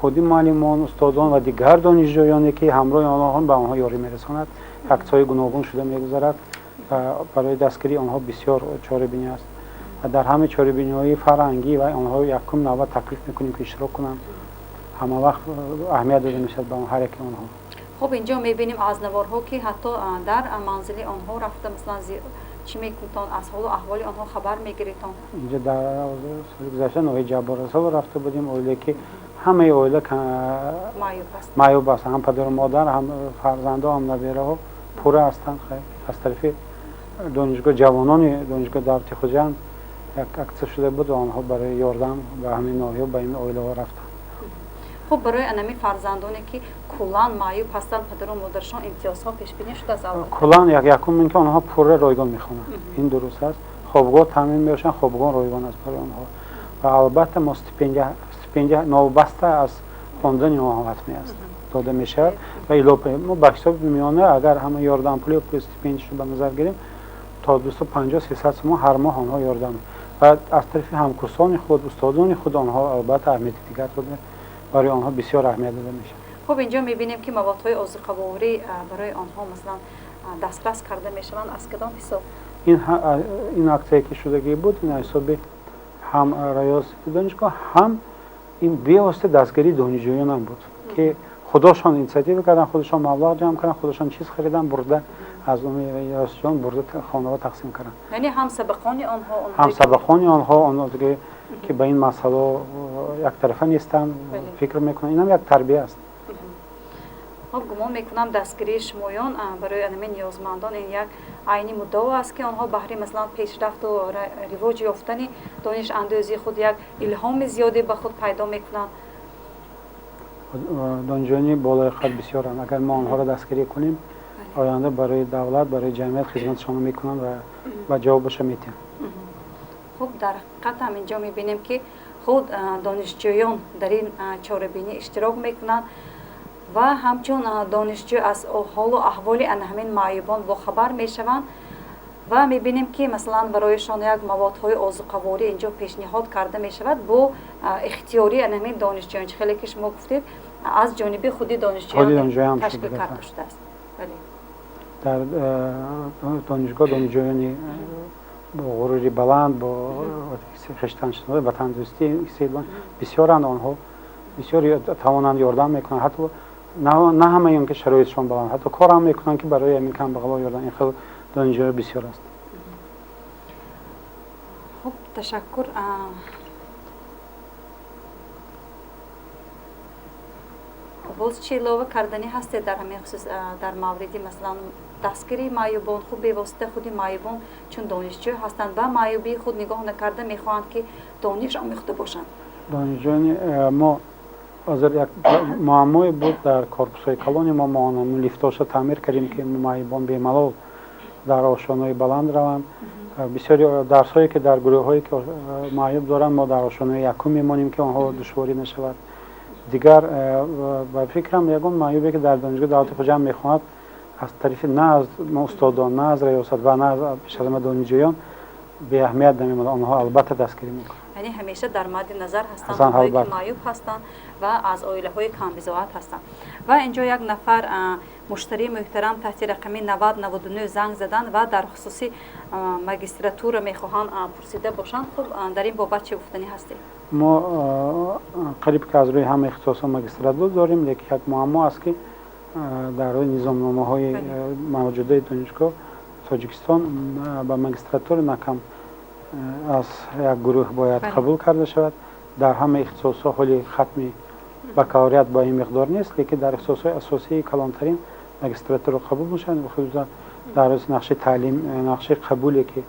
خودی معلمان استادان و دیگر دانشجویانی که همراه آنها به آنها یاری میرساند عکس‌های گوناگون شده میگذارد و برای دستگیری آنها بسیار چاره‌بینی است و در همه چاره‌بینی‌های فرهنگی و آنها یکم نوبت تکلیف میکنیم که اشتراک کنند. همه وقت اهمیت داده میشد به هر یک آنها. خب اینجا میبینیم از نوارها که حتی در منزل آنها رفته مثلا چی میکنتان از حال و احوال آنها خبر میگیریتان؟ اینجا در سال گذشته نوع جبارسا رفته بودیم اولی که همه اولی معیوب است هم پدر و مادر هم فرزنده هم نبیره ها پوره هستند. از طرف دانشگاه جوانان دانشگاه دولتی خوجند یک اکثر شده بود و آنها برای یاردم به همین ناحیه به این اولی ها رفتند. خب برای انمی فرزندانی که کلان معیوب هستند پدر و مادرشان امتیازها پیش بینی شده از اول؟ کلان یکم این که آنها پوره رایگان میخوانند. این درست است. خوابگاه تامین میشن خوابگاه رایگان است برای آنها و البته ما استیپندی نوبسته از خواندن آنها حتمی است. داده می شود و اضافه ما به حساب میانه اگر همه یاردم پولی و استیپندش رو به نظر گیریم تا 250-300 سوم هر ماه آنها یاردم و از طرف همکورسان خود استادان خود آنها البته اهمیت دیگر داده برای آنها بسیار اهمیت داده می شود. خب اینجا میبینیم که موادهای عضوقواری برای آنها مثلا دسترس کرده می شوند از کدام حساب؟ این اکته که شدگی بود این حساب هم ریاست دانشگاه هم این بیواسطه دستگیری دانشجویان هم بود که خودشان اینسیاتیو کردن، خودشان مبلغ جمع کردن، خودشان چیز خریدن برده از اون ریاستشان برده خانواده تقسیم کردن. یعنی هم سبقان آنها دیگه که به این مسئله یک طرفه نیستن فکر میکنن. این هم یک تربیه است. خب گمان میکنم دستگیری شمایان برای همین نیازمندان این یک عینی مدعا است که آنها بهره مثلا پیشرفت و رواج یافتن دانش اندازی خود یک الهام زیادی به خود پیدا میکنند. دانشجویان بالای خط بسیارند. اگر ما آنها را دستگیری کنیم آینده برای دولت برای جمعیت خدمتشان میکنند و جوابش میتیم. خب در حقیقت هم اینجا میبینیم که خود دانشجویان در این چاره‌بینی اشتراک میکنند و همچون دانشجو از حال و احوال همین معیوبان با خبر میشوند و میبینیم که مثلا برایشان یک موادهای عضوقواری اینجا پیشنهاد کرده میشود با اختیاری همین دانشجویان. خیلی که شما گفتید از جانب خودی دانشجویان تشکیل کرده شده است. در دانشگاه دانشجویان با غروری بلند با خشتن شده وطن دوستی بسیارند، آنها بسیار توانند یاردم میکنند، حتی نه همه این که شرایطشان بلند، حتی کار هم میکنند که برای همین کم بغلا یاردن. این خیلی دانشجوی بسیار است. خب تشکر. باز چی علاوه کردنی هستی در همین خصوص در موردی مثلا دستگیری معیوبان؟ خوب به واسطه خودی معیوبان چون دانشجو هستند و معیوبی خود نگاه نکرده میخواهند که دانش آموخته باشند. دانشجویان ما از یک معمای بود در کارپوس‌های کلانی ما لیفتاش تعمیر کردیم که معیوبان به ملال در آشیانه‌های بلند روند. بسیاری درس‌هایی که در گروه‌هایی که معیوب دارند ما در آشیانه یکم میمانیم که آنها دشواری نشود. دیگر با فکرم یگان معیوبی که در دانشگاه دولت خود میخواند از طریق نه از استادان نه از ریاست و نه از پیش‌ازم دانشجویان به اهمیت نمی‌دهند. آنها البته دستگیری میکنند. یعنی همیشه در مد نظر هستند آنهایی که معیوب هستند و از عائله‌های کم‌بضاعت هستند. و اینجا یک نفر مشتری محترم تحت رقم 9099 زنگ زدن و در خصوصی ماجستراتور میخواهند پرسیده باشند. خب در این بابت چه گفتنی هستی؟ ما قریب که از روی همه اختصاص ماجستراتور داریم، لیکن یک معما است که در روی نظامنامه‌های موجوده دانشگاه تاجیکستان با ماجستراتور نکم از یک گروه باید قبول کرده شود. در همه اختصاص‌ها حالی ختم بکالوریات با این مقدار نیست، لیکن در اختصاص‌های اساسی کلانترین ماجستراتور رو قبول میشن. بخصوص در نقشه تعلیم نقشه قبولی که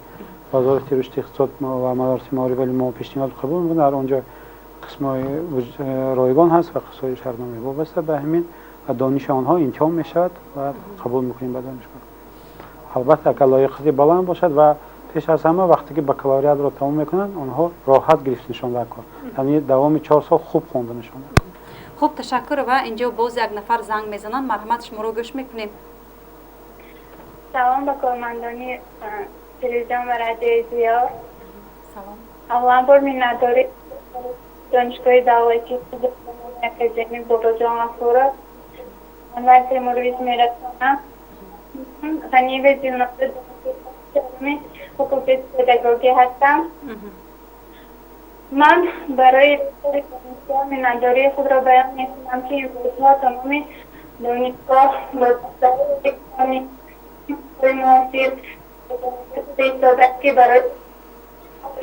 وزارت رشد اقتصاد و مدارس معارف ولی ما پیشنهاد قبول می‌کنیم، در اونجا قسم‌های رایگان هست و قسم‌های شرطنامه وابسته به همین و دانش آنها امتحان میشود و قبول می‌کنیم به دانشگاه. البته اگر لایقتی بلند باشد و پیش از همه وقتی که بکالوریات را تمام میکنند آنها راحت گرفتنشان در کار، یعنی دوام 4 سال خوب خواندنشان. خوب تشکر. و اینجا باز یک نفر زنگ میزنن، مرحمت شما رو گوش میکنیم. سلام به کارمندانی تلویزیون و رادیو زیاد. سلام. اولین بار می‌نداری دانشگاه دولتی اکادمی باباجان افورا من تیمورویز میرسانم. غنی و زیونات دانشگاه فاکولته پداگوژی هستم. من برای می‌نداری خود را بیان می‌کنم که این روزها تمام دانشگاه با دستگیری مناسب استفاده که برای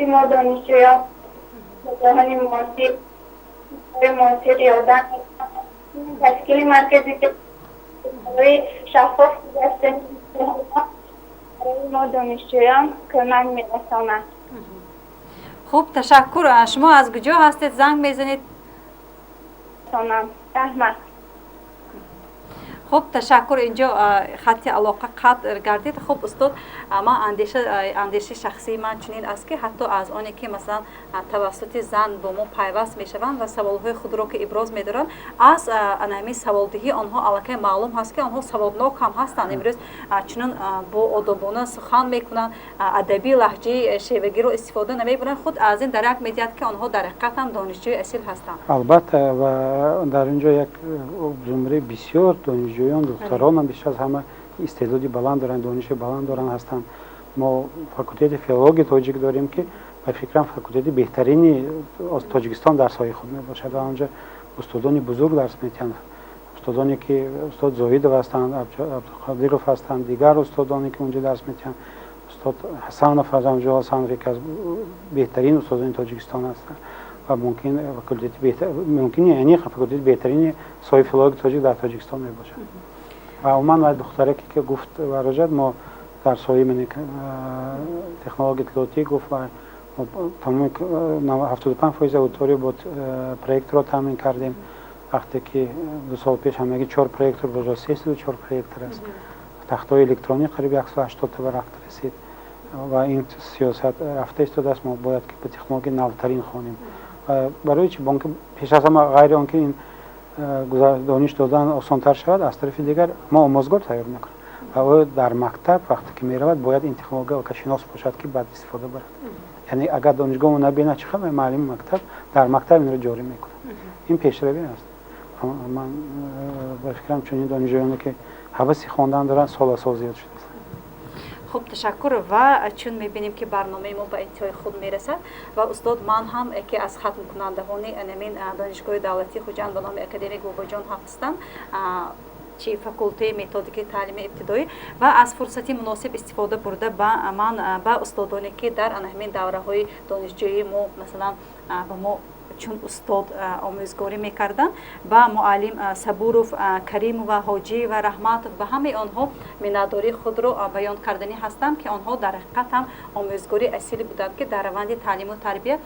ما دانشجویان جهانی مناسب یادن تشکیل مرکزی که برای شفاف دستن برای ما دانشجویان کمک می‌رساند. خوب تشکر. شما از کجا هستید زنگ میزنید؟ رحمت. خب تشکر. اینجا خط علاقه قطع گردید. خب استاد ما اندیشه شخصی من چنین است که حتی از آنی که مثلا توسط زن با ما پیوست میشوند و سوالهای خود را که ابراز میدارند از انمی سوالدهی آنها الکی معلوم هست که آنها سوالناک هم هستند. امروز چنین با ادبانه سخن میکنند، ادبی لهجه شیوگی رو استفاده نمیبرند. خود از این درک میدهد که آنها در حقیقت هم دانشجوی اصیل هستند. البته و در اینجا یک زمره بسیار دانشجویان دکتران هم بیش از همه استعدادی بلند دارن، دانش بلند دارن هستن. ما فاکولته فیلولوژی تاجیک داریم که به فکرم فاکولته بهترینی از تاجیکستان درس‌های خود میباشد و آنجا استادان بزرگ درس میتن. استادانی که استاد زاهد هستند، عبدالقادر هستند، دیگر استادانی که اونجا درس میتن، استاد حسن فرزانجو هستند که از بهترین استادان تاجیکستان هستند و ممکن فاکولته بهتر ممکن یعنی فاکولته بهترین سوی فیلولوژی تاجیک در تاجیکستان میباشد. و عموما و دختره که گفت وارجت ما در سایه من تکنولوژی اطلاعاتی گفت و تمام 75% اوتوری بود پروژه را تامین کردیم. وقتی که 2 سال پیش همگی 4 پروژه رو بجای 304 پروژه است. تختای الکترونیک قریب 180 تا برخت رسید و این سیاست رفته است دست ما باید که به تکنولوژی نوترین خوانیم. برای چی بانک پیش از همه غیر آنکه این دانش دادن آسان‌تر شود، از طرف دیگر ما آموزگار تیار میکنیم و او در مکتب وقتی که میرود باید این تکنولوژی و شناس باشد که بعد استفاده برد. یعنی اگر دانشگاه نبینه چه خبر معلم مکتب در مکتب این رو جاری میکنه. این پیشروی است. من به فکرم چون دانشجویانی که هوس خواندن دارن سال سال زیاد شده. خب تشکر. و چون میبینیم که برنامه ما به انتهای خود میرسد و استاد من هم که از ختم کنندگان انمین دانشگاه دولتی خوجند به نام اکادمی باباجان هستم، چی فاکولته متدیک تعلیم ابتدایی و از فرصتی مناسب استفاده برده من با استادانی که در انمین دوره های دانشجویی ما مثلا با ما چون استاد آموزگاری میکردن با معلم صبوروف، کریم و حاجی و رحمت و همه آنها مناداری خود رو بیان کردنی هستم که آنها در حقیقت هم آموزگاری اصیل بودند که در روند تعلیم و تربیت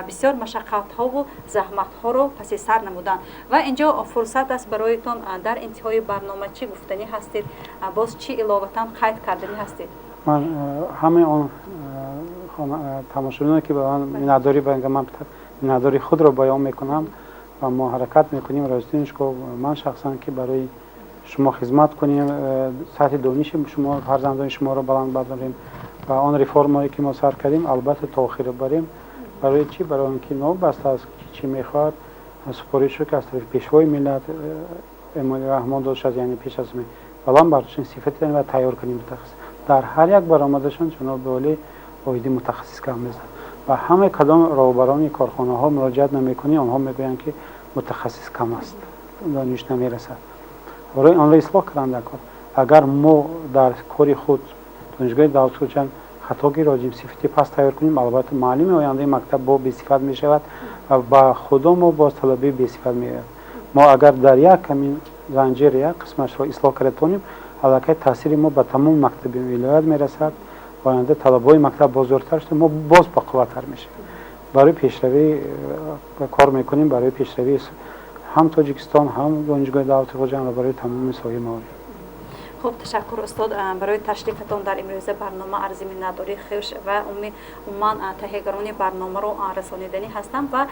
بسیار مشقت ها و زحمت ها رو پس سر نمودند. و اینجا فرصت است برایتان در انتهای برنامه چی گفتنی هستید، باز چی اضافه قید کردنی هستید؟ من همه آن تماشاگرانی که به من مناداری من نداری خود را بیان میکنم و ما حرکت میکنیم راستینش که من شخصا که برای شما خدمت کنیم، سطح دانش شما فرزندان شما را بلند بداریم و آن رفرمایی که ما سر کردیم البته تا آخر بریم. برای چی؟ برای اینکه نوبسته است چی میخواد سپارش رو که از طرف پیشوای ملت امام رحمان داشت، یعنی پیش از می بلند برشون صفت داریم و تیار کنیم متخصص در هر یک برآمدشون جناب والی واحد متخصص کم میزنن و همه کدام راهبران کارخانه ها مراجعت نمیکنی، آنها میگویند که متخصص کم است، دانش نمیرسد. برای آن را اصلاح کردن کار. اگر ما در کار خود دانشگاه دولتی خطاگی راجیم صفتی پس تیار کنیم، البته معلم آینده مکتب با بی صفت می شود و با خدا ما باز طلبه بی صفت می آید. ما اگر در یک کمی زنجیر یک قسمش را اصلاح کردیم، البته تاثیر ما به تمام مکتب ولایت میرسد. آینده طلبه‌های مکتب بزرگتر شده، ما باز با قوت‌تر میشیم. برای پیشروی کار میکنیم، برای پیشروی هم تاجیکستان هم دانشگاه دولتی خوجند و برای تمام سایر موارد. خب تشکر استاد برای تشریفتان در امروز برنامه. عرض منتداری خوش و عموما تهیه‌گران برنامه رو رسانیدنی هستم و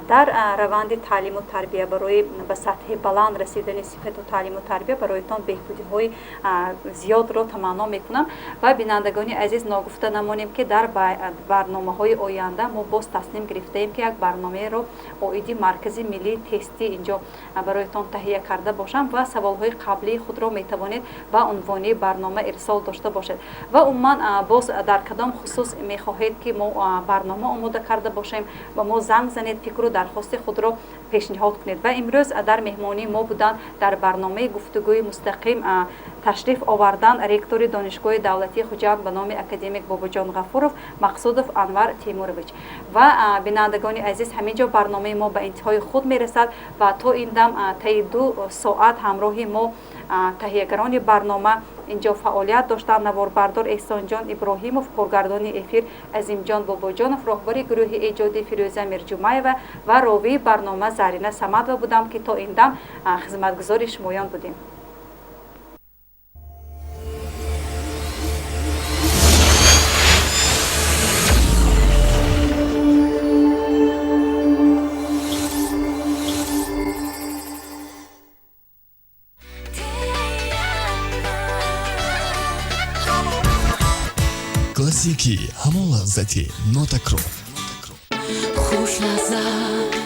در روند تعلیم و تربیت برای به سطح بلند رسیدن صفت و تعلیم و تربیت برایتان بهبودی‌های زیاد رو تمنا میکنم و بینندگان عزیز ناگفته نمانیم که در برنامه‌های آینده ما باز تصمیم گرفتیم که یک برنامه رو اویدی مرکز ملی تستی اینجا برایتان تهیه کرده باشم و سوال‌های قبلی خود رو میتوانید و عنوانی برنامه ارسال داشته باشد و عموما باز در کدام خصوص میخواهید که ما برنامه آماده کرده باشیم و ما زنگ زنید، فکر و درخواست خود را پیشنهاد کنید. و امروز در مهمانی ما بودن در برنامه گفتگوی مستقیم تشریف آوردن رکتور دانشگاه دولتی خوجند به نام اکادمیک باباجان غفورов مقصودов انور تیمورویچ. و بینندگان عزیز همینجا برنامه ما به انتهای خود میرسد و تا این دم طی 2 ساعت همراهی ما تهیه‌گران برنامه اینجا فعالیت داشتن. نواربردار احسان جان ابراهیموف، کارگردان افیر عظیم جان باباجانов، راهبر گروه ایجادی فیروزه میرجمایeva و راوی برنامه زرینه صمدova بودم که تا این دم خدمتگزار شمایان بودیم. классики ҳамон лаззати нотакрор. хушлаззат